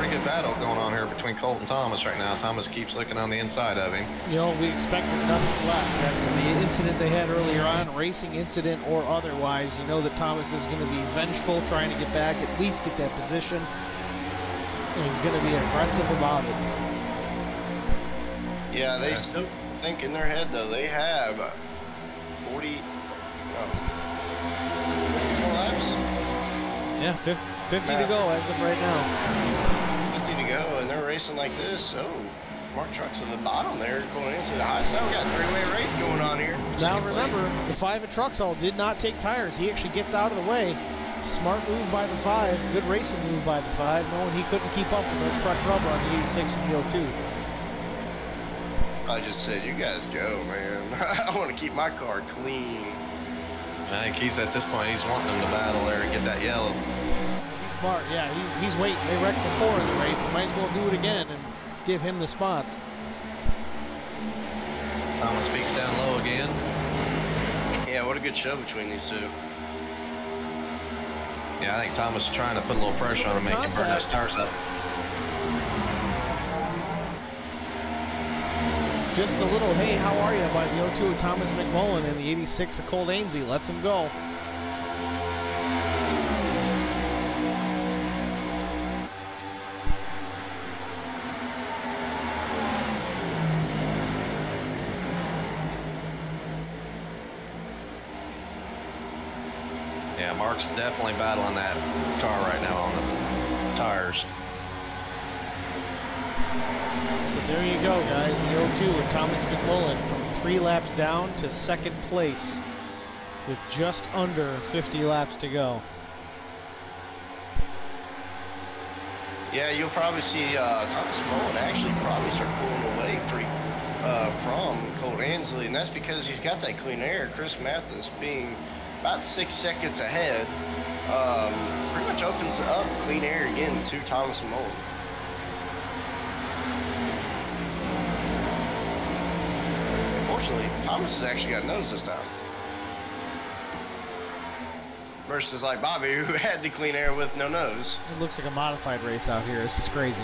Good battle going on here between Colt and Thomas right now. Thomas keeps looking on the inside of him. You know, we expected nothing less after the incident they had earlier on, racing incident or otherwise. You know that Thomas is going to be vengeful, trying to get back, at least get that position. And he's going to be aggressive about it. Yeah, they still think in their head, though, they have 50 more laps? Yeah, 50 to go as of right now. 50 to go, and they're racing like this. Oh, Mark Trucks at the bottom there, going into the high side. We got a three-way race going on here. Now remember, the 5 at Truxall did not take tires. He actually gets out of the way. Smart move by the 5. Good racing move by the 5, knowing he couldn't keep up with those fresh rubber on the 86 and the 02. I just said, you guys go, man. I want to keep my car clean. I think he's at this point, he's wanting them to battle there and get that yellow. He's smart, yeah. He's waiting. They wrecked before in the race. They might as well do it again and give him the spots. Thomas speaks down low again. Yeah, what a good show between these two. Yeah, I think Thomas is trying to put a little pressure on him, make him burn those tires up. Just a little, hey, how are you, by the 02 of Thomas McMullen, and the 86 of Colt Ainslie lets him go. Yeah, Mark's definitely battling that car right now on the tires. But there you go, guys. The 02 with Thomas McMullen from 3 laps down to second place with just under 50 laps to go. Yeah, you'll probably see Thomas McMullen actually probably start pulling away from Colt Ansley, and that's because he's got that clean air. Chris Mathis being about 6 seconds ahead pretty much opens up clean air again to Thomas McMullen. Unfortunately, Thomas has actually got nose this time. Versus like Bobby, who had the clean air with no nose. It looks like a modified race out here. This is crazy.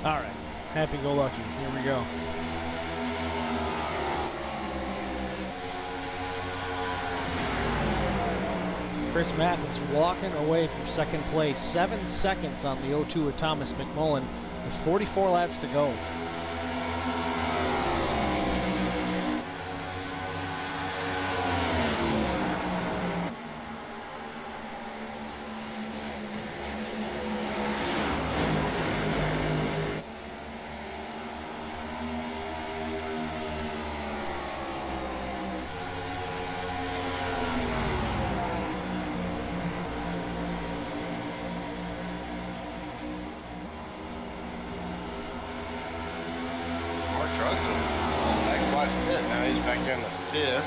All right, happy-go-lucky. Here we go. Chris Mathis walking away from second place. 7 seconds on the 02 of Thomas McMullen with 44 laps to go. Trucks back quite a bit. Now he's back down to 5th.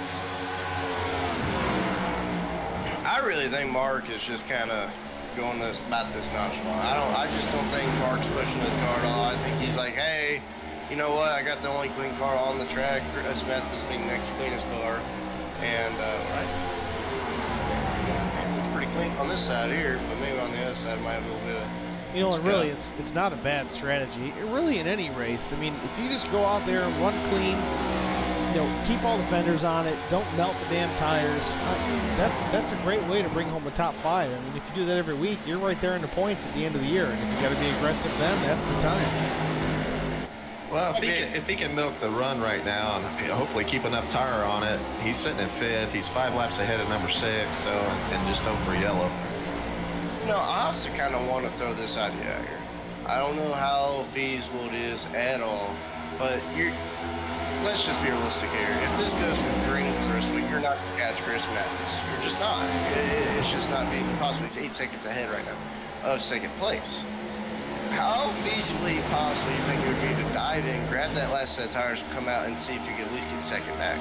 I really think Mark is just kind of going about this nonchalant. I just don't think Mark's pushing his car at all. I think he's like, hey, you know what? I got the only clean car on the track. Chris Mathis being next cleanest car, and it's pretty clean on this side here, but maybe on the other side it might have a little bit of. You know, and really, it's not a bad strategy. Really, in any race, I mean, if you just go out there and run clean, keep all the fenders on it. Don't melt the damn tires. That's a great way to bring home a top 5. I mean, if you do that every week, you're right there in the points at the end of the year. And if you got to be aggressive then, that's the time. Well, if he can milk the run right now and hopefully keep enough tire on it, he's sitting in 5th. He's 5 laps ahead of number 6, so and just over yellow. I also kind of want to throw this idea out here. I don't know how feasible it is at all, but let's just be realistic here. If this goes to the green for the rest of the week, you're not going to catch Chris Mathis. You're just not. It's just not feasible. Possibly he's 8 seconds ahead right now of 2nd place. How feasibly possible do you think it would be to dive in, grab that last set of tires, and come out and see if you could at least get 2nd back?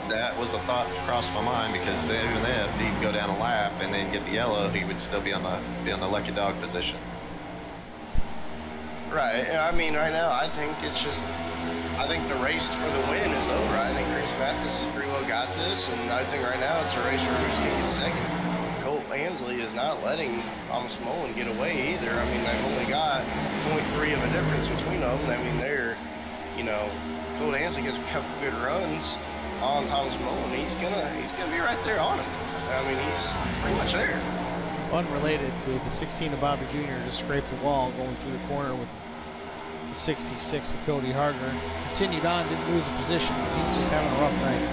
That was a thought that crossed my mind, because even if he'd go down a lap and then get the yellow, he would still be on the lucky dog position. Right. I mean, right now, I think the race for the win is over. I think Chris Mathis has pretty well got this, and I think right now it's a race for who's going to get 2nd. Colt Ansley is not letting Thomas Mullen get away either. I mean, they've only got 0.3 of a difference between them. I mean, Colt Ansley gets a couple good runs on Thomas Mullen. He's gonna be right there on him. I mean, he's pretty much there. Unrelated, the 16 of Bobby Jr. just scraped the wall going through the corner with the 66 of Cody Harger. Continued on, didn't lose a position. He's just having a rough night.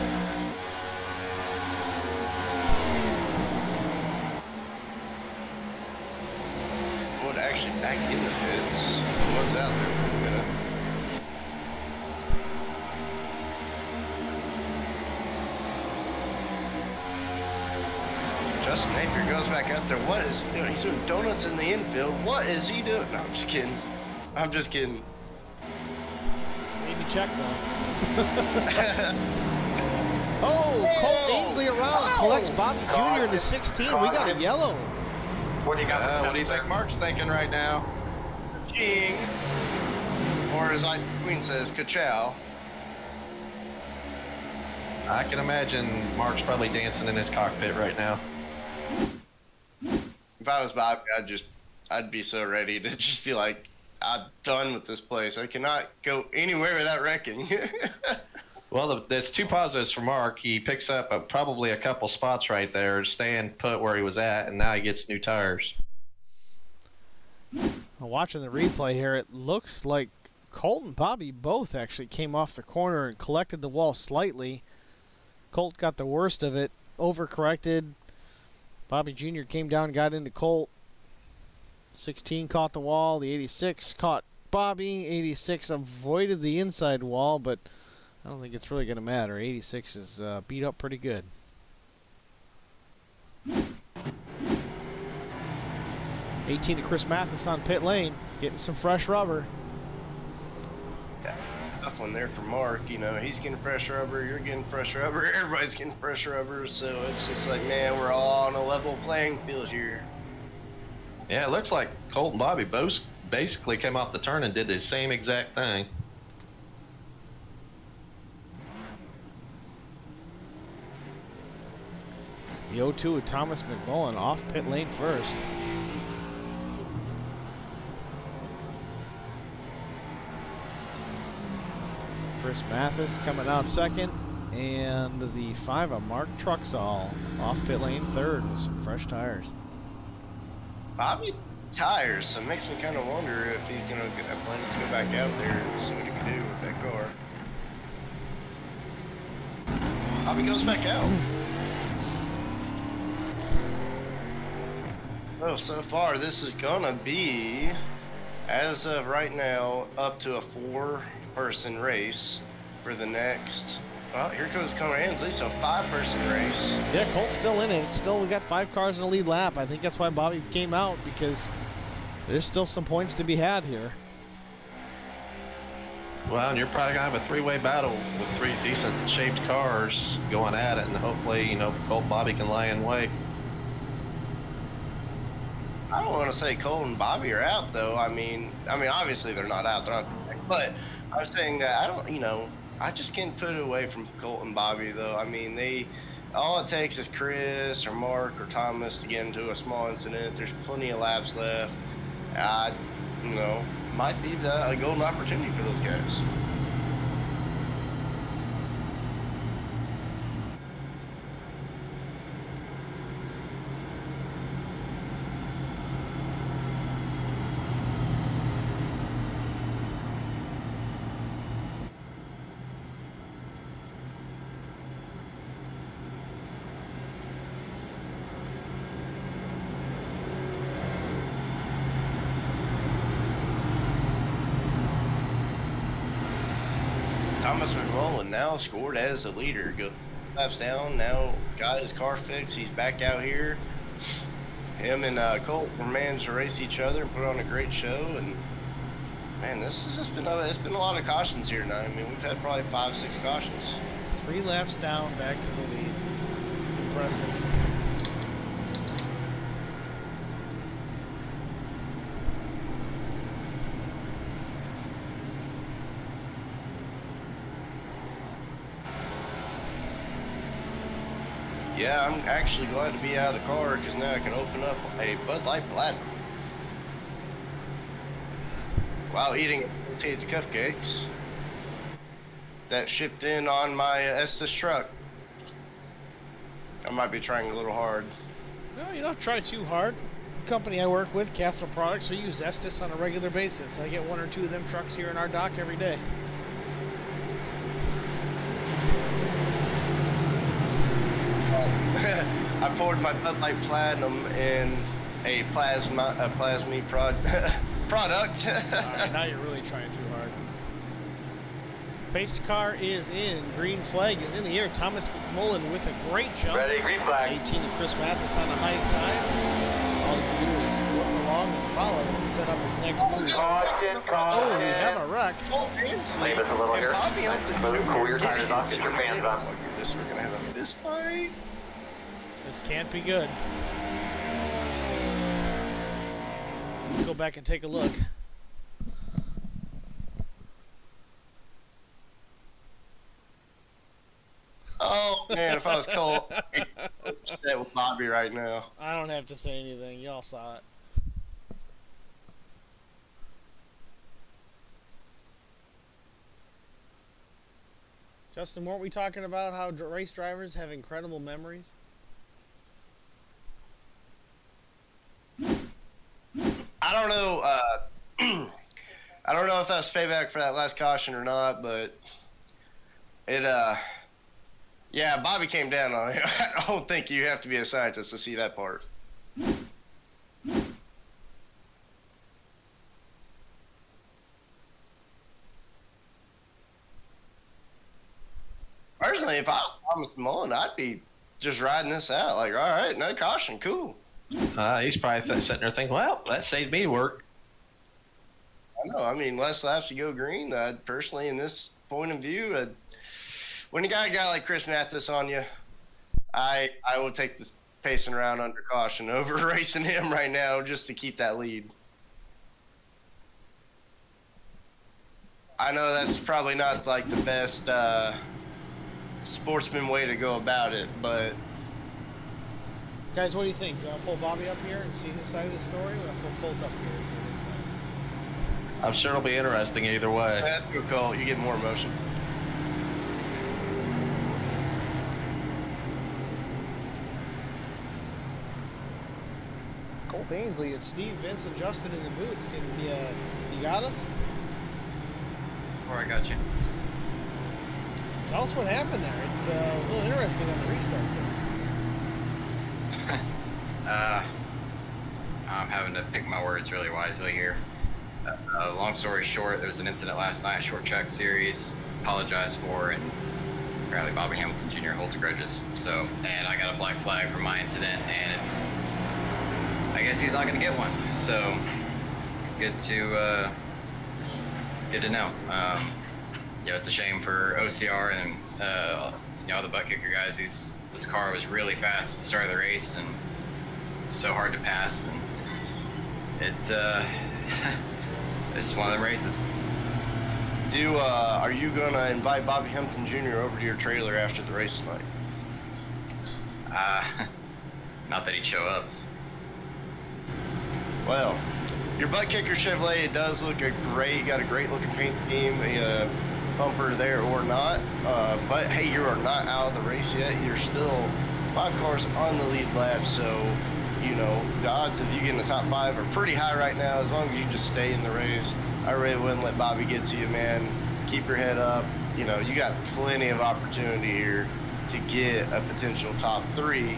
Would actually back in the pits. Was out there for a minute. Justin Napier goes back out there. What is he doing? He's doing donuts in the infield. What is he doing? No, I'm just kidding. I'm just kidding. Need to check though. Colt Ainsley around. Collects Bobby Jr. in the 16. We got a yellow. What do you got? What do you think Mark's thinking right now? Ching. Or as Queen says, ka-chow. I can imagine Mark's probably dancing in his cockpit right now. If I was Bobby, I'd be so ready to just be like, I'm done with this place. I cannot go anywhere without wrecking. Well, there's 2 positives for Mark. He picks up probably a couple spots right there, staying put where he was at, and now he gets new tires. Watching the replay here, it looks like Colt and Bobby both actually came off the corner and collected the wall slightly. Colt got the worst of it, overcorrected. Bobby Jr. came down, got into Colt. 16 caught the wall. The 86 caught Bobby. 86 avoided the inside wall, but I don't think it's really going to matter. 86 is beat up pretty good. 18 to Chris Mathis on pit lane, getting some fresh rubber. Yeah, tough one there for Mark. He's getting fresh rubber, you're getting fresh rubber, everybody's getting fresh rubber, so it's just like, man, we're all on a level playing field here. Yeah, it looks like Colt and Bobby both basically came off the turn and did the same exact thing. It's the 0-2 with Thomas McMullen off pit lane first. Chris Mathis coming out second, and the 5 of Mark Truxall off pit lane third with some fresh tires. Bobby tires, so it makes me kind of wonder if he's going to plan to go back out there and see what he can do with that car. Bobby goes back out. Well, so far this is going to be, as of right now, up to a 4-person race for the next. Well, here goes Connor Ansley, so 5-person race. Yeah, Colt's still in it. We got 5 cars in the lead lap. I think that's why Bobby came out, because there's still some points to be had here. Well, and you're probably going to have a 3-way battle with 3 decent shaped cars going at it, and hopefully, Colt and Bobby can lay in wait. I don't want to say Cole and Bobby are out, though. I mean, obviously they're not out. But I was saying that I just can't put it away from Colt and Bobby, though. I mean, all it takes is Chris or Mark or Thomas to get into a small incident. There's plenty of laps left. Might be a golden opportunity for those guys. Thomas McMullen now scored as the leader. Go laps down. Now got his car fixed. He's back out here. Him and Colt were managed to race each other and put on a great show. And man, this has just been it's been a lot of cautions here tonight. I mean, we've had probably 5-6 cautions. 3 laps down, back to the lead. Impressive. Yeah, I'm actually glad to be out of the car because now I can open up a Bud Light Platinum while eating Tate's cupcakes that shipped in on my Estes truck. I might be trying a little hard. No, you don't try too hard. The company I work with, Castle Products, we use Estes on a regular basis. I get 1 or 2 of them trucks here in our dock every day. I poured my Bud Light Platinum in a plasmy product. All right, now you're really trying too hard. Pace car is in. Green flag is in the air. Thomas McMullen with a great jump. Ready, green flag. 18 and Chris Mathis on the high side. All he can do is look along and follow and set up his next boost. Caution, caution. Oh, we have a wreck. Leave us a little here. Move, cool your tires off, get your fans on. We're gonna have a fist fight. This can't be good. Let's go back and take a look. Oh man, if I was Colt, I'd upset with Bobby right now. I don't have to say anything. Y'all saw it. Justin, weren't we talking about how race drivers have incredible memories? I don't know. I don't know if that's payback for that last caution or not, but it. Yeah, Bobby came down on it. I don't think you have to be a scientist to see that part. Personally, if I was Thomas Mullen, I'd be just riding this out. Like, all right, no caution, cool. He's probably sitting there thinking, well, that saved me work. I know. I mean, less laps to go green. Personally, in this point of view, when you got a guy like Chris Mathis on you, I will take this pacing around under caution over racing him right now just to keep that lead. I know that's probably not like the best sportsman way to go about it, but Guys, what do you think? You want to pull Bobby up here and see his side of the story? Or pull Colt up here and hear his side? I'm sure it'll be interesting either way. that's good call. You get more emotion. Colt Ainsley, it's Steve, Vince, and Justin in the booth. Can you got us? Or I got you. Tell us what happened there. It was a little interesting on the restart there. I'm having to pick my words really wisely here. Long story short, there was an incident last night, short track series, apologized for, and apparently Bobby Hamilton Jr. holds grudges. So, and I got a black flag for my incident, and I guess he's not going to get one. So, good to know. It's a shame for OCR and the butt kicker guys. This car was really fast at the start of the race, and it's so hard to pass, and it's just one of them races. Are you gonna invite Bobby Hamilton Jr. over to your trailer after the race tonight? Not that he'd show up. Well, your butt kicker Chevrolet does look great. You got a great looking paint scheme, bumper there or not. But hey, you are not out of the race yet. You're still 5 cars on the lead lap, so the odds of you getting the top 5 are pretty high right now. As long as you just stay in the race, I really wouldn't let Bobby get to you, man. Keep your head up. You got plenty of opportunity here to get a potential top 3,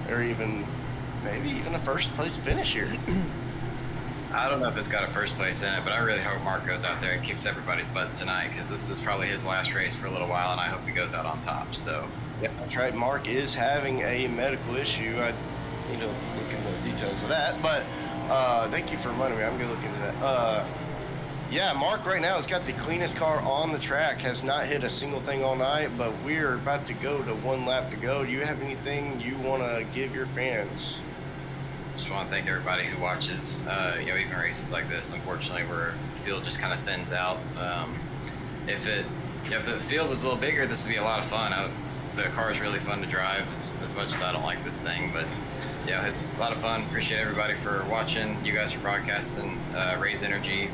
or maybe even a first place finish here. I don't know if it's got a first place in it, but I really hope Mark goes out there and kicks everybody's butts tonight, because this is probably his last race for a little while, and I hope he goes out on top. So. Yeah, that's right. Mark is having a medical issue. I need to look into the details of that, but thank you for reminding me. I'm going to look into that. Yeah, Mark right now has got the cleanest car on the track, has not hit a single thing all night, but we're about to go to one lap to go. Do you have anything you want to give your fans? Just want to thank everybody who watches. Even races like this, unfortunately, where the field just kind of thins out. If the field was a little bigger, this would be a lot of fun. The car is really fun to drive, as much as I don't like this thing, but yeah, it's a lot of fun. Appreciate everybody for watching. You guys for broadcasting. Raise Energy,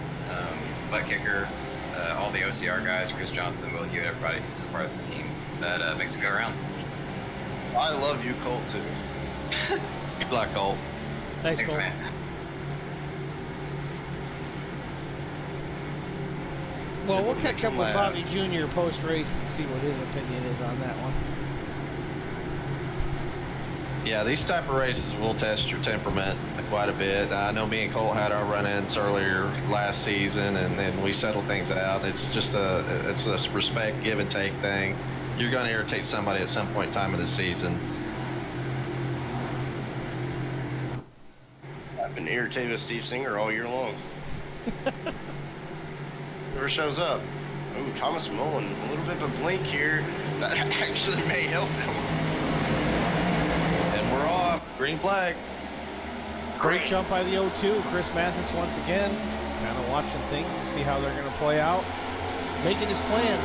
Butt Kicker, all the OCR guys, Chris Johnson, Will Hewitt, everybody who's a part of this team that makes it go around. I love you, Colt, too. Good luck, Colt. Thanks, Cole. Man. Well, we'll catch up with Bobby Jr. post-race and see what his opinion is on that one. Yeah, these type of races will test your temperament quite a bit. I know me and Colt had our run-ins earlier last season, and then we settled things out. It's just a respect, give and take thing. You're going to irritate somebody at some point in time of the season. I've been irritated with Steve Singer all year long. Whoever shows up. Ooh, Thomas Mullen, a little bit of a blink here. That actually may help him. And we're off. Green flag. Great jump by the 0-2. Chris Mathis once again. Kind of watching things to see how they're going to play out. Making his plan.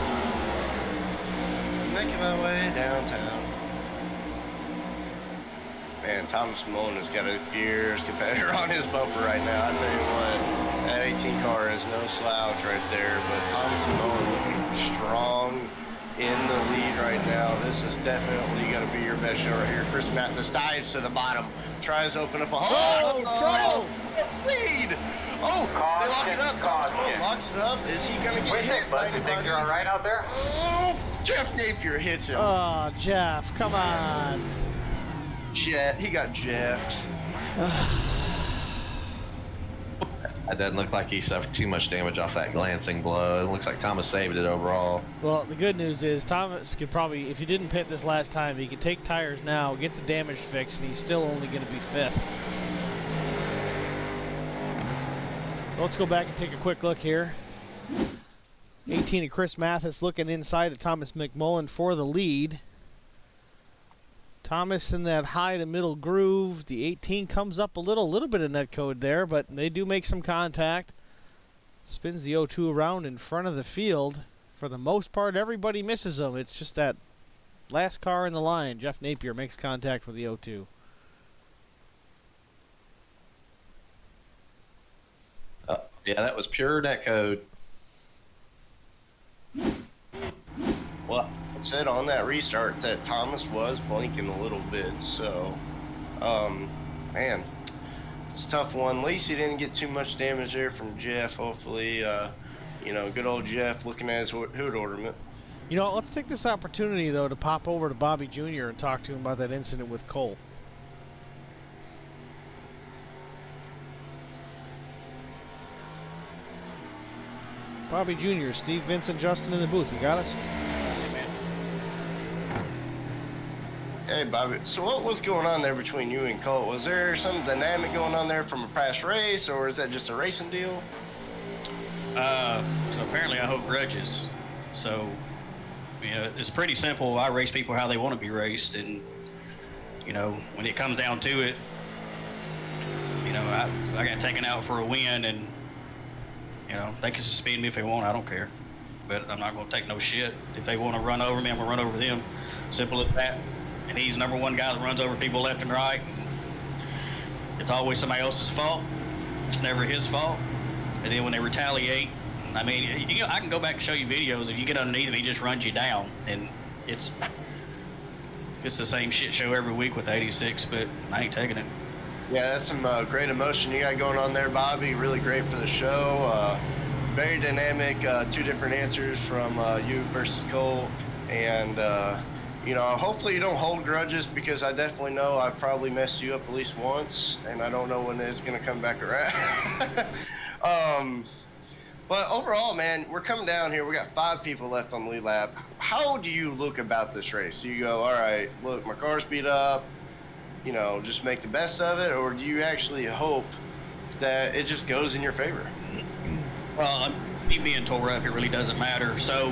Making my way downtown. Man, Thomas Mullen has got a fierce competitor on his bumper right now. I tell you what, that 18 car is no slouch right there, but Thomas Mullen looking strong in the lead right now. This is definitely going to be your best show right here. Chris Mathis dives to the bottom, tries to open up a trouble! Lead! Oh, they lock it up. Thomas Mullen locks it up. Is he going to get hit by You think anybody? you're all right out there? Oh, Jeff Napier hits him. Oh, Jeff, come on. He got jeffed. That doesn't look like he suffered too much damage off that glancing blow. It looks like Thomas saved it overall. Well, the good news is Thomas could probably, if he didn't pit this last time, he could take tires now, get the damage fixed, and he's still only going to be 5th. So let's go back and take a quick look here. 18 of Chris Mathis looking inside of Thomas McMullen for the lead. Thomas in that high to middle groove. The 18 comes up a little bit of net code there, but they do make some contact. Spins the 0-2 around in front of the field. For the most part, everybody misses them. It's just that last car in the line. Jeff Napier makes contact with the 0-2. Yeah, that was pure net code. Well, it said on that restart that Thomas was blinking a little bit, so, man, it's a tough one. At least he didn't get too much damage there from Jeff. Hopefully, good old Jeff looking at his hood ornament. You know, let's take this opportunity, though, to pop over to Bobby Jr. and talk to him about that incident with Cole. Bobby Jr., Steve, Vincent, Justin in the booth. You got us? Hey, Bobby. So what was going on there between you and Colt? Was there some dynamic going on there from a past race, or is that just a racing deal? So apparently I hold grudges. So, it's pretty simple. I race people how they want to be raced, and, when it comes down to it, I got taken out for a win, and, they can suspend me if they want. I don't care. But I'm not going to take no shit. If they want to run over me, I'm going to run over them. Simple as that. And he's the #1 guy that runs over people left and right. It's always somebody else's fault. It's never his fault. And then when they retaliate, I can go back and show you videos. If you get underneath him, he just runs you down. And it's the same shit show every week with 86, but I ain't taking it. Yeah, that's some great emotion you got going on there, Bobby. Really great for the show. Very dynamic. 2 different answers from you versus Cole. And, hopefully you don't hold grudges, because I definitely know I've probably messed you up at least once, and I don't know when it's going to come back around. But overall, man, we're coming down here. We got 5 people left on the lead lap. How do you look about this race? Do you go, all right, look, my car's beat up, just make the best of it? Or do you actually hope that it just goes in your favor? Well, me being tore up, it really doesn't matter. So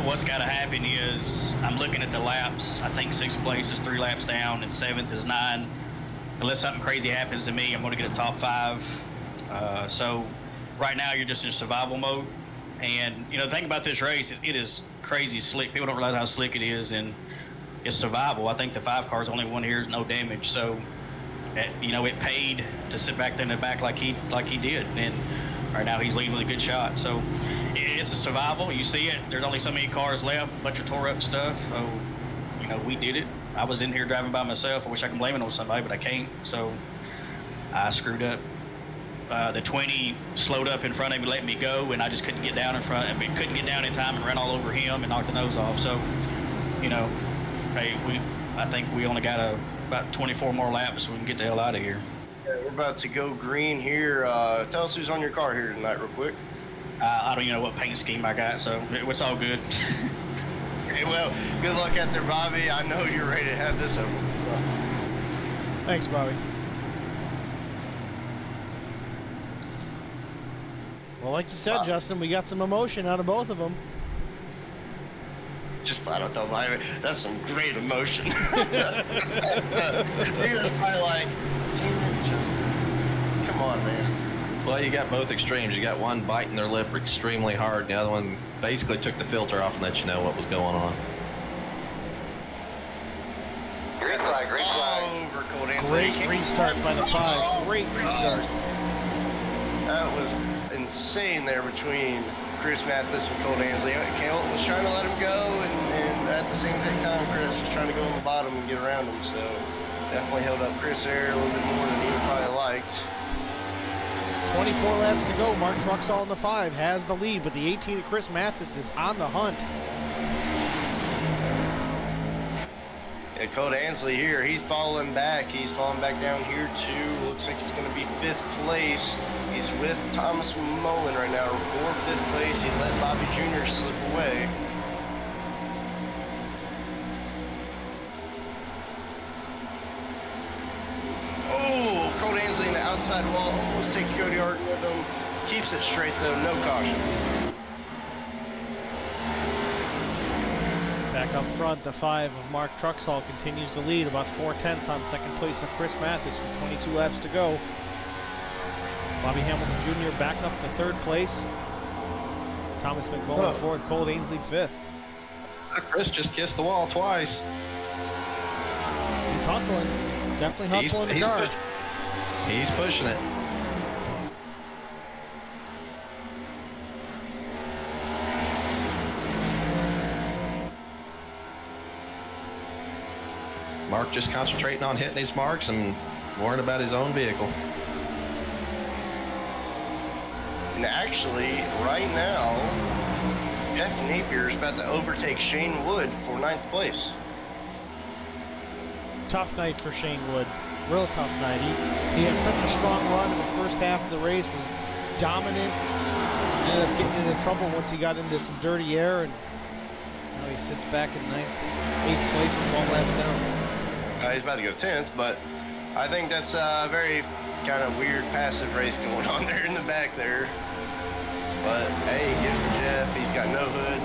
what's got to happen is I'm looking at the laps. I think 6th place is 3 laps down, and 7th is 9. Unless something crazy happens to me, I'm going to get a top 5. So right now you're just in survival mode. And, the thing about this race is it is crazy slick. People don't realize how slick it is, and it's survival. I think the 5 car's only one here is no damage. So, it paid to sit back there in the back like he did. And right now he's leading with a good shot. So it's a survival. You see it. There's only so many cars left, a bunch of tore up stuff. So, we did it. I was in here driving by myself. I wish I could blame it on somebody, but I can't. So I screwed up. The 20 slowed up in front of me, let me go, and I just couldn't get down in front. Couldn't get down in time and ran all over him and knocked the nose off. So, hey, I think we only got about 24 more laps so we can get the hell out of here. Yeah, we're about to go green here. Tell us who's on your car here tonight real quick. I don't even know what paint scheme I got, so it's all good. Okay, well, good luck out there, Bobby. I know you're ready to have this over. Thanks, Bobby. Well, like you said, Justin, we got some emotion out of both of them. Just flat out though, that's some great emotion. He was probably like, damn it, Justin. Come on, man. Well, you got both extremes. You got one biting their lip extremely hard, and the other one basically took the filter off and let you know what was going on. Green flag, green flag. Over Cold Ansley. Great restart by the 5. Great restart. That was insane there between Chris Mathis and Colt Ansley. Cale was trying to let him go, and at the same time, Chris was trying to go on the bottom and get around him. So definitely held up Chris there a little bit more than he probably liked. 24 laps to go. Mark Truxall in the 5 has the lead, but the 18 of Chris Mathis is on the hunt. Yeah, Colt Ansley here, he's falling back. He's falling back down here too. Looks like it's going to be 5th place. He's with Thomas Mullen right now, for 5th place. He let Bobby Jr. slip away. Oh, Colt Ansley in the outside wall, almost takes Cody Arden with him. Keeps it straight though, no caution. Back up front, the 5 of Mark Truxall continues to lead, about 4/10 on 2nd place of Chris Mathis with 22 laps to go. Bobby Hamilton Jr. back up to 3rd place. Thomas McMullen 4th, Colt Ansley 5th. Chris just kissed the wall twice. He's hustling. Definitely hustling the car. He's pushing it. Mark just concentrating on hitting his marks and worrying about his own vehicle. And actually, right now, Jeff Napier is about to overtake Shane Wood for 9th place. Tough night for Shane Wood. Real tough night. He had such a strong run in the first half of the race, was dominant. Ended up getting into trouble once he got into some dirty air, and now he sits back in 8th place with 12 laps down. He's about to go 10th, but I think that's a very kind of weird passive race going on there in the back there. But hey, give it to Jeff. He's got no hood,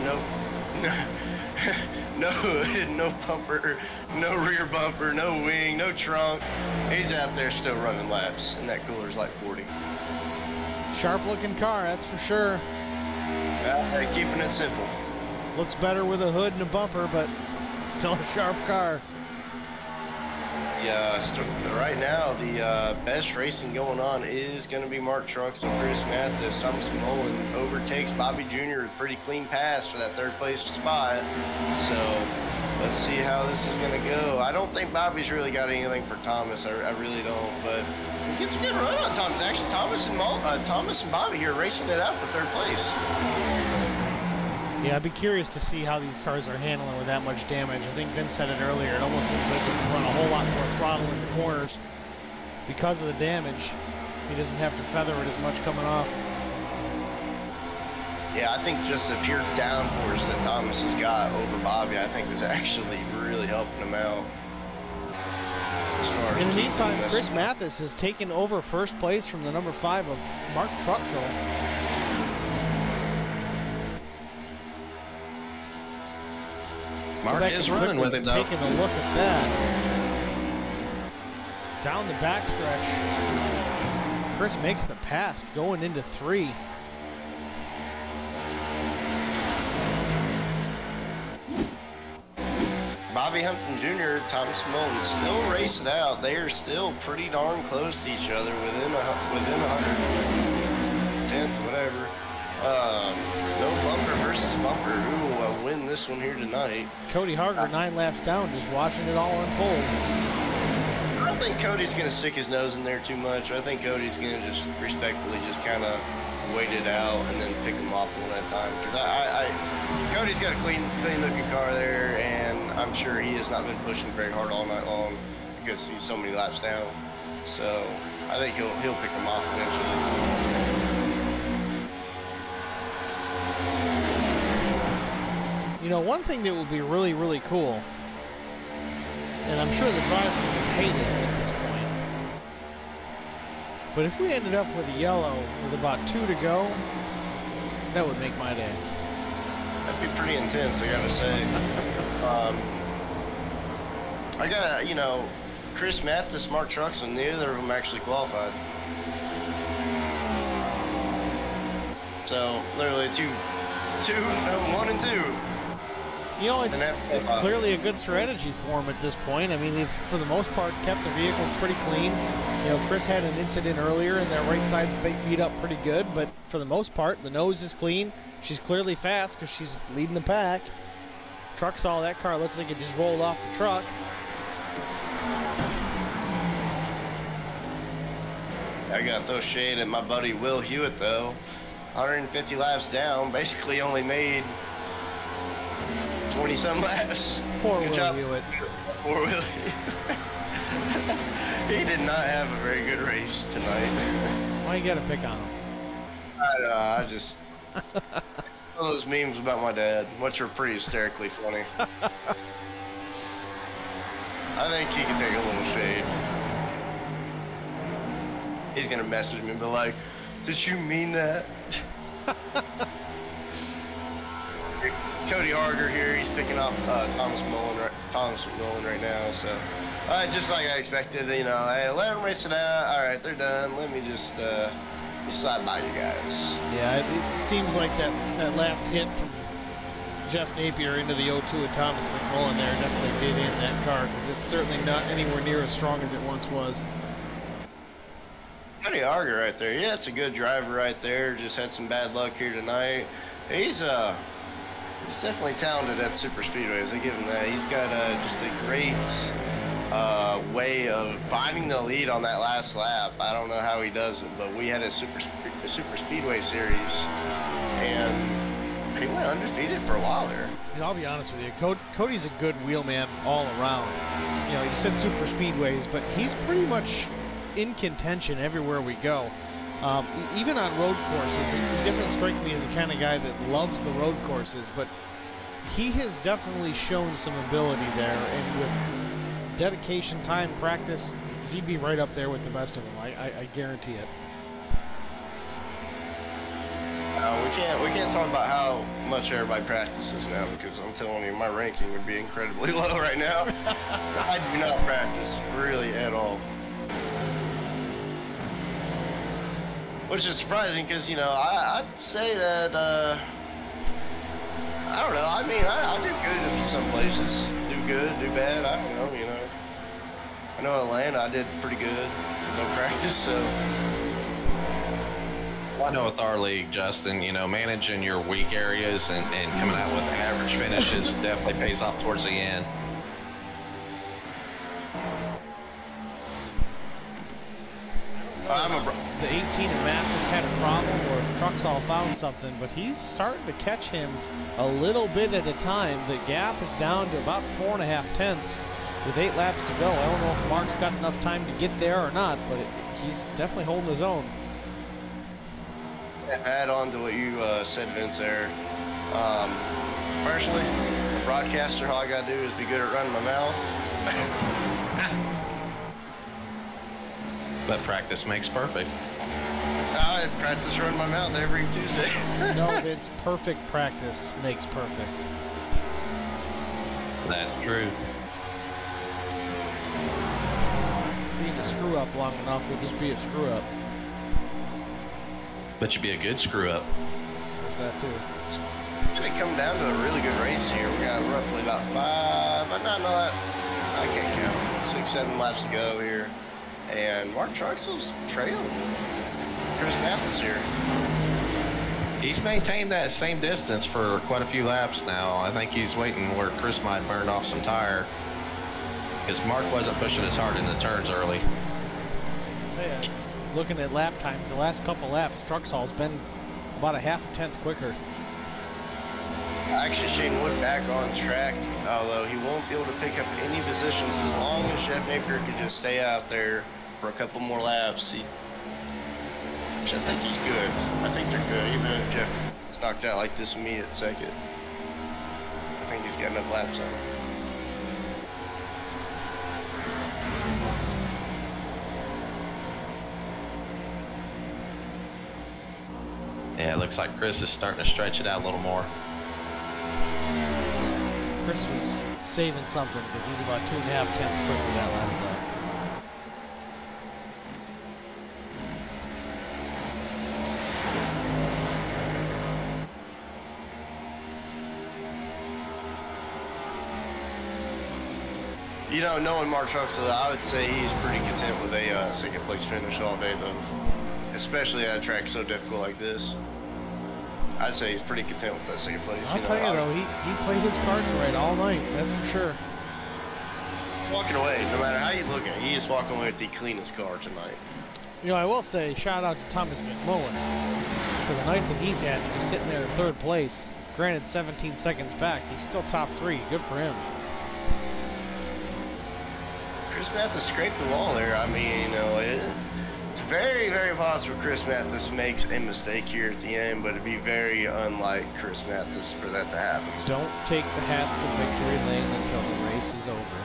no hood, no bumper, no rear bumper, no wing, no trunk. He's out there still running laps, and that cooler's like 40. Sharp looking car, that's for sure. Keeping it simple. Looks better with a hood and a bumper, but still a sharp car. Yeah, right now the best racing going on is going to be Mark Trucks and Chris Mathis. Thomas Mullen overtakes Bobby Jr. with a pretty clean pass for that 3rd place spot. So let's see how this is going to go. I don't think Bobby's really got anything for Thomas. I really don't, but he gets a good run on Thomas. Actually, Thomas and Bobby here racing it out for 3rd place. Yeah, I'd be curious to see how these cars are handling with that much damage. I think Vince said it earlier. It almost seems like he can run a whole lot more throttle in the corners because of the damage. He doesn't have to feather it as much coming off. Yeah, I think just the pure downforce that Thomas has got over Bobby, I think is actually really helping him out. As far as In the keeping meantime, this- Chris Mathis has taken over first place from the number 5 of Mark Truxell. Mark Back is and running with quickly him, though. taking a look at that. Down the backstretch. Chris makes the pass going into 3. Bobby Hampton Jr., Thomas Milton still racing out. They are still pretty darn close to each other, within 110th, whatever. No bumper versus bumper. Who will win this one here tonight? Cody Harger 9 laps down, just watching it all unfold. I don't think Cody's going to stick his nose in there too much. I think Cody's going to just respectfully just kind of wait it out and then pick them off one at a time. Because Cody's got a clean looking car there, and I'm sure he has not been pushing very hard all night long because he's so many laps down. So I think he'll pick them off eventually. You know, one thing that would be really, really cool, and I'm sure the drivers would hate it at this point, but if we ended up with a yellow with about 2 to go, that would make my day. That'd be pretty intense, I gotta say. I gotta, Chris Mathis, Mark Truxell, neither of them actually qualified. So literally 1 and 2. You know, it's clearly a good strategy for him at this point. I mean, they've, for the most part, kept the vehicles pretty clean. You know, Chris had an incident earlier, and that right side's beat up pretty good, but for the most part, the nose is clean. She's clearly fast because she's leading the pack. Truxell, that car looks like it just rolled off the truck. I gotta throw shade at my buddy Will Hewitt, though. 150 laps down, basically only made 20-some laps. Poor Good Will job. Hewitt. Poor Will Hewitt. He did not have a very good race tonight. Why you gotta pick on him? I just... All those memes about my dad, which are pretty hysterically funny. I think he can take a little shade. He's gonna message me and be like, "Did you mean that?" Cody Harger here, he's picking off Thomas Mullen right now, so just like I expected, hey, let them race it out. All right, they're done. Let me just slide by you guys. Yeah, it seems like that last hit from Jeff Napier into the 0-2 of Thomas McMullen there definitely did in that car, because it's certainly not anywhere near as strong as it once was. Cody Harger right there. Yeah, it's a good driver right there. Just had some bad luck here tonight. He's definitely talented at super speedways. I give him that. He's got just a great way of finding the lead on that last lap. I don't know how he does it, but we had a super speedway series, and he went undefeated for a while there. You know, I'll be honest with you, Cody's a good wheelman all around. You know, you said super speedways, but he's pretty much in contention everywhere we go. Even on road courses, he doesn't strike me as the kind of guy that loves the road courses, but he has definitely shown some ability there, and with dedication, time, practice, he'd be right up there with the best of them. I guarantee it. We can't talk about how much everybody practices now, because I'm telling you, my ranking would be incredibly low right now. I do not practice really at all. Which is surprising, because, I'd say that, I don't know, I mean, I do good in some places. Do good, do bad, I don't know, I know Atlanta, I did pretty good. No practice, so. Well, I know with our league, Justin, managing your weak areas and coming out with average finishes definitely pays off towards the end. The 18 of Mathis had a problem or if Truxall found something, but he's starting to catch him a little bit at a time. The gap is down to about 4.5 tenths with 8 laps to go. I don't know if Mark's got enough time to get there or not, but he's definitely holding his own. Add on to what you said, Vince, there. Personally, broadcaster, all I gotta do is be good at running my mouth. But practice makes perfect. I practice running my mouth every Tuesday. No, it's perfect practice makes perfect. That's true. Being a screw up long enough, you'll just be a screw up. But you'd be a good screw up. There's that too. It's gonna come down to a really good race here. We got roughly about 5, I can't count, 6, 7 laps to go here. And Mark Truxell's trailing Chris Mathis here. He's maintained that same distance for quite a few laps now. I think he's waiting where Chris might burn off some tire, because Mark wasn't pushing as hard in the turns early. I'll tell you, looking at lap times, the last couple laps, Truxall's been about a 0.5 tenth quicker. Actually, Shane Wood back on track, although he won't be able to pick up any positions as long as Jeff Napier can just stay out there for a couple more laps. Which I think he's good. I think they're good, even if Jeff is knocked out like this me at second. I think he's got enough laps on him. Yeah, it looks like Chris is starting to stretch it out a little more. Chris was saving something because he's about 2.5 tenths quicker that last lap. You know, knowing Mark Truxell, I would say he's pretty content with a second place finish all day, though. Especially at a track so difficult like this. I'd say he's pretty content with that second place. I'll tell you though, he played his cards right all night, that's for sure. Walking away, no matter how you look at it, he is walking away with the cleanest car tonight. You know, I will say, shout out to Thomas McMullen for the night that he's had to be sitting there in 3rd place. Granted, 17 seconds back, he's still top 3. Good for him. Chris Mathis scraped the wall there. I mean, you know, it's very, very possible Chris Mathis makes a mistake here at the end, but it'd be very unlike Chris Mathis for that to happen. Don't take the hats to victory lane until the race is over.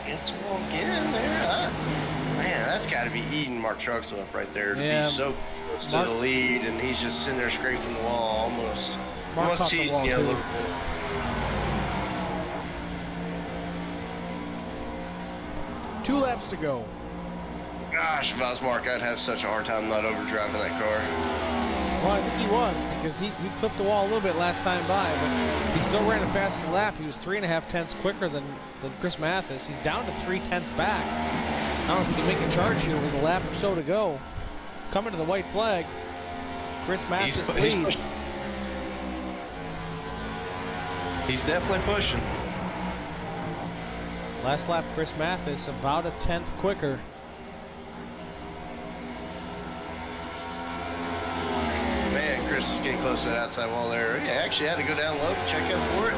It's a wall again there. Man, that's got to be eating Mark Truxell up right there to Yeah, be so close to the lead, and he's just sitting there scraping the wall almost. Mark Almost caught the teasing wall you a too. little bit. Two laps to go. Gosh, if I was Mark, I'd have such a hard time not overdriving that car. Well, I think he was, because he clipped the wall a little bit last time by, but he still ran a faster lap. He was 3.5 tenths quicker than Chris Mathis. He's down to 3 tenths back. I don't know if he can make a charge here with a lap or so to go. Coming to the white flag. Chris Mathis leads. He's definitely pushing. Last lap, Chris Mathis about a tenth quicker. Man, Chris is getting close to that outside wall there. He actually had to go down low to check out for it.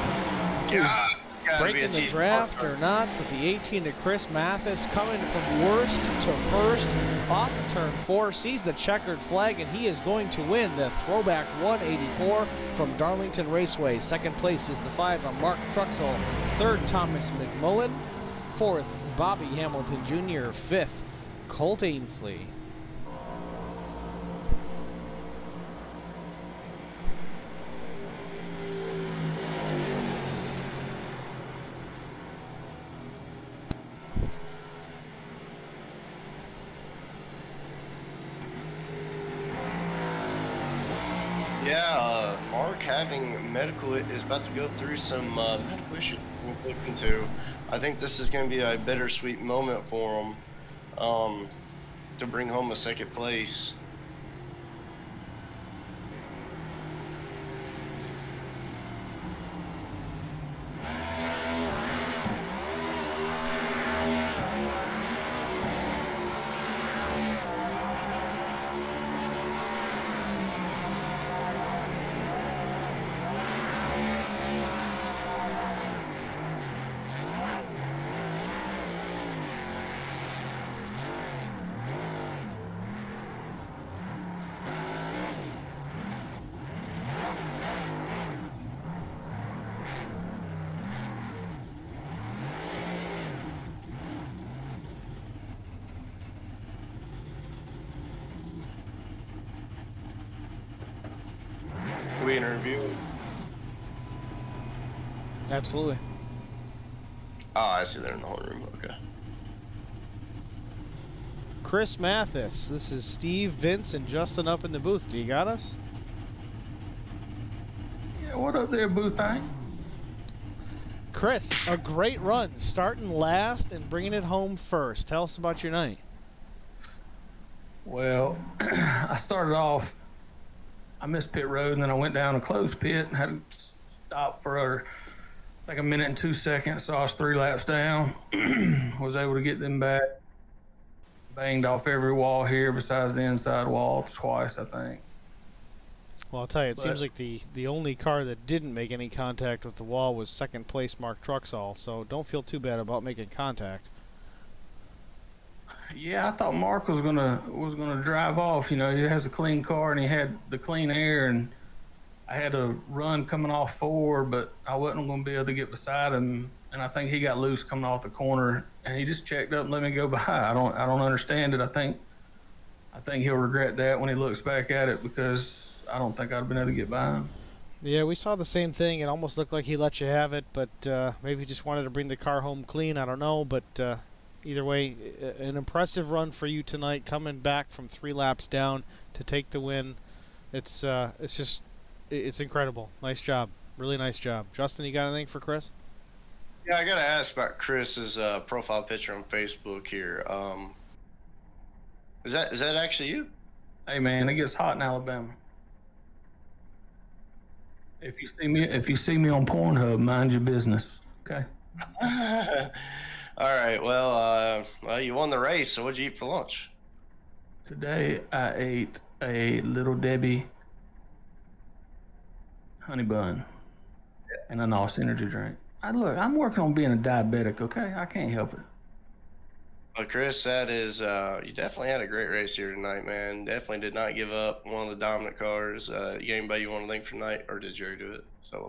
God, gotta be a Breaking the tease draft car. or not, but the 18 to Chris Mathis coming from worst to first off of turn 4, sees the checkered flag, and he is going to win the throwback 184 from Darlington Raceway. Second place is the 5 on Mark Truxell. Third, Thomas McMullen. Fourth, Bobby Hamilton Jr. Fifth, Colt Ainsley. Yeah, Mark having medical is about to go through some medical issues we'll look into. I think this is going to be a bittersweet moment for him to bring home a second place. interview? Absolutely. Oh, I see they're in the whole room. Okay. Chris Mathis. This is Steve, Vince, and Justin up in the booth. Do you got us? Yeah, what up there, booth thing? Chris, a great run, starting last and bringing it home first. Tell us about your night. Well, I started off, I missed pit road, and then I went down a closed pit and had to stop for like a minute and 2 seconds, so I was 3 laps down. Was able to get them back. Banged off every wall here besides the inside wall twice, I think. Well, I'll tell you, it seems like the only car that didn't make any contact with the wall was second place Mark Truxall, so don't feel too bad about making contact. Yeah, I thought Mark was gonna drive off. You know, he has a clean car and he had the clean air, and I had a run coming off 4, but I wasn't gonna be able to get beside him. And I think he got loose coming off the corner, and he just checked up and let me go by. I don't understand it. I think he'll regret that when he looks back at it, because I don't think I'd have been able to get by him. Yeah, we saw the same thing. It almost looked like he let you have it, but maybe he just wanted to bring the car home clean. I don't know, but either way, an impressive run for you tonight, coming back from 3 laps down to take the win. It's incredible. Nice job. Really nice job. Justin, you got anything for Chris? Yeah, I gotta ask about Chris's profile picture on Facebook here. Is that actually you? Hey man, it gets hot in Alabama. If you see me on Pornhub, mind your business. Okay. All right. Well, you won the race. So what'd you eat for lunch? Today I ate a Little Debbie honey bun and a NOS energy drink. I'm working on being a diabetic. Okay, I can't help it. Well, Chris, that is you definitely had a great race here tonight, man. Definitely did not give up. One of the dominant cars. You anybody you want to thank for tonight, or did Jerry do it? So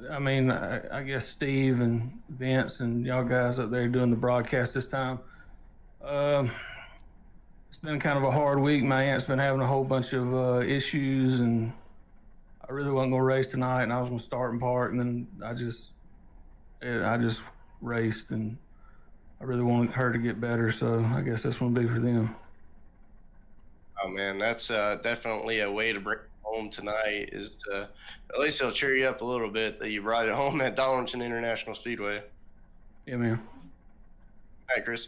I mean, I guess Steve and Vince and y'all guys up there doing the broadcast this time. It's been kind of a hard week. My aunt's been having a whole bunch of issues, and I really wasn't gonna race tonight, and I was gonna start and park, and then I just raced, and I really wanted her to get better, so I guess this one will be for them. Oh man, that's definitely a way to bring it home tonight. Is to at least it'll cheer you up a little bit that you brought it home at Darlington International Speedway. Yeah, man. All right, Chris.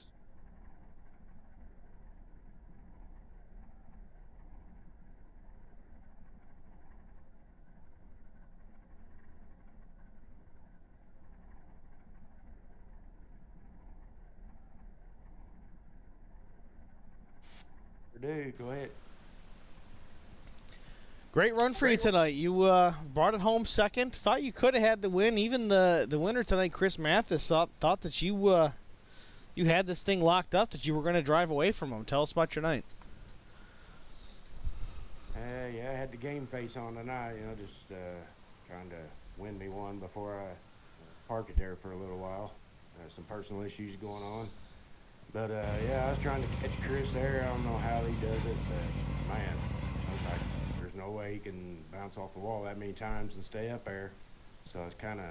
Dude, go ahead. Great run for you tonight. You brought it home second. Thought you could have had the win. Even the winner tonight, Chris Mathis, thought that you had this thing locked up, that you were going to drive away from him. Tell us about your night. Yeah, I had the game face on tonight, just trying to win me one before I park it there for a little while. Some personal issues going on. But, yeah, I was trying to catch Chris there. I don't know how he does it, but, man, I was like, there's no way he can bounce off the wall that many times and stay up there. So I was kind of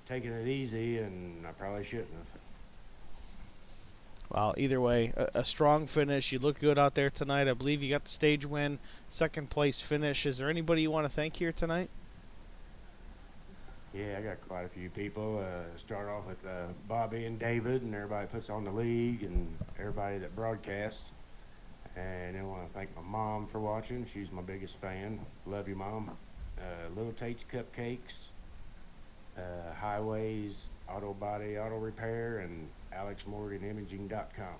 taking it easy, and I probably shouldn't have. Well, either way, a strong finish. You look good out there tonight. I believe you got the stage win, second place finish. Is there anybody you want to thank here tonight? Yeah, I got quite a few people. Start off with Bobby and David, and everybody puts on the league, and everybody that broadcasts. And I want to thank my mom for watching. She's my biggest fan. Love you, Mom. Little Tate's Cupcakes, Highways, Auto Body, Auto Repair, and AlexMorganImaging.com.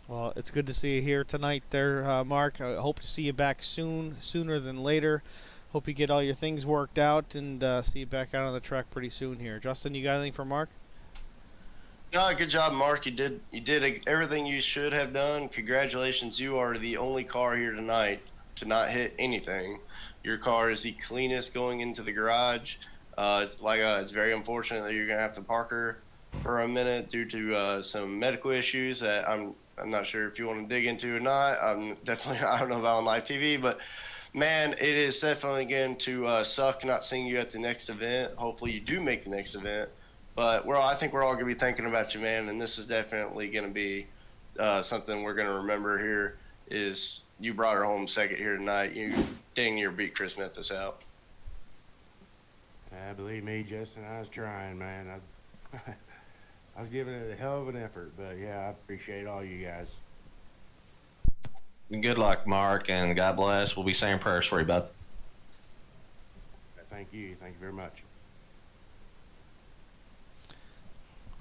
Well, it's good to see you here tonight there, Mark. I hope to see you back sooner than later. Hope you get all your things worked out, and see you back out on the track pretty soon here. Justin, you got anything for Mark? No, good job, Mark. You did everything you should have done. Congratulations. You are the only car here tonight to not hit anything. Your car is the cleanest going into the garage. It's very unfortunate that you're going to have to park her for a minute due to some medical issues that I'm not sure if you want to dig into or not. I don't know about on live TV, but Man, it is definitely going to suck not seeing you at the next event. Hopefully, you do make the next event. But I think we're all going to be thinking about you, man. And this is definitely going to be something we're going to remember here. Is you brought her home second here tonight? You dang near beat Chris Memphis out. Believe me, Justin, I was trying, man. I was giving it a hell of an effort, but yeah, I appreciate all you guys. Good luck, Mark, and God bless. We'll be saying prayers for you, bud. Thank you very much.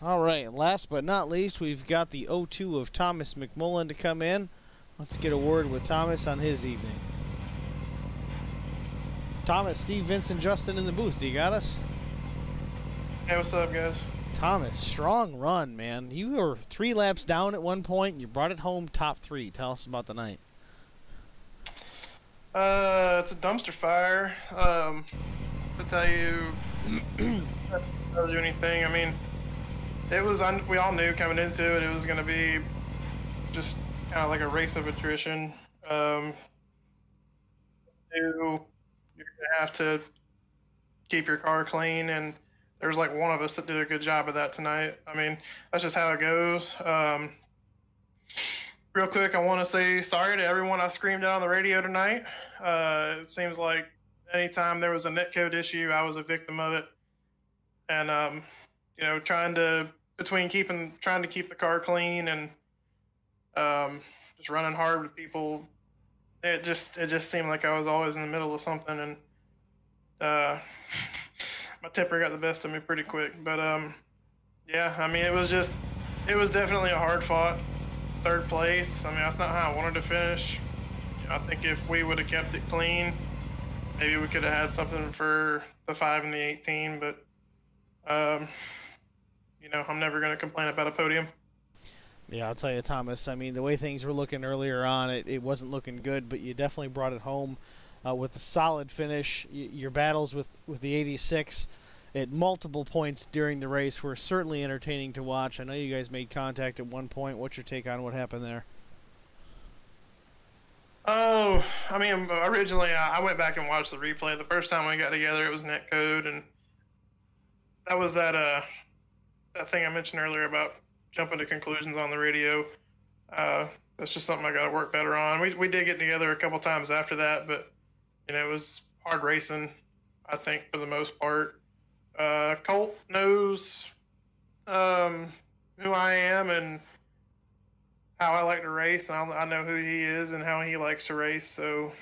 All right, last but not least, we've got the 0-2 of Thomas McMullen to come in. Let's get a word with Thomas on his evening. Thomas, Steve, Vincent, Justin in the booth. Do you got us? Hey, what's up, guys? Thomas, strong run, man. You were 3 laps down at one point, and you brought it home top 3. Tell us about the night. It's a dumpster fire. To tell you, that tells you anything. I mean, it was. We all knew coming into it, it was going to be just kind of like a race of attrition. You're gonna have to keep your car clean, and there was like one of us that did a good job of that tonight. I mean, that's just how it goes. Real quick, I want to say sorry to everyone I screamed out on the radio tonight. It seems like anytime there was a netcode issue, I was a victim of it. And, trying to keep the car clean and just running hard with people, it just seemed like I was always in the middle of something, and my temper got the best of me pretty quick. But yeah, I mean, it was definitely a hard fought 3rd place. I mean, that's not how I wanted to finish. I think if we would have kept it clean, maybe we could have had something for the 5 and the 18. But I'm never going to complain about a podium. Yeah, I'll tell you, Thomas, I mean, the way things were looking earlier on, it wasn't looking good, but you definitely brought it home with a solid finish. Your battles with the 86 at multiple points during the race were certainly entertaining to watch. I know you guys made contact at one point. What's your take on what happened there? Oh, I mean, originally I went back and watched the replay. The first time we got together, it was netcode, and that was that thing I mentioned earlier about jumping to conclusions on the radio. That's just something I got to work better on. We did get together a couple times after that, but it was hard racing, I think, for the most part. Colt knows who I am and how I like to race. I know who he is and how he likes to race. So,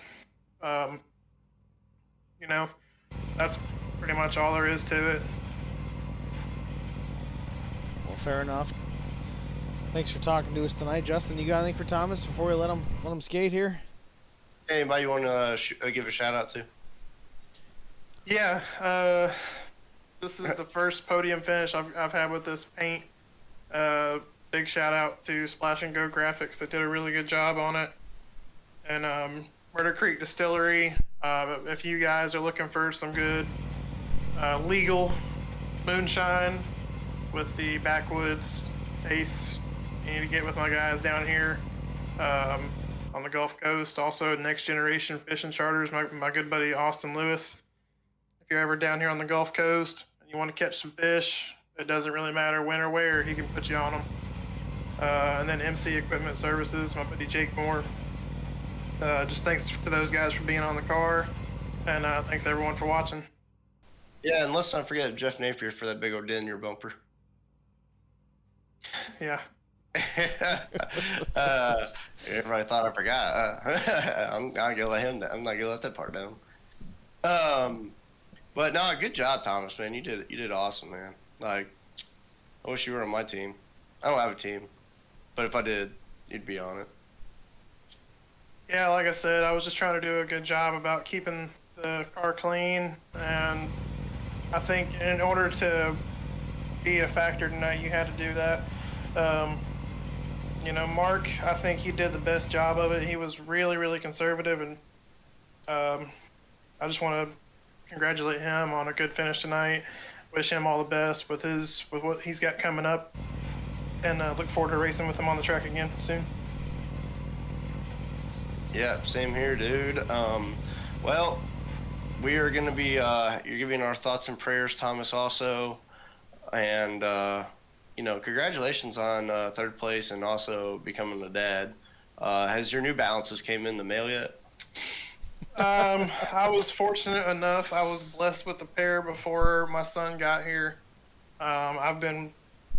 that's pretty much all there is to it. Well, fair enough. Thanks for talking to us tonight. Justin, you got anything for Thomas before we let him skate here? Anybody you want to give a shout out to? Yeah, this is the first podium finish I've had with this paint. Big shout out to Splash and Go Graphics. They did a really good job on it. And Murder Creek Distillery, if you guys are looking for some good legal moonshine with the backwoods taste, you need to get with my guys down here on the Gulf Coast. Also, Next Generation Fishing Charters, my good buddy Austin Lewis. If you're ever down here on the Gulf Coast and you want to catch some fish, it doesn't really matter when or where, he can put you on them. And then MC Equipment Services, my buddy Jake Moore. Just thanks to those guys for being on the car, and thanks everyone for watching. Yeah, and let's not forget Jeff Napier for that big old dent in your bumper. Yeah. Everybody thought I forgot. I'm not gonna let that part down. But no, good job, Thomas, man. You did awesome, man. Like, I wish you were on my team. I don't have a team, but if I did, you'd be on it. Yeah, like I said, I was just trying to do a good job about keeping the car clean, and I think in order to be a factor tonight, you had to do that. Mark, I think he did the best job of it. He was really, really conservative, and I just want to congratulate him on a good finish tonight. Wish him all the best with what he's got coming up, and look forward to racing with him on the track again soon. Yeah, same here, dude. Well, we are going to be you're giving our thoughts and prayers, Thomas, also, and congratulations on third place and also becoming a dad. Has your New Balances came in the mail yet? I was fortunate enough. I was blessed with a pair before my son got here. I've been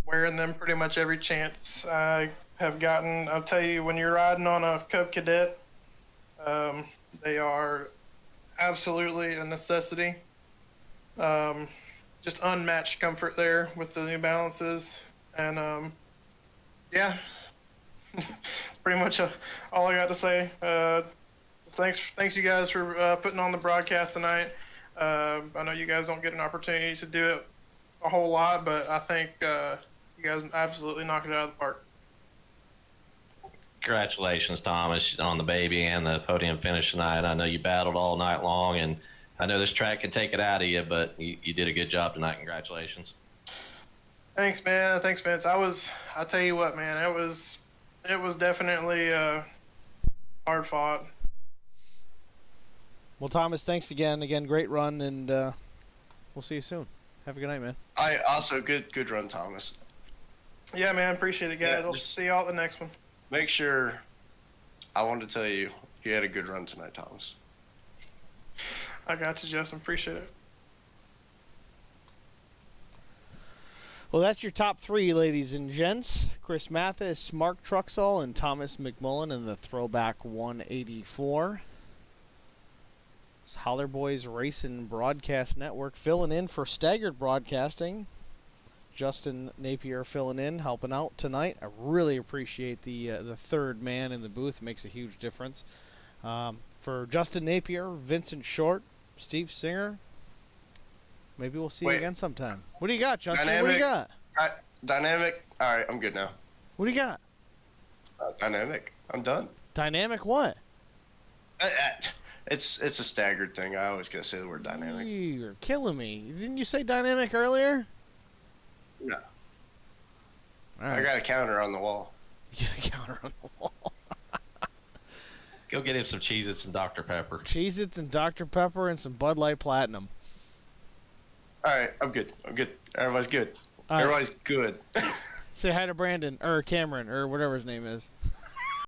wearing them pretty much every chance I have gotten. I'll tell you, when you're riding on a Cub Cadet, they are absolutely a necessity. Just unmatched comfort there with the New Balances, and yeah, it's pretty much all I got to say. Thanks you guys for putting on the broadcast tonight. I know you guys don't get an opportunity to do it a whole lot, but I think you guys absolutely knocked it out of the park. Congratulations, Thomas, on the baby and the podium finish tonight. I know you battled all night long, and I know this track can take it out of you, but you did a good job tonight. Congratulations. Thanks, man. Thanks, Vince. I'll tell you what, man, it was definitely hard fought. Well, Thomas, thanks again. Again, great run, and we'll see you soon. Have a good night, man. I also good run, Thomas. Yeah, man. Appreciate it, guys. Yeah, I'll see y'all at the next one. Make sure. I wanted to tell you had a good run tonight, Thomas. I got you, Justin. Appreciate it. Well, that's your top three, ladies and gents. Chris Mathis, Mark Truxall, and Thomas McMullen in the Throwback 184. It's Holler Boys Racing Broadcast Network filling in for Staggered Broadcasting. Justin Napier filling in, helping out tonight. I really appreciate the third man in the booth. It makes a huge difference. For Justin Napier, Vincent Short, Steve Singer, maybe we'll see you again sometime. What do you got, Justin? Dynamic, what do you got? Dynamic. All right, I'm good now. What do you got? Dynamic. I'm done. Dynamic what? It's a staggered thing. I always gotta say the word dynamic. You're killing me. Didn't you say dynamic earlier? No. All right. I got a counter on the wall. You got a counter on the wall. Go get him some Cheez-Its and Dr. Pepper. Cheez-Its and Dr. Pepper and some Bud Light Platinum. All right, I'm good. Everybody's good. All right. Everybody's good. Say hi to Brandon, or Cameron, or whatever his name is.